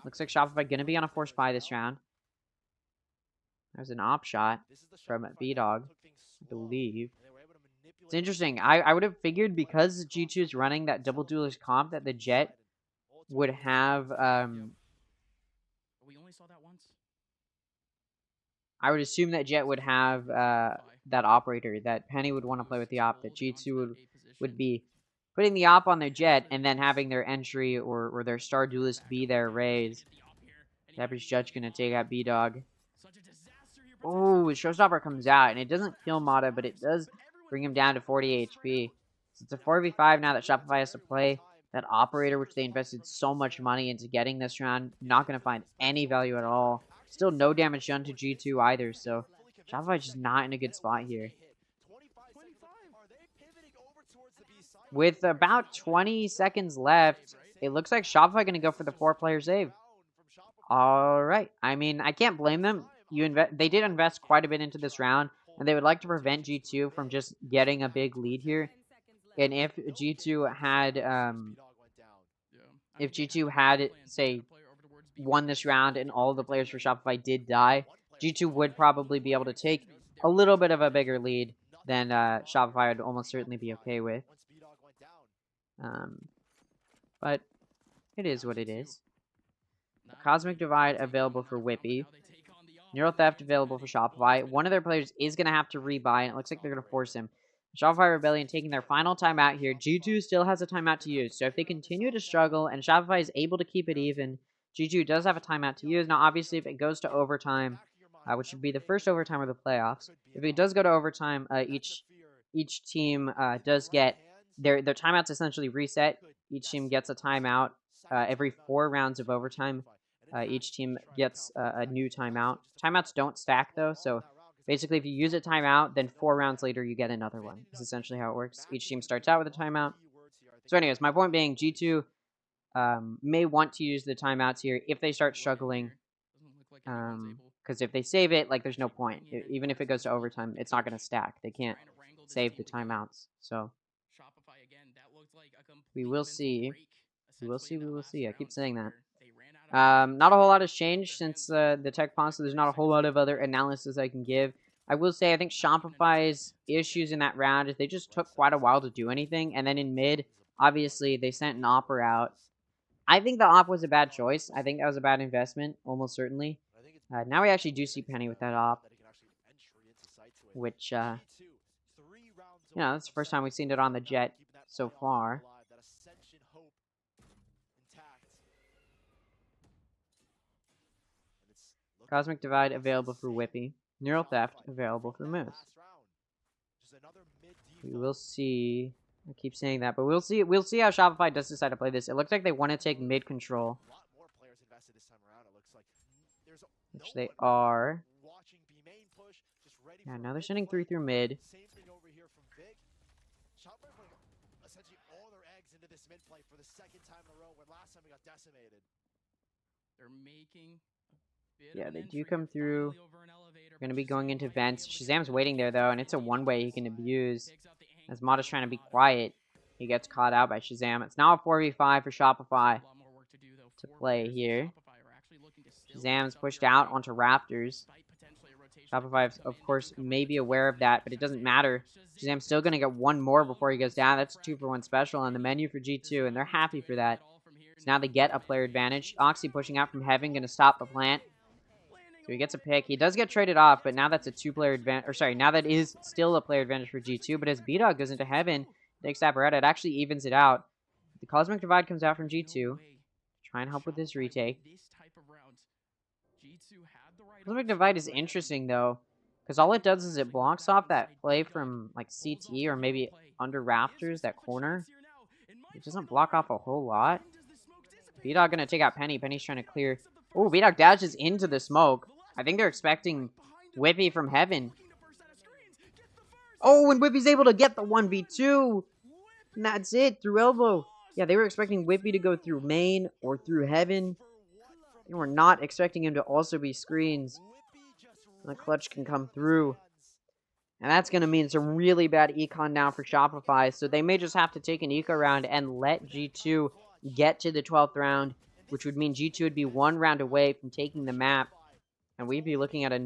Looks like Shopify going to be on a force buy this round. There's an op shot from B-Dog, I believe. It's interesting. I would have figured because G2 is running that double duelist comp that the Jet would have... I would assume that Jet would have that operator, that Penny would want to play with the op, that G2 would be putting the op on their Jet and then having their entry or their star duelist be their Raze. Dapper's Judge going to take out B-Dog. Oh, Showstopper comes out, and it doesn't kill Mata, but it does bring him down to 40 HP. So it's a 4v5 now that Shopify has to play. That operator, which they invested so much money into getting this round, not going to find any value at all. Still no damage done to G2 either, so Shopify's just not in a good spot here. With about 20 seconds left, it looks like Shopify going to go for the 4-player save. All right. I mean, I can't blame them. They did invest quite a bit into this round, and they would like to prevent G2 from just getting a big lead here. And if G2 had, say, won this round and all the players for Shopify did die, G2 would probably be able to take a little bit of a bigger lead than Shopify would almost certainly be okay with. But it is what it is. Cosmic Divide available for Whippy. Neural Theft available for Shopify. One of their players is going to have to rebuy, and it looks like they're going to force him. Shopify Rebellion taking their final timeout here. G2 still has a timeout to use, so if they continue to struggle and Shopify is able to keep it even, G2 does have a timeout to use. Now, obviously, if it goes to overtime, which would be the first overtime of the playoffs, if it does go to overtime, each team does get their timeouts essentially reset. Each team gets a timeout every 4 rounds of overtime. Each team gets a new timeout. Timeouts don't stack, though, so basically if you use a timeout, then 4 rounds later you get another one. That's essentially how it works. Each team starts out with a timeout. So anyways, my point being, G2 may want to use the timeouts here if they start struggling. Because if they save it, like, there's no point. Even if it goes to overtime, it's not going to stack. They can't save the timeouts. So we will see. We will see. We will see. I keep saying that. Not a whole lot has changed since the tech pause, so there's not a whole lot of other analysis I can give. I will say I think Shopify's issues in that round is they just took quite a while to do anything, and then in mid, obviously, they sent an opera out. I think the op was a bad choice. I think that was a bad investment, almost certainly. Now we actually do see Penny with that op, which, that's the first time we've seen it on the Jet so far. Cosmic Divide available for Whippy. Neural Theft available for Moose. We will see. I keep saying that, but we'll see. We'll see how Shopify does decide to play this. It looks like they want to take mid control, which they are. Yeah, now they're sending 3 through mid. Yeah, they do come through. We're going to be going into vents. Shazam's waiting there, though, and it's a one-way he can abuse. As Mata's trying to be quiet, he gets caught out by Shazam. It's now a 4v5 for Shopify to play here. Shazam's pushed out onto Raptors. Shopify, of course, may be aware of that, but it doesn't matter. Shazam's still going to get one more before he goes down. That's a 2-for-1 special on the menu for G2, and they're happy for that. So now they get a player advantage. Oxy pushing out from Heaven, going to stop the plant. So he gets a pick. He does get traded off, but now that's a 2-player advantage. Or sorry, now that is still a player advantage for G2. But as B-Dog goes into Heaven, takes that Beretta, it actually evens it out. The Cosmic Divide comes out from G2. Try and help with this retake. Cosmic Divide is interesting, though, because all it does is it blocks off that play from, like, CT or maybe under Raptors, that corner. It doesn't block off a whole lot. B-Dog going to take out Penny. Penny's trying to clear. Oh, B-Dog dashes into the smoke. I think they're expecting Whippy from Heaven. Oh, and Whippy's able to get the 1v2. And that's it, through elbow. Yeah, they were expecting Whippy to go through main or through Heaven. They were not expecting him to also be screens. And the clutch can come through. And that's going to mean some really bad econ now for Shopify. So they may just have to take an eco round and let G2 get to the 12th round, which would mean G2 would be 1 round away from taking the map. And we'd be looking at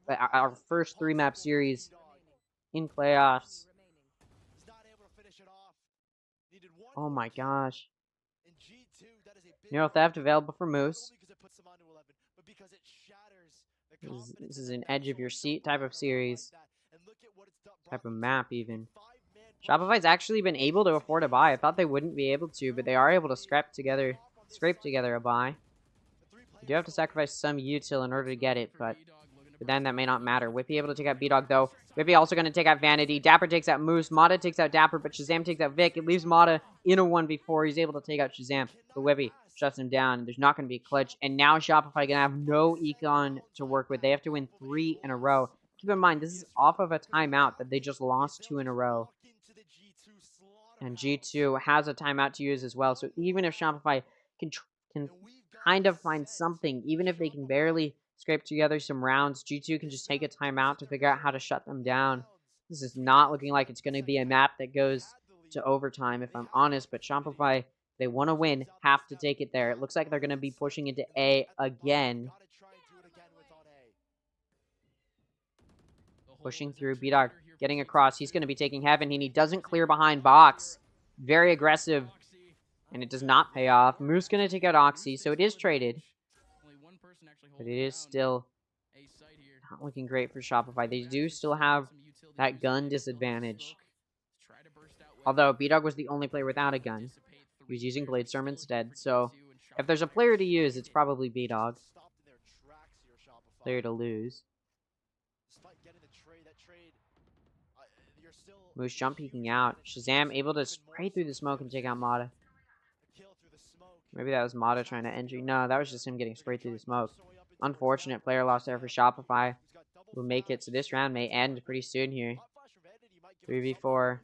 our first 3-map series in playoffs. Oh my gosh. Neural Theft available for Moose. This is an edge of your seat type of series. Type of map, even. Shopify's actually been able to afford a buy. I thought they wouldn't be able to, but they are able to scrape together a buy. You do have to sacrifice some util in order to get it, but then that may not matter. Whippy able to take out B-Dog, though. Whippy also going to take out Vanity. Dapper takes out Moose. Mata takes out Dapper, but Shazam takes out Vic. It leaves Mata in a 1v4. He's able to take out Shazam, but Whippy shuts him down. There's not going to be a clutch, and now Shopify going to have no econ to work with. They have to win 3 in a row. Keep in mind, this is off of a timeout that they just lost 2 in a row. And G2 has a timeout to use as well, so even if Shopify can kind of find something, even if they can barely scrape together some rounds, G2 can just take a timeout to figure out how to shut them down. This is not looking like it's going to be a map that goes to overtime, if I'm honest, but Shopify, they want to win, have to take it there. It looks like they're going to be pushing into A again. Pushing through, B-Dog getting across. He's going to be taking Heaven, and he doesn't clear behind box. Very aggressive, and it does not pay off. Moose going to take out Oxy, so it is traded. But it is still Not looking great for Shopify. They do still have that gun disadvantage. Although B-Dog was the only player without a gun. He was using Bladestorm instead, so if there's a player to use, it's probably B-Dog. Player to lose. Moose jump peeking out. Shazam able to spray through the smoke and take out Mata. Maybe that was Mata trying to entry. No, that was just him getting sprayed through the smoke. Unfortunate player loss there for Shopify. Will make it, so this round may end pretty soon here. 3v4.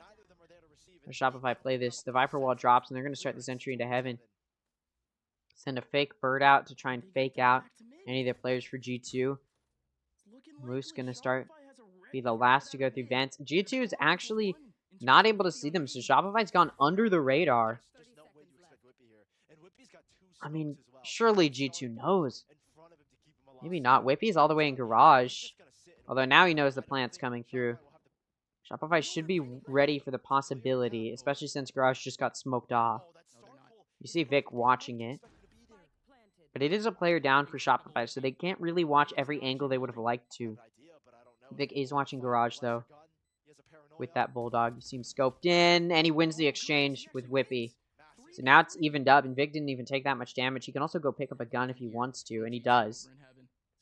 Shopify play this. The Viper wall drops, and they're going to start this entry into heaven. Send a fake bird out to try and fake out any of the players for G2. Moose going to start, be the last to go through vents. G2 is actually not able to see them, so Shopify's gone under the radar. I mean, surely G2 knows. Maybe not. Whippy's all the way in garage. Although now he knows the plant's coming through. Shopify should be ready for the possibility, especially since garage just got smoked off. You see Vic watching it. But it is a player down for Shopify, so they can't really watch every angle they would have liked to. Vic is watching garage, though. With that Bulldog. You see him scoped in, and he wins the exchange with Whippy. So now it's evened up, and Vic didn't even take that much damage. He can also go pick up a gun if he wants to, and he does.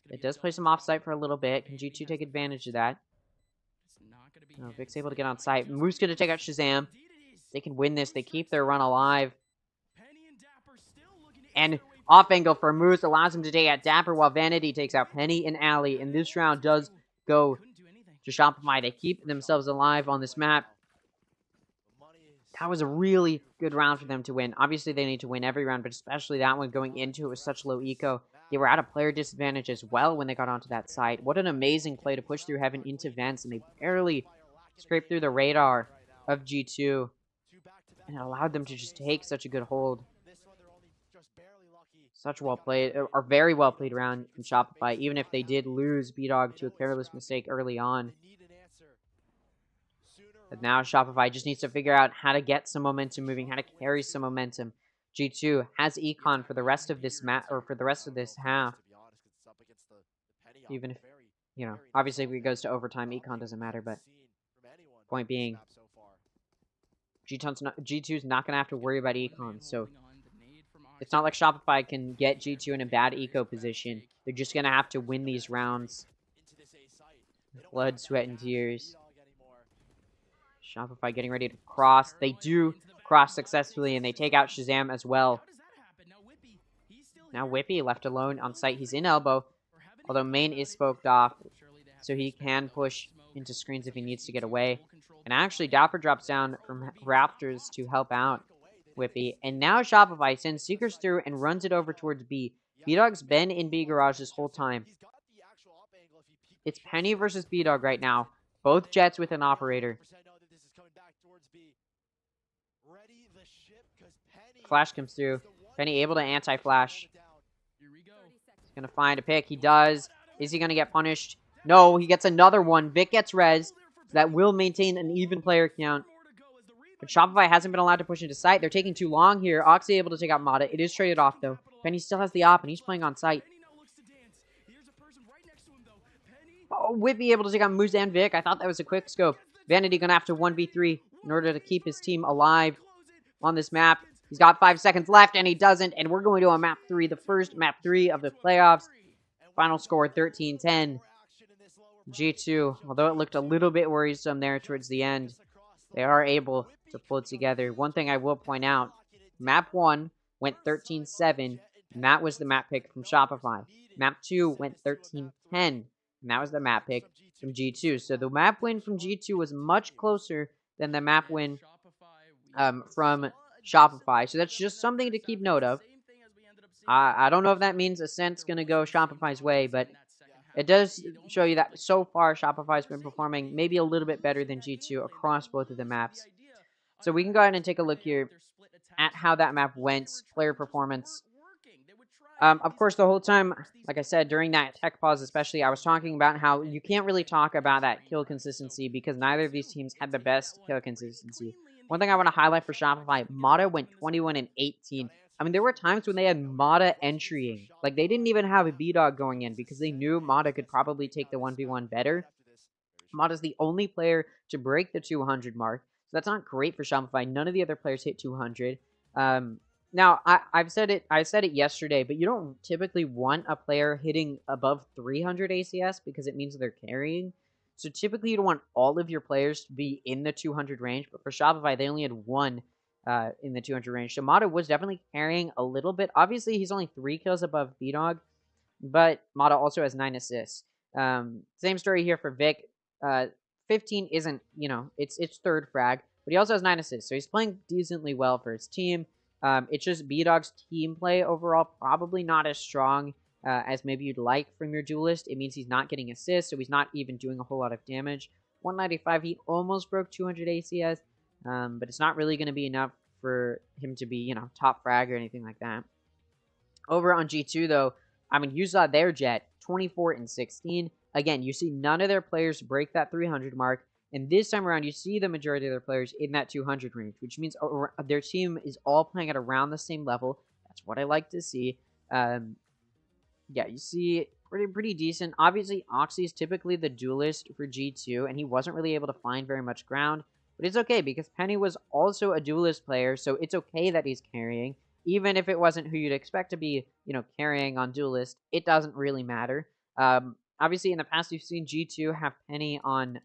It does place him off-site for a little bit. Can G2 take advantage of that? Oh, Vic's able to get on site. Moose going to take out Shazam. They can win this. They keep their run alive. And off angle for Moose allows him to take out Dapper while Vanity takes out Penny and Alley. And this round does go to Shopify. They keep themselves alive on this map. That was a really good round for them to win. Obviously, they need to win every round, but especially that one going into it with such low eco. They were at a player disadvantage as well when they got onto that site. What an amazing play to push through heaven into vents, and they barely scraped through the radar of G2. And it allowed them to just take such a good hold. Such well played, or very well played round from Shopify, even if they did lose B-Dog to a careless mistake early on. But now Shopify just needs to figure out how to get some momentum moving, how to carry some momentum. G2 has econ for the rest of this or for the rest of this half. Even if, you know, obviously if it goes to overtime, econ doesn't matter, but point being, G2's not going to have to worry about econ, so it's not like Shopify can get G2 in a bad eco position. They're just going to have to win these rounds. Blood, sweat, and tears. Shopify getting ready to cross. They do cross successfully, and they take out Shazam as well. Now Whippy left alone on site. He's in elbow, although main is spoked off, so he can push into screens if he needs to get away. And actually, Dapper drops down from Raptors to help out Whippy. And now Shopify sends Seekers through and runs it over towards B. B-Dog's been in B garage this whole time. It's Penny versus B-Dog right now. Both Jets with an operator. Flash comes through. Penny able to anti-flash. He's going to find a pick. He does. Is he going to get punished? No, he gets another one. Vic gets res. That will maintain an even player count. But Shopify hasn't been allowed to push into site. They're taking too long here. Oxy able to take out Mata. It is traded off, though. Penny still has the op, and he's playing on site. Oh, Whippy able to take out Moose and Vic. I thought that was a quick scope. Vanity going to have to 1v3 in order to keep his team alive on this map. He's got 5 seconds left, and he doesn't. And we're going to a map 3, the first map 3 of the playoffs. Final score, 13-10. G2, although it looked a little bit worrisome there towards the end, they are able to pull it together. One thing I will point out, map 1 went 13-7, and that was the map pick from Shopify. Map 2 went 13-10, and that was the map pick from G2. So the map win from G2 was much closer than the map win from Shopify. So that's just something to keep note of. I don't know if that means Ascent's going to go Shopify's way, but it does show you that so far Shopify's been performing maybe a little bit better than G2 across both of the maps. So we can go ahead and take a look here at how that map went, player performance. Of course, the whole time, like I said, during that tech pause especially, I was talking about how you can't really talk about that kill consistency because neither of these teams had the best kill consistency. One thing I want to highlight for Shopify, Mata went 21-18. I mean, there were times when they had Mata entrying. Like, they didn't even have a B-Dog going in because they knew Mata could probably take the 1v1 better. Mata's the only player to break the 200 mark, so that's not great for Shopify. None of the other players hit 200. Now, I said it yesterday, but you don't typically want a player hitting above 300 ACS because it means they're carrying. So typically, you don't want all of your players to be in the 200 range, but for Shopify, they only had one in the 200 range. So Mata was definitely carrying a little bit. Obviously, he's only 3 kills above B-Dog, but Mata also has 9 assists. Same story here for Vic. 15 isn't, it's third frag, but he also has 9 assists, so he's playing decently well for his team. It's just B-Dog's team play overall probably not as strong as maybe you'd like from your duelist. It means he's not getting assists, so he's not even doing a whole lot of damage. 195, he almost broke 200 ACS, but it's not really going to be enough for him to be, top frag or anything like that. Over on G2, though, I mean, you saw their Jet, 24 and 16. Again, you see none of their players break that 300 mark, and this time around, you see the majority of their players in that 200 range, which means their team is all playing at around the same level. That's what I like to see. Yeah, you see pretty decent. Obviously, Oxy is typically the duelist for G2, and he wasn't really able to find very much ground, but it's okay because Penny was also a duelist player, so it's okay that he's carrying. Even if it wasn't who you'd expect to be, carrying on duelist, it doesn't really matter. Obviously, in the past, you've seen G2 have Penny on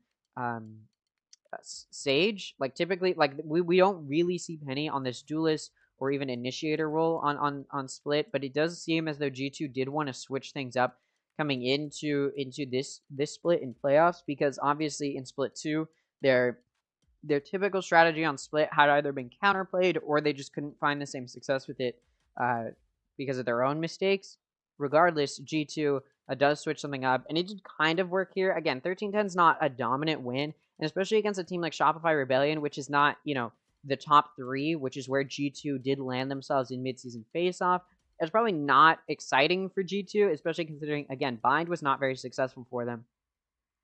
Sage. Like, typically, like, we don't really see Penny on this duelist or even initiator role on Split, but it does seem as though G2 did want to switch things up coming into this Split in playoffs, because obviously in Split 2, their typical strategy on Split had either been counterplayed or they just couldn't find the same success with it because of their own mistakes. Regardless, G2 does switch something up, and it did kind of work here. Again, 13-10 is not a dominant win, and especially against a team like Shopify Rebellion, which is not, the top 3, which is where G2 did land themselves in midseason face-off. It's probably not exciting for G2, especially considering, again, Bind was not very successful for them.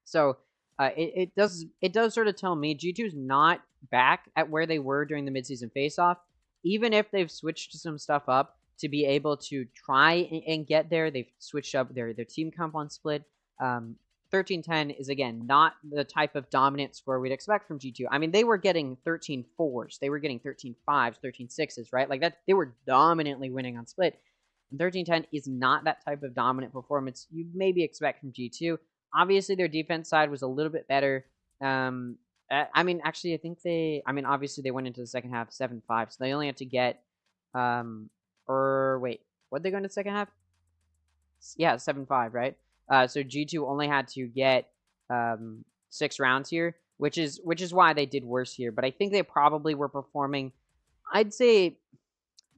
So it does sort of tell me G2's not back at where they were during the midseason face-off. Even if they've switched some stuff up to be able to try and get there, they've switched up their team comp on Split. 13-10 is, again, not the type of dominant score we'd expect from G2. I mean, they were getting 13-4s. They were getting 13-5s, 13-6s, right? Like, that, they were dominantly winning on Split. And 13-10 is not that type of dominant performance you maybe expect from G2. Obviously, their defense side was a little bit better. I mean, actually, I think obviously, they went into the second half 7-5, so they only had to get, wait, what'd they go into the second half? Yeah, 7-5, right? So G2 only had to get 6 rounds here, which is why they did worse here. But I think they probably were performing, I'd say,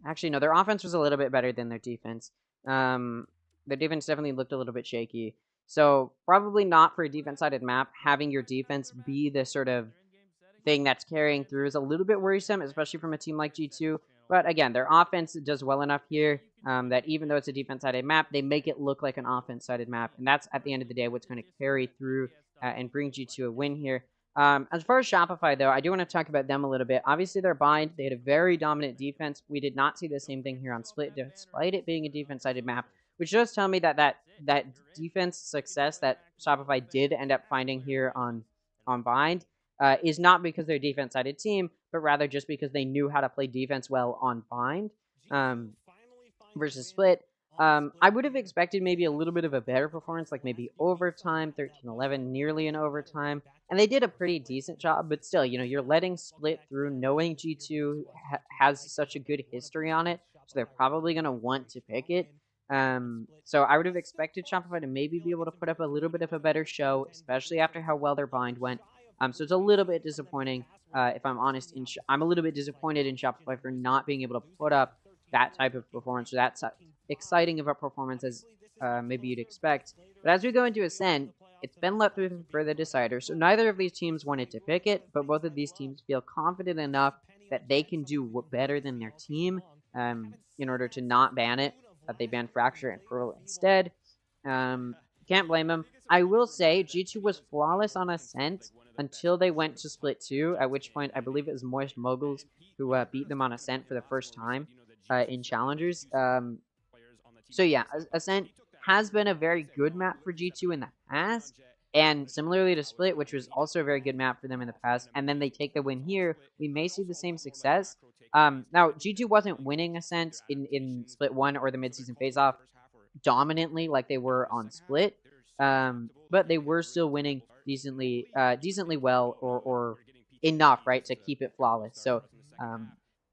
actually, no, their offense was a little bit better than their defense. Their defense definitely looked a little bit shaky. So probably not for a defense-sided map, having your defense be the sort of thing that's carrying through is a little bit worrisome, especially from a team like G2. But again, their offense does well enough here that even though it's a defense-sided map, they make it look like an offense-sided map. And that's, at the end of the day, what's going to carry through and bring G2 a win here. As far as Shopify, though, I do want to talk about them a little bit. Obviously, they're Bind. They had a very dominant defense. We did not see the same thing here on Split, despite it being a defense-sided map, which does tell me that defense success that Shopify did end up finding here on Bind is not because they're a defense-sided team, but rather just because they knew how to play defense well on Bind versus Split. I would have expected maybe a little bit of a better performance, like maybe overtime, 13-11, nearly in overtime. And they did a pretty decent job, but still, you're letting Split through, knowing G2 has such a good history on it, so they're probably going to want to pick it. So I would have expected Shopify to maybe be able to put up a little bit of a better show, especially after how well their Bind went. So it's a little bit disappointing, if I'm honest. I'm a little bit disappointed in Shopify for not being able to put up that type of performance, or that exciting of a performance as maybe you'd expect. But as we go into Ascent, it's been left open for the decider. So neither of these teams wanted to pick it, but both of these teams feel confident enough that they can do better than their team in order to not ban it. That they ban Fracture and Pearl instead. Can't blame them. I will say G2 was flawless on Ascent until they went to Split 2, at which point I believe it was Moist Moguls who beat them on Ascent for the first time. in Challengers. So yeah, Ascent has been a very good map for G2 in the past, and similarly to Split, which was also a very good map for them in the past, and then they take the win here, we may see the same success. Now, G2 wasn't winning Ascent in Split 1 or the midseason face-off dominantly like they were on Split, but they were still winning decently well, or enough, right, to keep it flawless. So,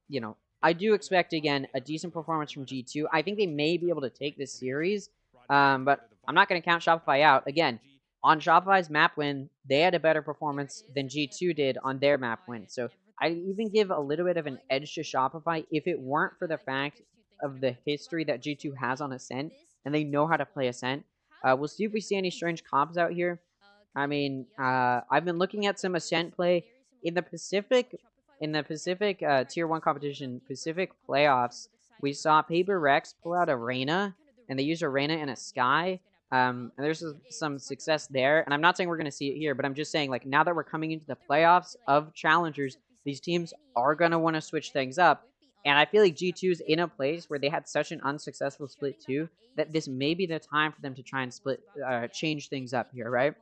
you know, I do expect, again, a decent performance from G2. I think they may be able to take this series, but I'm not going to count Shopify out. Again, on Shopify's map win, they had a better performance than G2 did on their map win. So I even give a little bit of an edge to Shopify if it weren't for the fact of the history that G2 has on Ascent, and they know how to play Ascent. We'll see if we see any strange comps out here. I mean, I've been looking at some Ascent play in the Pacific. In the Pacific Tier 1 competition, Pacific playoffs, we saw Paper Rex pull out a Reyna, and they used a Reyna and a Sky. And there's some success there. And I'm not saying we're going to see it here, but I'm just saying, like, now that we're coming into the playoffs of Challengers, these teams are going to want to switch things up. And I feel like G2's in a place where they had such an unsuccessful Split 2 that this may be the time for them to try and change things up here, right?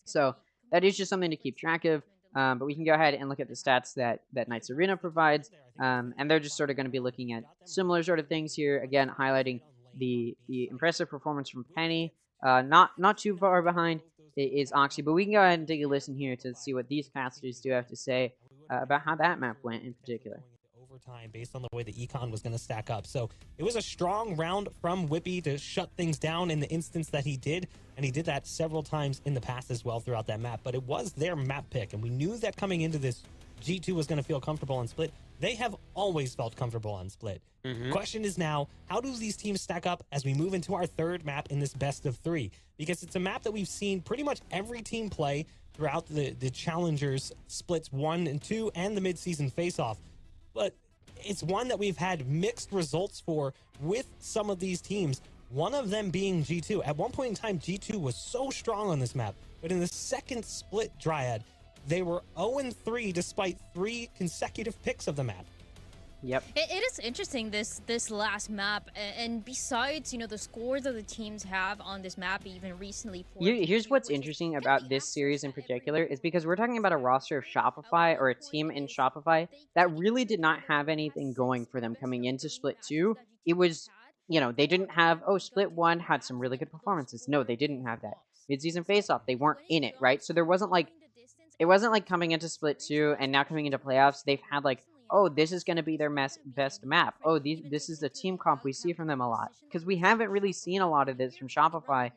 So that is just something to keep track of. But we can go ahead and look at the stats that Knights Arena provides. And they're just sort of going to be looking at similar sort of things here. Again, highlighting the impressive performance from Penny. Not too far behind is Oxy. But we can go ahead and take a listen here to see what these casters do have to say about how that map went in particular. Overtime based on the way the econ was going to stack up. So it was a strong round from Whippy to shut things down in the instance that he did, and he did that several times in the past as well throughout that map. But it was their map pick, and we knew that coming into this, G2 was going to feel comfortable on Split. They have always felt comfortable on Split. The question is now, how do these teams stack up as we move into our third map in this best of 3? Because it's a map that we've seen pretty much every team play throughout the Challengers Splits 1 and 2 and the mid-season face-off. But it's one that we've had mixed results for with some of these teams, one of them being G2. At one point in time, G2 was so strong on this map, but in the second Split Dryad, they were 0-3 despite 3 consecutive picks of the map. Yep. It is interesting, this last map, and besides, you know, the scores that the teams have on this map even recently. Here's what's interesting about this series in particular is because we're talking about a roster of Shopify, or a team in Shopify, that really did not have anything going for them coming into Split 2. It was, you know, they didn't have, Split 1 had some really good performances. No, they didn't have that. Mid-season face-off, they weren't in it, right? So there wasn't like, it wasn't like coming into Split 2 and now coming into playoffs, they've had like, oh, this is going to be their best map. Oh, this is the team comp we see from them a lot. Because we haven't really seen a lot of this from Shopify,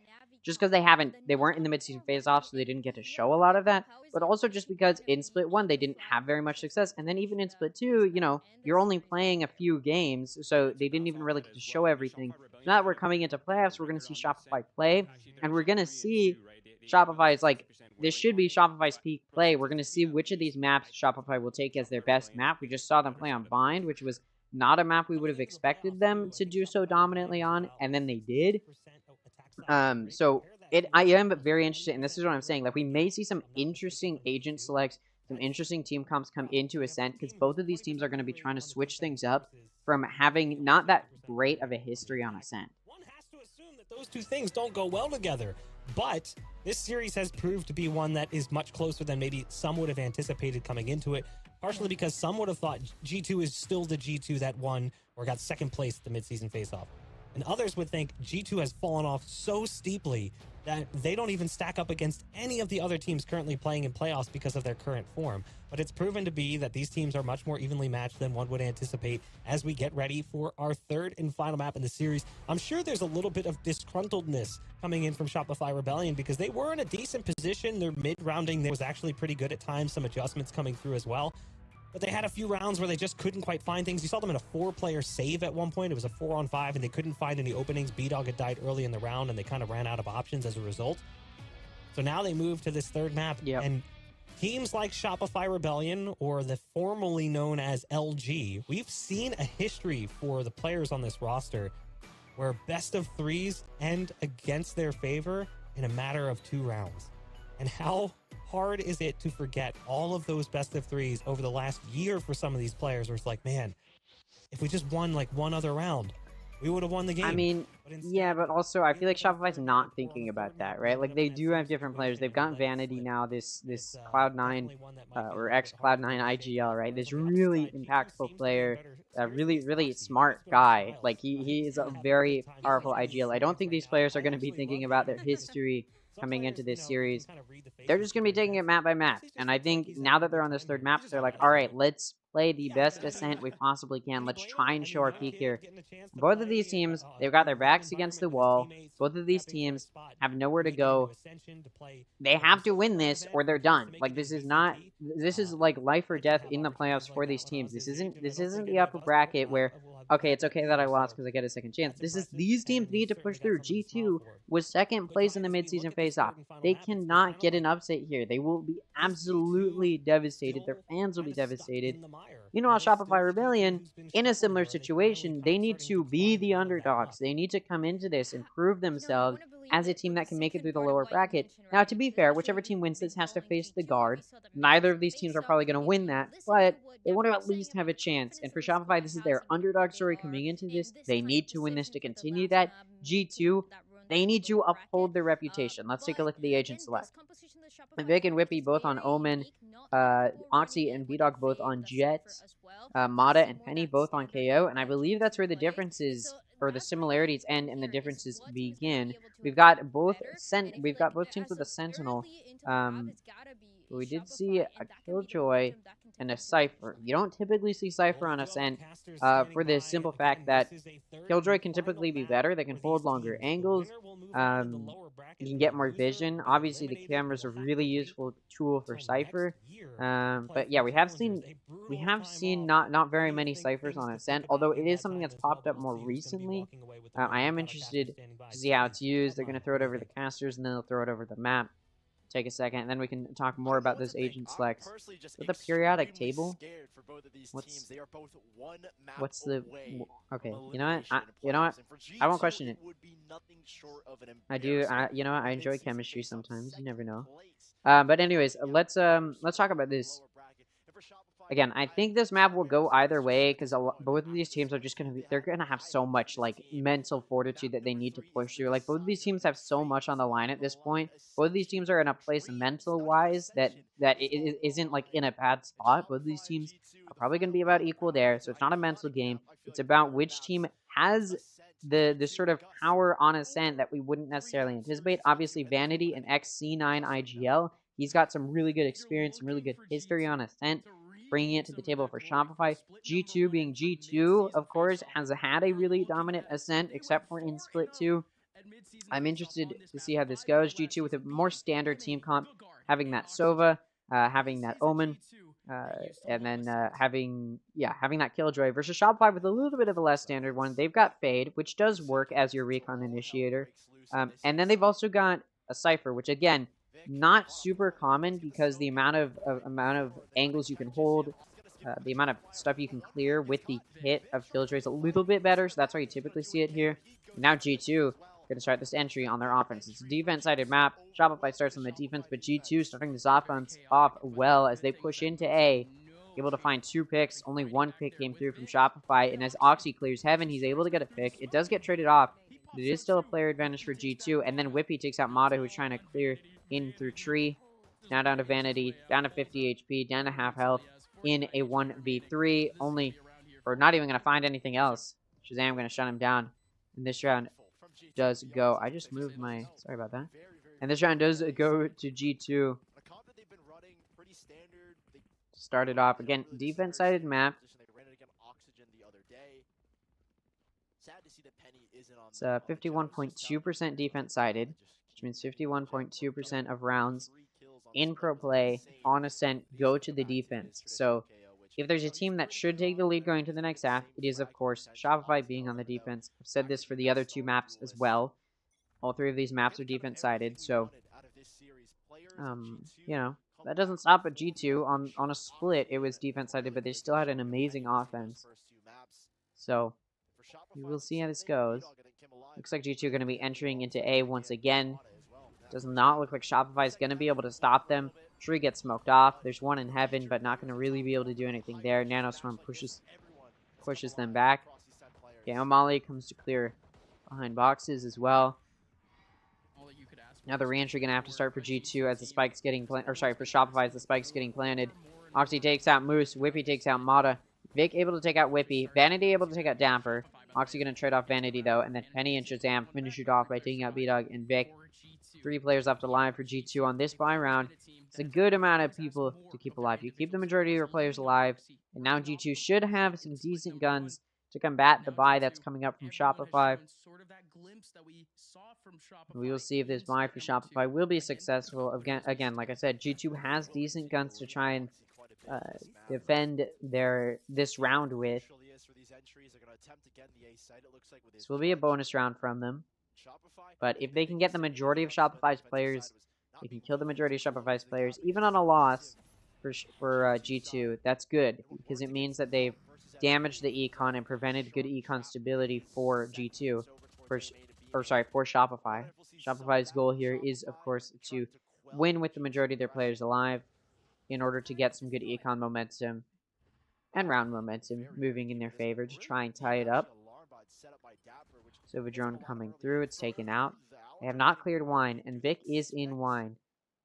just because they weren't in the midseason phase-off, so they didn't get to show a lot of that. But also just because in Split 1, they didn't have very much success. And then even in Split 2, you know, you're only playing a few games, so they didn't even really get to show everything. Now that we're coming into playoffs, we're going to see Shopify play, and we're going to see Shopify's, like, this should be Shopify's peak play. We're going to see which of these maps Shopify will take as their best map. We just saw them play on Bind, which was not a map we would have expected them to do so dominantly on, and then they did. So I am very interested, and this is what I'm saying. Like, we may see some interesting agent selects, some interesting team comps come into Ascent, because both of these teams are going to be trying to switch things up from having not that great of a history on Ascent. One has to assume that those two things don't go well together. But this series has proved to be one that is much closer than maybe some would have anticipated coming into it, partially because some would have thought G2 is still the G2 that won or got second place at the midseason face-off. And others would think G2 has fallen off so steeply that they don't even stack up against any of the other teams currently playing in playoffs because of their current form. But it's proven to be that these teams are much more evenly matched than one would anticipate as we get ready for our third and final map in the series. I'm sure there's a little bit of disgruntledness coming in from Shopify Rebellion because they were in a decent position. Their mid-rounding was actually pretty good at times, some adjustments coming through as well. But they had a few rounds where they just couldn't quite find things. You saw them in a 4-player save at one point. It was a 4-on-5, and they couldn't find any openings. B-Dog had died early in the round, and they kind of ran out of options as a result. So now they move to this third map, and teams like Shopify Rebellion, or the formerly known as LG, we've seen a history for the players on this roster where best of 3s end against their favor in a matter of 2 rounds. And how hard is it to forget all of those best of 3s over the last year for some of these players where it's like, man, If we just won like one other round, we would have won the game. I mean, yeah, but also I feel like Shopify's not thinking about that, right? Like they do have different players. They've got Vanity now, this Cloud9 or ex Cloud9 IGL, right? This really impactful player, a really smart guy. Like he is a very powerful IGL. I don't think these players are going to be thinking about their history coming into this series. They're just going to be taking it map by map. And I think now that they're on this third map, they're like, all right, let's play the best Ascent we possibly can. Let's try and show our peak here. Both of these teams, they've got their backs against the wall. Both of these teams have nowhere to go. They have to win this or they're done. Like this is like life or death in the playoffs for these teams. This isn't the upper bracket where, okay, it's okay that I lost because I get a second chance. These teams need to push through. G2 was second place in the midseason face-off. They cannot get an upset here. They will be absolutely devastated. Their fans will be devastated. Meanwhile, Shopify Rebellion, in a similar situation, they need to be the underdogs. They need to come into this and prove themselves as a team that can make it through the lower bracket. Now, to be fair, whichever team wins this has to face the guard. Neither of these teams are probably going to win that, but they want to at least have a chance. And for Shopify, this is their underdog story coming into this. They need to win this to continue that. G2, they need to uphold their reputation. Let's take a look at the agent select. Vic and Whippy both on Omen. Oxy and VDog both on Jet. Mata and Penny both on KO. And I believe that's where the differences, or the similarities end and the differences begin. We've got both teams with a Sentinel. We did see a Killjoy and a Cypher. You don't typically see Cypher on Ascent for the simple fact that Killjoy can typically be better. They can hold longer angles. You can get more vision. Obviously, the camera is a really useful tool for Cypher. But yeah, we have seen not very many Cyphers on Ascent, although it is something that's popped up more recently. I am interested to see how it's used. They're going to throw it over the casters, and then they'll throw it over the map. Take a second, and then we can talk more about those agent selects. With the periodic table, what's the okay? You know what? I won't question it. I do. You know what? I enjoy chemistry sometimes. You never know. But anyways, let's talk about this. Again, I think this map will go either way because both of these teams are just they're gonna have so much like mental fortitude that they need to push through. Like both of these teams have so much on the line at this point. Both of these teams are in a place mental-wise that it isn't like in a bad spot. Both of these teams are probably gonna be about equal there, so it's not a mental game. It's about which team has the sort of power on Ascent that we wouldn't necessarily anticipate. Obviously, Vanity and XC9 IGL. He's got some really good experience, some really good history on Ascent, bringing it to the table for Shopify. G2 being G2, of course, has had a really dominant Ascent, except for in Split 2. I'm interested to see how this goes. G2 with a more standard team comp, having that Sova, having that Omen, and then having that Killjoy versus Shopify with a little bit of a less standard one. They've got Fade, which does work as your recon initiator. And then they've also got a Cypher, which again, not super common because the amount of angles you can hold, the amount of stuff you can clear with the hit of Killjoy is a little bit better, so that's why you typically see it here. Now G2 going to start this entry on their offense. It's a defense-sided map. Shopify starts on the defense, but G2 starting this offense off well as they push into A. Able to find 2 picks. Only 1 pick came through from Shopify, and as Oxy clears Heaven, he's able to get a pick. It does get traded off, but it is still a player advantage for G2, and then Whippy takes out Mata, who's trying to clear in through Tree. Now down to Vanity, down to 50 HP, down to half health in a 1v3. Not even going to find anything else. Shazam going to shut him down. And this round does go. I just moved my... Sorry about that. And this round does go to G2. Started off, again, defense-sided map. It's 51.2% defense-sided, which means 51.2% of rounds in pro play on Ascent go to the defense. So if there's a team that should take the lead going to the next half, it is, of course, Shopify being on the defense. I've said this for the other 2 maps as well. All 3 of these maps are defense-sided, so, you know, that doesn't stop at G2. On a split, it was defense-sided, but they still had an amazing offense. So, we will see how this goes. Looks like G2 are going to be entering into A once again. Does not look like Shopify is going to be able to stop them. Tree gets smoked off. There's one in Heaven, but not going to really be able to do anything there. Nanostorm pushes pushes them back. Okay, O'Malley comes to clear behind boxes as well. Now the re-entry gonna have to start for G2 as the spike's getting planted, or sorry, for Shopify as the spike's getting planted. Oxy takes out Moose, Whippy takes out Mata. Vic able to take out Whippy, Vanity able to take out Damper. Oxy gonna trade off Vanity though, and then Penny and Shazam finish it off by taking out B-Dog and Vic. 3 players left alive for G2 on this buy round. It's a good amount of people to keep alive. You keep the majority of your players alive, and now G2 should have some decent guns to combat the buy that's coming up from Shopify. We will see if this buy for Shopify will be successful. Again, like I said, G2 has decent guns to try and defend this round with. This will be a bonus round from them. But if they can get the majority of Shopify's players, they can kill the majority of Shopify's players, even on a loss for G2, that's good, because it means that they've damaged the econ and prevented good econ stability for G2, for Shopify. Shopify's goal here is, of course, to win with the majority of their players alive in order to get some good econ momentum and round momentum moving in their favor to try and tie it up. So drone coming through, it's taken out. They have not cleared Wine, and Vic is in Wine.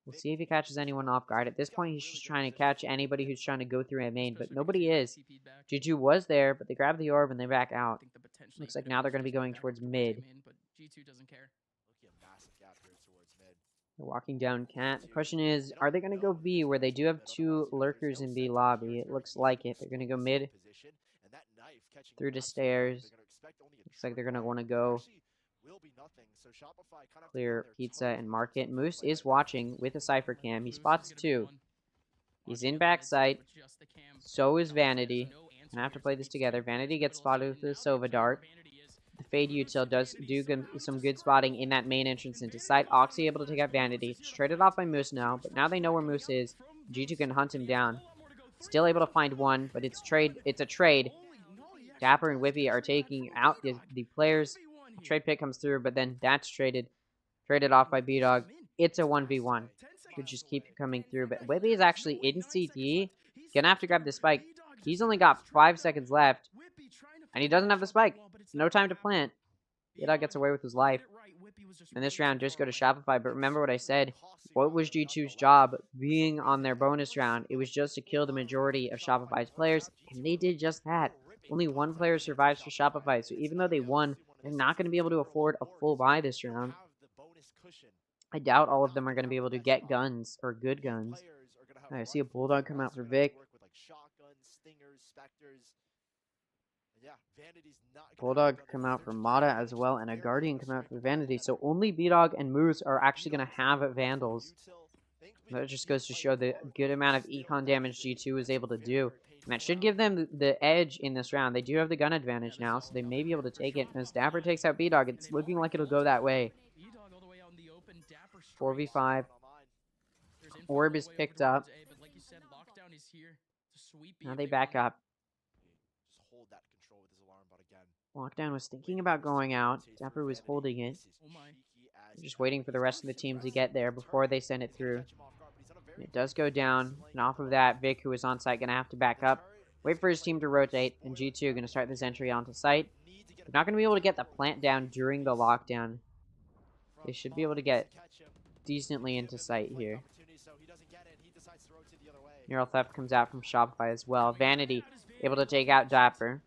We'll see if he catches anyone off guard. At this point, he's just trying to catch anybody who's trying to go through a main, but nobody is. G2 was there, but they grab the orb and they back out. Looks like now they're going to be going towards mid. They're walking down Cat. The question is, are they going to go B, where they do have 2 lurkers in B lobby? It looks like it. They're going to go mid through the stairs. Looks like they're going to want to go clear Pizza and Market. Moose is watching with a Cypher cam. He spots 2. He's in backside. So is Vanity. Gonna have to play this together. Vanity gets spotted with the Sova Dart. The Fade Util does do some good spotting in that main entrance into sight. Oxy able to take out Vanity. It's traded off by Moose now, but now they know where Moose is. G2 can hunt him down. Still able to find one, but it's a trade. Dapper and Whippy are taking out the players. Trade pick comes through, but then that's traded off by B-Dog. It's a 1v1. Could just keep coming through, but Whippy is actually in CT. Gonna have to grab the spike. He's only got 5 seconds left, and he doesn't have the spike. No time to plant. B-Dog gets away with his life. And this round just go to Shopify, but remember what I said. What was G2's job being on their bonus round? It was just to kill the majority of Shopify's players, and they did just that. Only 1 player survives for Shopify, so even though they won, they're not going to be able to afford a full buy this round. I doubt all of them are going to be able to get guns, or good guns. I see a Bulldog come out for Vic. Bulldog come out for Mata as well, and a Guardian come out for Vanity. So only B-Dog and Moose are actually going to have Vandals. That just goes to show the good amount of econ damage G2 is able to do. And that should give them the edge in this round. They do have the gun advantage now, so they may be able to take it. As Dapper takes out B-Dog, it's looking like it'll go that way. 4v5. Orb is picked up. Now they back up. Lockdown was thinking about going out. Dapper was holding it. Just waiting for the rest of the team to get there before they send it through. It does go down, and off of that, Vic, who is on site, going to have to back up. Wait for his team to rotate, and G2 going to start this entry onto site. They're not going to be able to get the plant down during the lockdown. They should be able to get decently into sight here. Neural Theft comes out from Shopify as well. Vanity able to take out Dapper.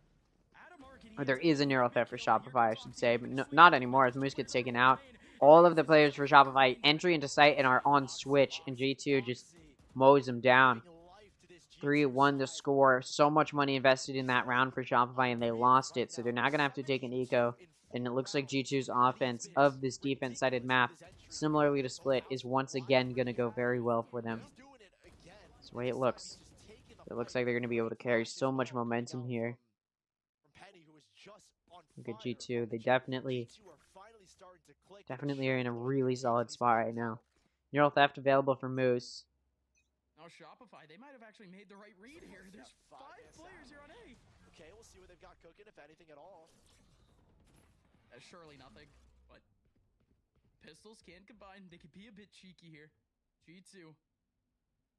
Or there is a Neural Theft for Shopify, I should say, but no, not anymore as Moose gets taken out. All of the players for Shopify entry into site and are on switch, and G2 just mows them down. 3-1 the score. So much money invested in that round for Shopify, and they lost it, so they're now going to have to take an eco. And it looks like G2's offense of this defense-sided map, similarly to Split, is once again going to go very well for them. That's the way it looks. It looks like they're going to be able to carry so much momentum here. Look at G2. They definitely are in a really solid spot right now. Neural Theft available for Moose. Now Shopify, they might have actually made the right read here. There's 5 players here on A. Okay, we'll see what they've got cooking, if anything at all. That's surely nothing, but pistols can combine. They could be a bit cheeky here. G2,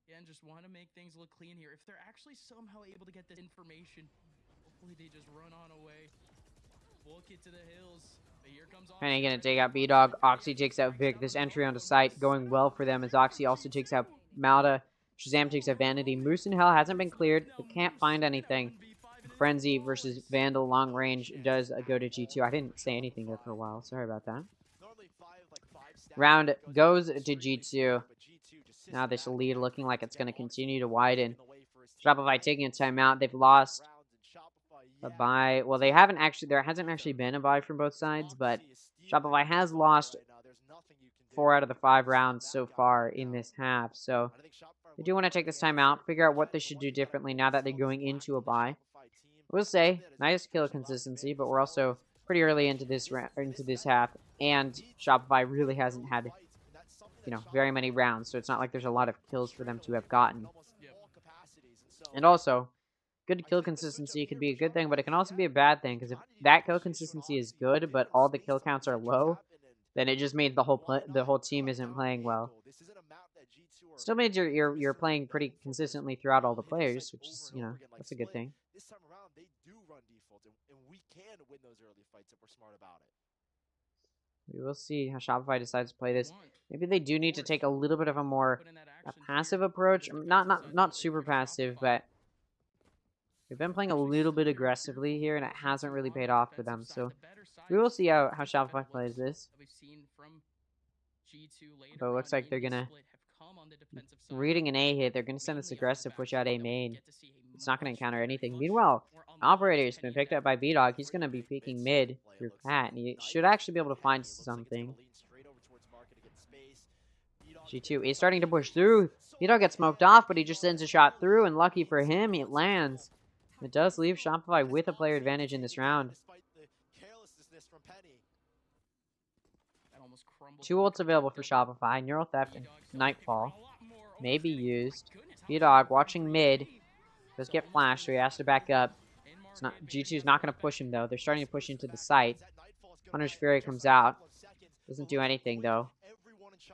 again, just want to make things look clean here. If they're actually somehow able to get this information Hopefully they just run on away. Book it to the hills. But here comes Penny gonna take out B-Dog. Oxy takes out Vic. This entry onto site going well for them as Oxy also takes out Malta. Shazam takes out Vanity. Moose in Hell hasn't been cleared. They can't find anything. Frenzy versus Vandal long range does go to G2. I didn't say anything there for a while. Sorry about that. Round goes to G2. Now this lead looking like it's going to continue to widen. Shopify taking a timeout. They've lost a bye. Well, they haven't actually. There hasn't actually been a bye from both sides, but Shopify has lost 4 out of the 5 rounds so far in this half. So they do want to take this time out, figure out what they should do differently now that they're going into a bye. We'll say nice kill consistency, but we're also pretty early into this half, and Shopify really hasn't had, very many rounds, so it's not like there's a lot of kills for them to have gotten. And also, good kill consistency could be a good thing, but it can also be a bad thing, because if that kill consistency is good, but all the kill counts are low, then it just means the whole team isn't playing well. Still means you're playing pretty consistently throughout all the players, which is, that's a good thing. This time around, they do run default, and we can win those early fights if we're smart about it. We will see how Shopify decides to play this. Maybe they do need to take a little bit of a more passive approach. Not super passive, but they've been playing a little bit aggressively here, and it hasn't really paid off for them. So we will see how Shopify plays this. But it looks like they're going to, reading an A hit, they're going to send this aggressive push out A main. It's not going to encounter anything. Meanwhile, Operator's been picked up by B-Dog. He's going to be peeking mid through Pat, and he should actually be able to find something. G2 is starting to push through. B-Dog gets smoked off, but he just sends a shot through, and lucky for him, it lands. It does leave Shopify with a player advantage in this round. 2 ults available for Shopify. Neural Theft and Nightfall may be used. B-Dog watching mid. Does get flashed, so he has to back up. It's not, G2's not going to push him, though. They're starting to push into the site. Hunter's Fury comes out. Doesn't do anything, though.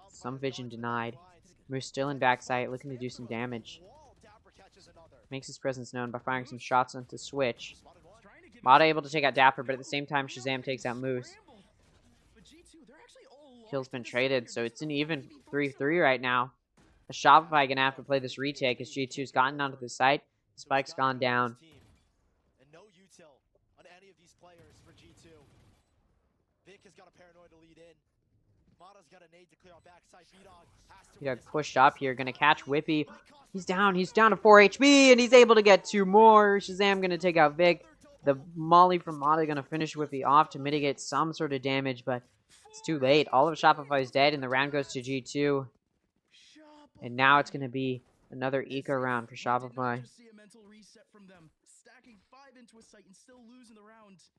Some vision denied. Moose still in backside, looking to do some damage. Makes his presence known by firing some shots onto Switch. Mata able to take out Dapper, but at the same time, Shazam takes out Moose. Kill's been traded, so it's an even 3-3 right now. The Shopify going to have to play this retake as G2's gotten onto the site. Spike's gone down. And no util on any of these players for G2. Vic has got a paranoid to lead in. Mata's got a nade to clear out backside. B-Dog pushed up here, gonna catch Whippy. He's down to 4 HP, and he's able to get 2 more. Shazam gonna take out Vic. The molly from Mata gonna finish Whippy off to mitigate some sort of damage, but it's too late. All of Shopify is dead, and the round goes to G2. And now it's gonna be another eco round for Shopify.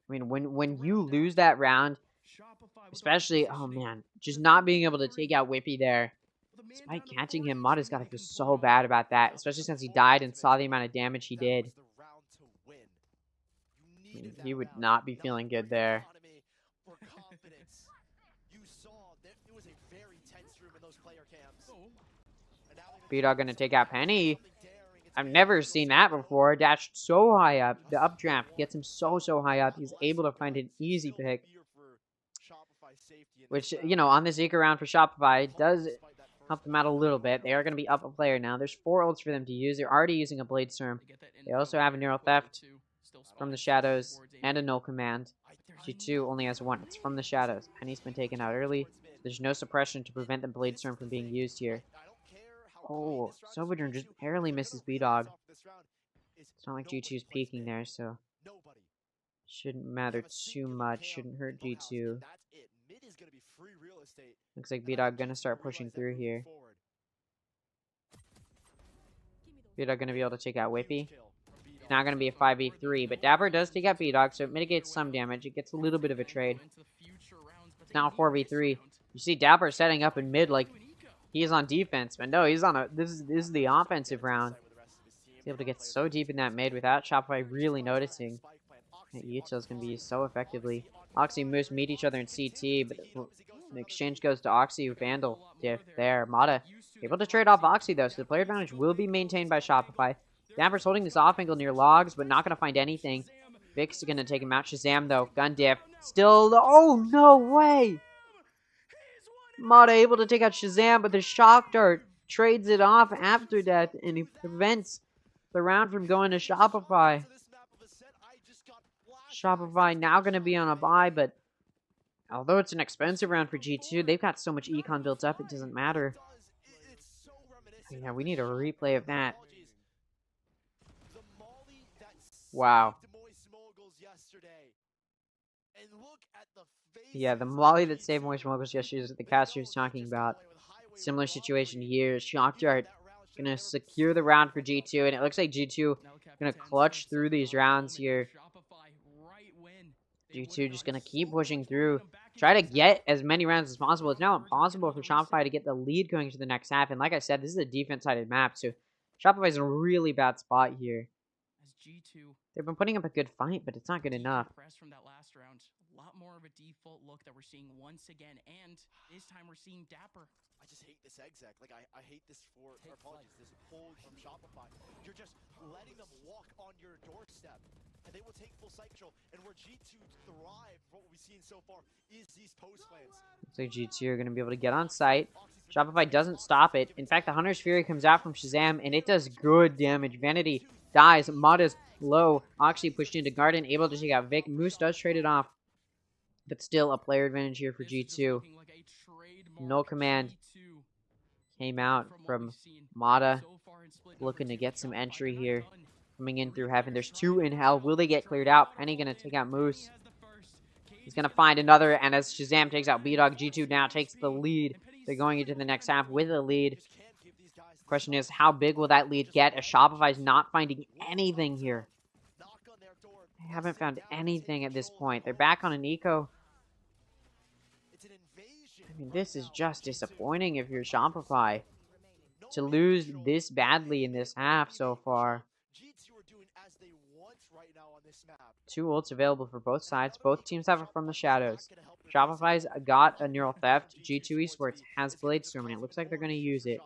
I mean, when you lose that round, especially, oh man, just not being able to take out Whippy there, despite catching him, Mata's got to feel so bad about that, especially since he died and saw the amount of damage he did. He would not be feeling good there. B-Dog gonna take out Penny. I've never seen that before. Dashed so high up. The updraft gets him so high up. He's able to find an easy pick. Which, on this eco round for Shopify, does help them out a little bit. They are going to be up a player now. There's 4 ults for them to use. They're already using a Blade Storm. They also have a Neural Theft from the Shadows and a Null Command. G2 only has 1. It's from the Shadows. Penny's been taken out early. There's no suppression to prevent the Blade Storm from being used here. Oh, Sobadron just barely misses B-Dog. It's not like G2's peeking there, so shouldn't matter too much. Shouldn't hurt G2. Looks like B-Dog gonna start pushing through here. B-Dog gonna be able to take out Whippy. It's not gonna be a 5v3, but Dapper does take out B-Dog, so it mitigates some damage. It gets a little bit of a trade. It's now 4v3. You see Dapper setting up in mid like he is on defense, but no, he's on a. This is the offensive round. He's able to get so deep in that mid without Shopify really noticing. Util is going to be used so effectively. Oxy and Moose meet each other in CT, but the exchange goes to Oxy with Vandal diff there. Mata able to trade off Oxy though, so the player advantage will be maintained by Shopify. Dapper's holding this off angle near logs, but not going to find anything. Vic's gonna take him out. Shazam, though. Gun diff. Still, oh, no way! Mata able to take out Shazam, but the shock dart trades it off after death, and he prevents the round from going to Shopify. Shopify now going to be on a bye, but although it's an expensive round for G2, they've got so much econ built up, it doesn't matter. Yeah, we need a replay of that. Wow. Yeah, the Molly that saved Moist Moguls yesterday is what the caster was talking about. Similar situation here. Shock Dart gonna secure the round for G2, and it looks like G2 gonna clutch through these rounds here. G2 just gonna keep pushing through, try to get as many rounds as possible. It's now impossible for Shopify to get the lead going to the next half, and like I said, this is a defense-sided map, so Shopify's in a really bad spot here. They've been putting up a good fight, but it's not good enough. From that last round, a lot more of a default look that we're seeing once again, and this time we're seeing Dapper. I just hate this exec. Like, I hate this for, or apologies, this hold from Shopify. You're just letting them walk on your doorstep, and they will take full site control. And where G2 thrive, what we've seen so far, is these post plans. Looks like G2 are going to be able to get on site. Shopify doesn't stop it. In fact, the Hunter's Fury comes out from Shazam, and it does good damage. Vanity dies. Mata's low. Oxy pushed into Garden, able to take out Vic. Moose does trade it off, but still a player advantage here for G2. No command came out from Mata, looking to get some entry here. Coming in through Heaven. There's two in Hell. Will they get cleared out? Penny going to take out Moose. He's going to find another, and as Shazam takes out B-Dog, G2 now takes the lead. They're going into the next half with a lead. Question is, how big will that lead get as Shopify's not finding anything here? They haven't found anything at this point. They're back on an eco. I mean, this is just disappointing if you're Shopify. To lose this badly in this half so far. 2 ults available for both sides. Both teams have it from the shadows. Shopify's got a Neural Theft. G2 Esports has Blade Storm, and it looks like they're going to use it.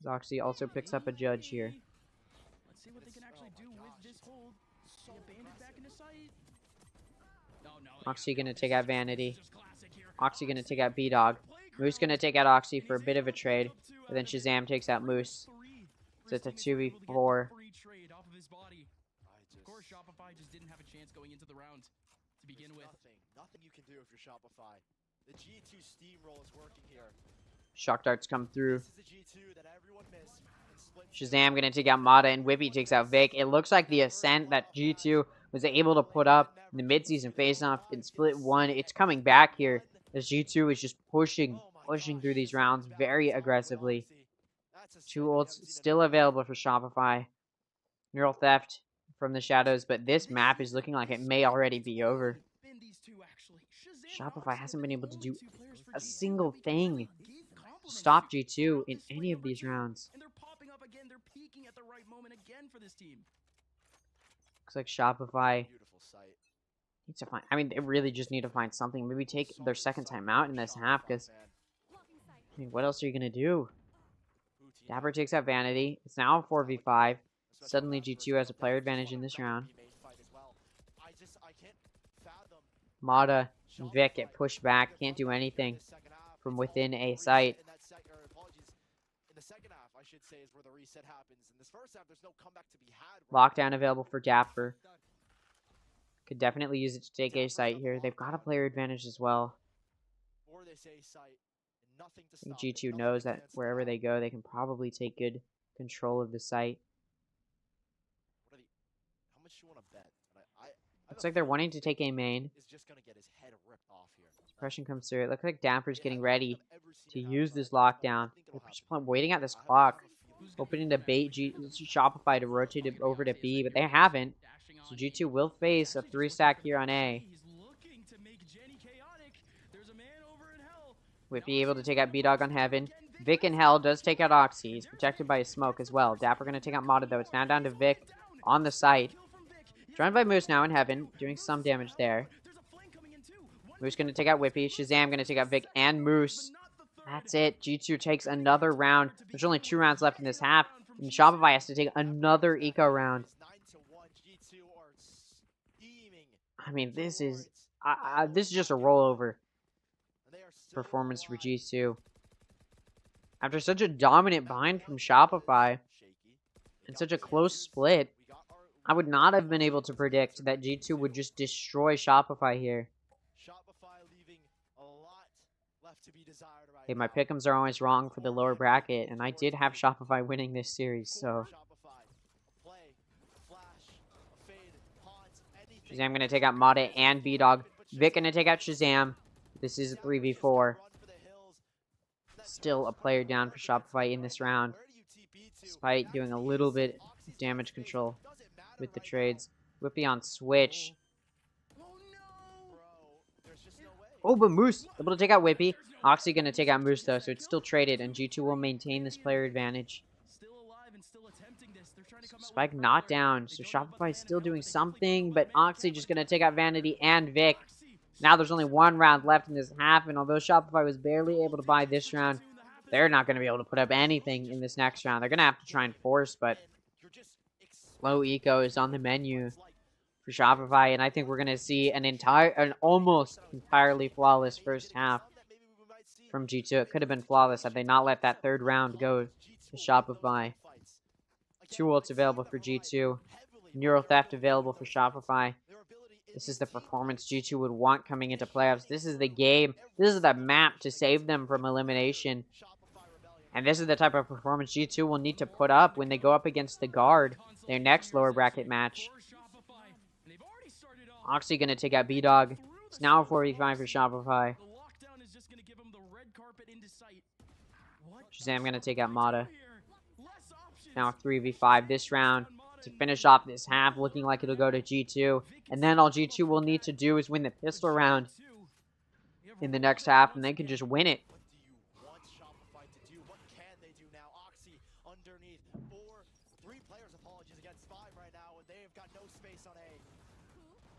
Zoxy also picks up a Judge here. Let's see what they can actually do with this hold. So Bandit back into sight. Oxy going to take out Vanity. Oxy going to take out B-Dog. Moose going to take out Oxy for a bit of a trade. But then Shazam takes out Moose. So it's a 2v4. Of course, Shopify just didn't have a chance going into the round to begin with. Nothing you can do if you're Shopify. The G2 steamroll is working here. Shock darts come through. This is the G2 that everyone missed. Shazam going to take out Mata, and Whippy takes out Vic. It looks like the Ascent that G2 was able to put up in the mid-season face-off in Split 1. It's coming back here as G2 is just pushing through these rounds very aggressively. 2 ults still available for Shopify. Neural Theft from the shadows, but this map is looking like it may already be over. Shopify hasn't been able to do a single thing to stop G2 in any of these rounds. And they're popping up again. They're peaking at the right moment again for this team. Looks like Shopify needs to find. I mean, they really just need to find something. Maybe take their second time out in this half, because I mean, what else are you gonna do? Dapper takes out Vanity. It's now a 4v5. Suddenly, G2 has a player advantage in this round. Mata and Vic get pushed back. Can't do anything from within a site. Lockdown available for Dapper. Could definitely use it to take a site here. They've got a player advantage as well. I think G2 knows that wherever they go, they can probably take good control of the site. Looks like they're wanting to take a main. Suppression comes through. It looks like Dapper's getting ready to use this lockdown. They're just waiting at this clock, hoping to bait Shopify to rotate it over to B, but they haven't. So G2 will face a 3-stack here on A. Whippy able to take out B-Dog on Heaven. Vic in Hell does take out Oxy. He's protected by his smoke as well. Dapper going to take out Mata, though. It's now down to Vic on the site. Joined by Moose now in Heaven, doing some damage there. Moose going to take out Whippy. Shazam going to take out Vic and Moose. That's it. G2 takes another round. There's only 2 rounds left in this half, and Shopify has to take another eco round. I mean, this is just a rollover performance for G2. After such a dominant bind from Shopify and such a close split, I would not have been able to predict that G2 would just destroy Shopify here. Hey, my pick'ems are always wrong for the lower bracket, and I did have Shopify winning this series, so. Shazam gonna take out Mata and B-Dog. Vic gonna take out Shazam. This is a 3v4. Still a player down for Shopify in this round, despite doing a little bit of damage control with the trades. Whippy on switch. Oh, but Moose able to take out Whippy. Oxy gonna take out Moose though, so it's still traded, and G2 will maintain this player advantage. Spike not down, so Shopify is still doing something, but Oxy just gonna take out Vanity and Vic. Now there's only one round left in this half, and although Shopify was barely able to buy this round, they're not gonna be able to put up anything in this next round. They're gonna have to try and force, but low eco is on the menu for Shopify, and I think we're gonna see an almost entirely flawless first half from G2. It could have been flawless had they not let that third round go to Shopify. 2 ults available for G2. Neural Theft available for Shopify. This is the performance G2 would want coming into playoffs. This is the game. This is the map to save them from elimination. And this is the type of performance G2 will need to put up when they go up against the Guard, their next lower bracket match. Oxy going to take out B-Dog. It's now a 4v5 for Shopify. Shazam going to take out Mata. Now 3v5 this round to finish off this half, looking like it'll go to G2. And then all G2 will need to do is win the pistol round in the next half, and they can just win it.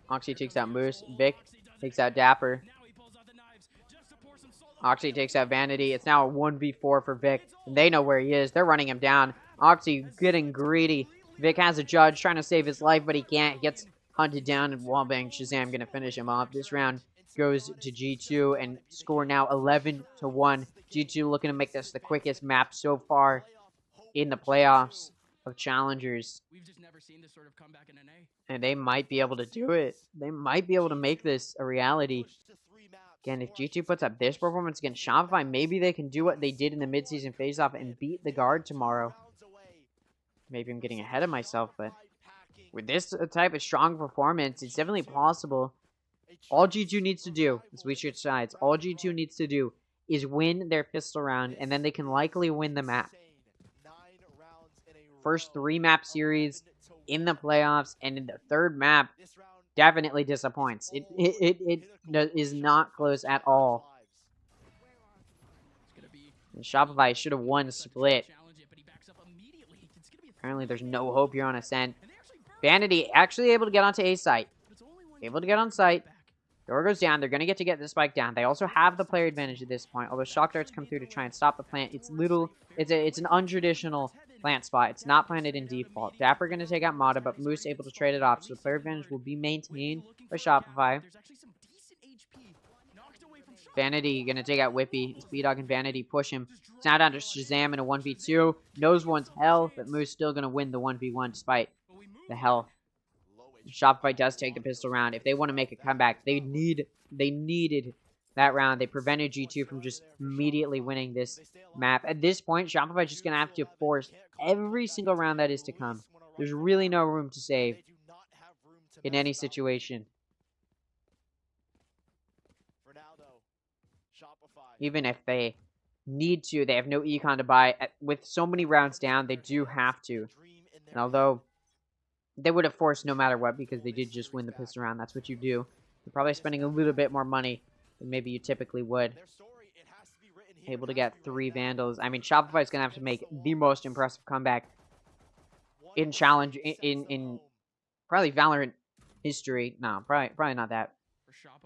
Oxy takes out Moose. Vic takes out Dapper. Oxy takes out Vanity. It's now a 1v4 for Vic. And they know where he is. They're running him down. Oxy getting greedy. Vic has a judge trying to save his life, but he can't. He gets hunted down and wallbang. Shazam gonna finish him off. This round goes to G2 and score now 11-1. G2 looking to make this the quickest map so far in the playoffs of challengers. We've just never seen this sort of comeback in an A. And they might be able to do it. They might be able to make this a reality. Again, if G2 puts up this performance against Shopify, maybe they can do what they did in the midseason face-off and beat the Guard tomorrow. Maybe I'm getting ahead of myself, but with this type of strong performance, it's definitely possible. All G2 needs to do is we switch sides. All G2 needs to do is win their pistol round, and then they can likely win the map. First 3-map series in the playoffs, and in the third map, definitely disappoints. It is not close at all. And Shopify should have won split. Apparently, there's no hope here on Ascent. Vanity actually able to get onto A site. Able to get on site. Door goes down. They're going to get the spike down. They also have the player advantage at this point. Although shock darts come through to try and stop the plant. It's an untraditional plant spot. It's not planted in default. Dapper going to take out Mata, but Moose able to trade it off. So the player advantage will be maintained by Shopify. Vanity going to take out Whippy. Speeddog and Vanity push him. It's now down to Shazam in a 1v2. Knows one's health, but Moose still going to win the 1v1 despite the health. Shopify does take the pistol round. If they want to make a comeback, they needed that round. They prevented G2 from just immediately winning this map. At this point, Shopify is just going to have to force every single round that is to come. There's really no room to save in any situation. Even if they need to, they have no econ to buy. With so many rounds down, they do have to. And although they would have forced no matter what because they did just win the pistol round, that's what you do. You're probably spending a little bit more money than maybe you typically would. Able to get 3 Vandals. I mean, Shopify is going to have to make the most impressive comeback in challenge in probably Valorant history. No, probably not that.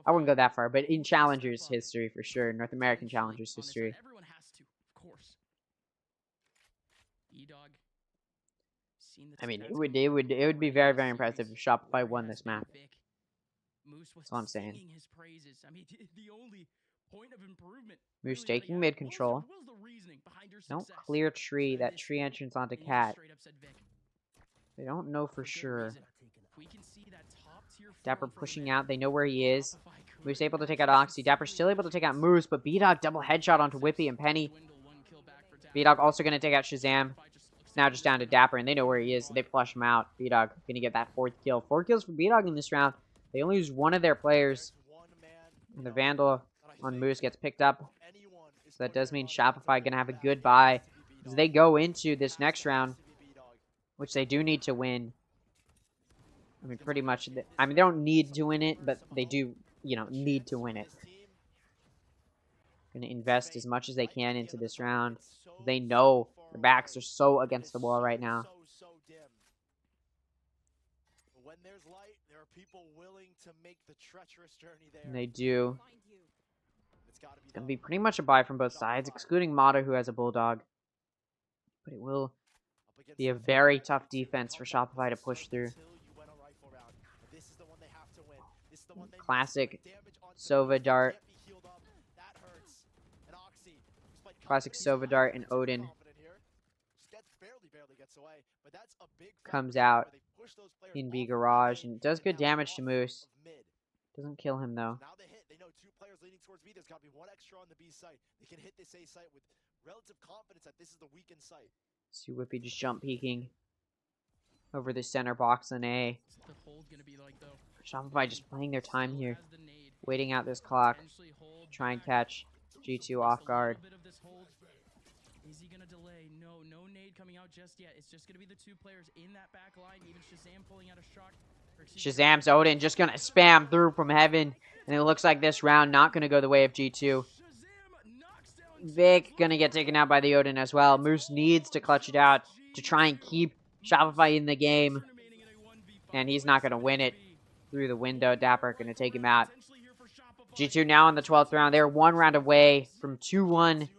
I wouldn't go that far, but in Challengers history for sure. North American Challengers history. Everyone has to, of course. E-Dog. I mean, it would be very, very impressive if Shopify won this map. Moose was That's all I'm saying. singing his praises. I mean, the only point of improvement. Moose really that he taking had. mid What was control. the reasoning behind your Don't success? clear tree. That This tree game. entrance onto And he just Cat. straight up said, Vic, They don't know for good sure. reason. If we can see that top tier Dapper form from pushing Vic, out. They know where he is. Shopify could Moose able to take out Oxy. Dapper still able to take out Moose, but B-Dog double headshot onto Whippy and Penny. dwindle one kill back for Dapper. B-Dog also going to take out Shazam. Shopify just looks Now like just they're down to gonna Dapper, and they know where he is, so they flush him out. B-Dog going to get that 4th kill. 4 kills for B-Dog in this round. They only lose one of their players, and the Vandal on Moose gets picked up. So that does mean Shopify going to have a good bye as they go into this next round, which they do need to win. I mean, pretty much. I mean, they don't need to win it, but they do, you know, need to win it. Going to invest as much as they can into this round. They know their backs are so against the wall right now. When there's light, there are people willing to make the treacherous journey there. And they do. It's It's going to be pretty much a buy from both sides, excluding Mata, who has a Bulldog. But it will be a very tough defense for Shopify to push through. Classic Sova Dart. Classic Sova Dart and Odin comes out in B Garage and does good damage to Moose. Doesn't kill him though. Now they hit. They know 2 players leaning towards B. There's got to be 1 extra on the B site. They can hit this A site with relative confidence that this is the weakened site. See Whippy just jump peeking over the center box in A. the hold gonna be like, though? Shopify just playing their time here, Has the nade. waiting out this clock, Potentially hold try and back. catch G2 off guard. A little bit of this hold. Is he gonna delay? No nade coming out just yet. It's just gonna be the 2 players in that back line. Even Shazam pulling out a shot. Shazam's Odin just gonna spam through from heaven, and it looks like this round not gonna go the way of G2. Vic gonna get taken out by the Odin as well. Moose needs to clutch it out to try and keep Shopify in the game, and he's not gonna win it through the window. Dapper gonna take him out. G2 now in the 12th round. They're 1 round away from 2-1,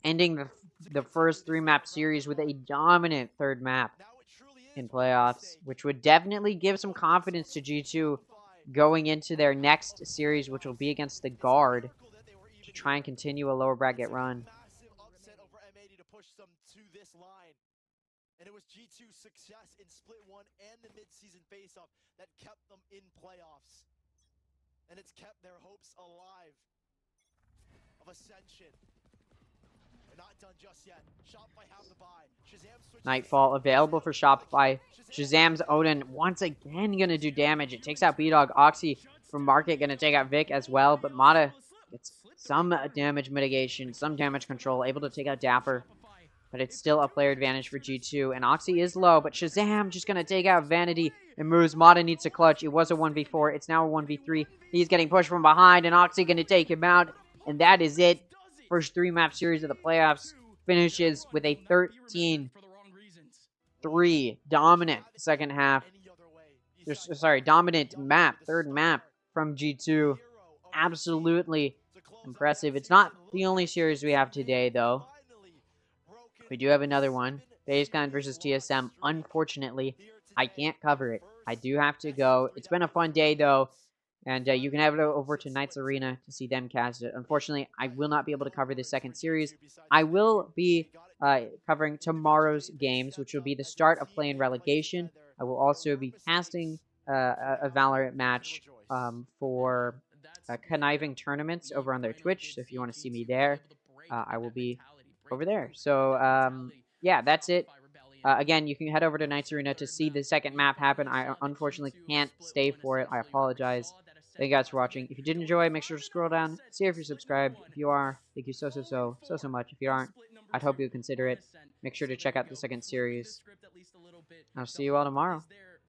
ending the first 3-map series with a dominant 3rd map in playoffs, which would definitely give some confidence to G2 going into their next series, which will be against the Guard, to try and continue a lower bracket run. Massive upset over M80 to push them to this line. And it was G2's success in Split 1 and the mid-season face-off that kept them in playoffs. And it's kept their hopes alive of ascension. They're not done just yet. Shopify have the buy. Shazam switches. Nightfall available for Shopify. Shazam's Odin once again gonna do damage. It takes out B-Dog. Oxy from Market gonna take out Vic as well, but Mata gets some damage mitigation, some damage control, able to take out Dapper. But it's still a player advantage for G2, and Oxy is low, but Shazam just gonna take out Vanity and moves. Mata needs to clutch. It was a 1v4, it's now a 1v3. He's getting pushed from behind, and Oxy gonna take him out, and that is it. First 3-map series of the playoffs finishes with a 13-3 dominant second half. Sorry, dominant map, 3rd map from G2. Absolutely impressive. It's not the only series we have today, though. We do have another one. FaZe versus TSM. Unfortunately, I can't cover it. I do have to go. It's been a fun day, though. And you can head over to Knights Arena to see them cast it. Unfortunately, I will not be able to cover the second series. I will be covering tomorrow's games, which will be the start of play-in relegation. I will also be casting a Valorant match for conniving tournaments over on their Twitch. So if you want to see me there, I will be over there. So yeah, that's it. Again, you can head over to Knights Arena to see the second map happen. I unfortunately can't stay for it. I apologize. Thank you guys for watching. If you did enjoy, make sure to scroll down, see if you're subscribed. If you are, thank you so much. If you aren't, I'd hope you'll consider it. Make sure to check out the second series. I'll see you all tomorrow.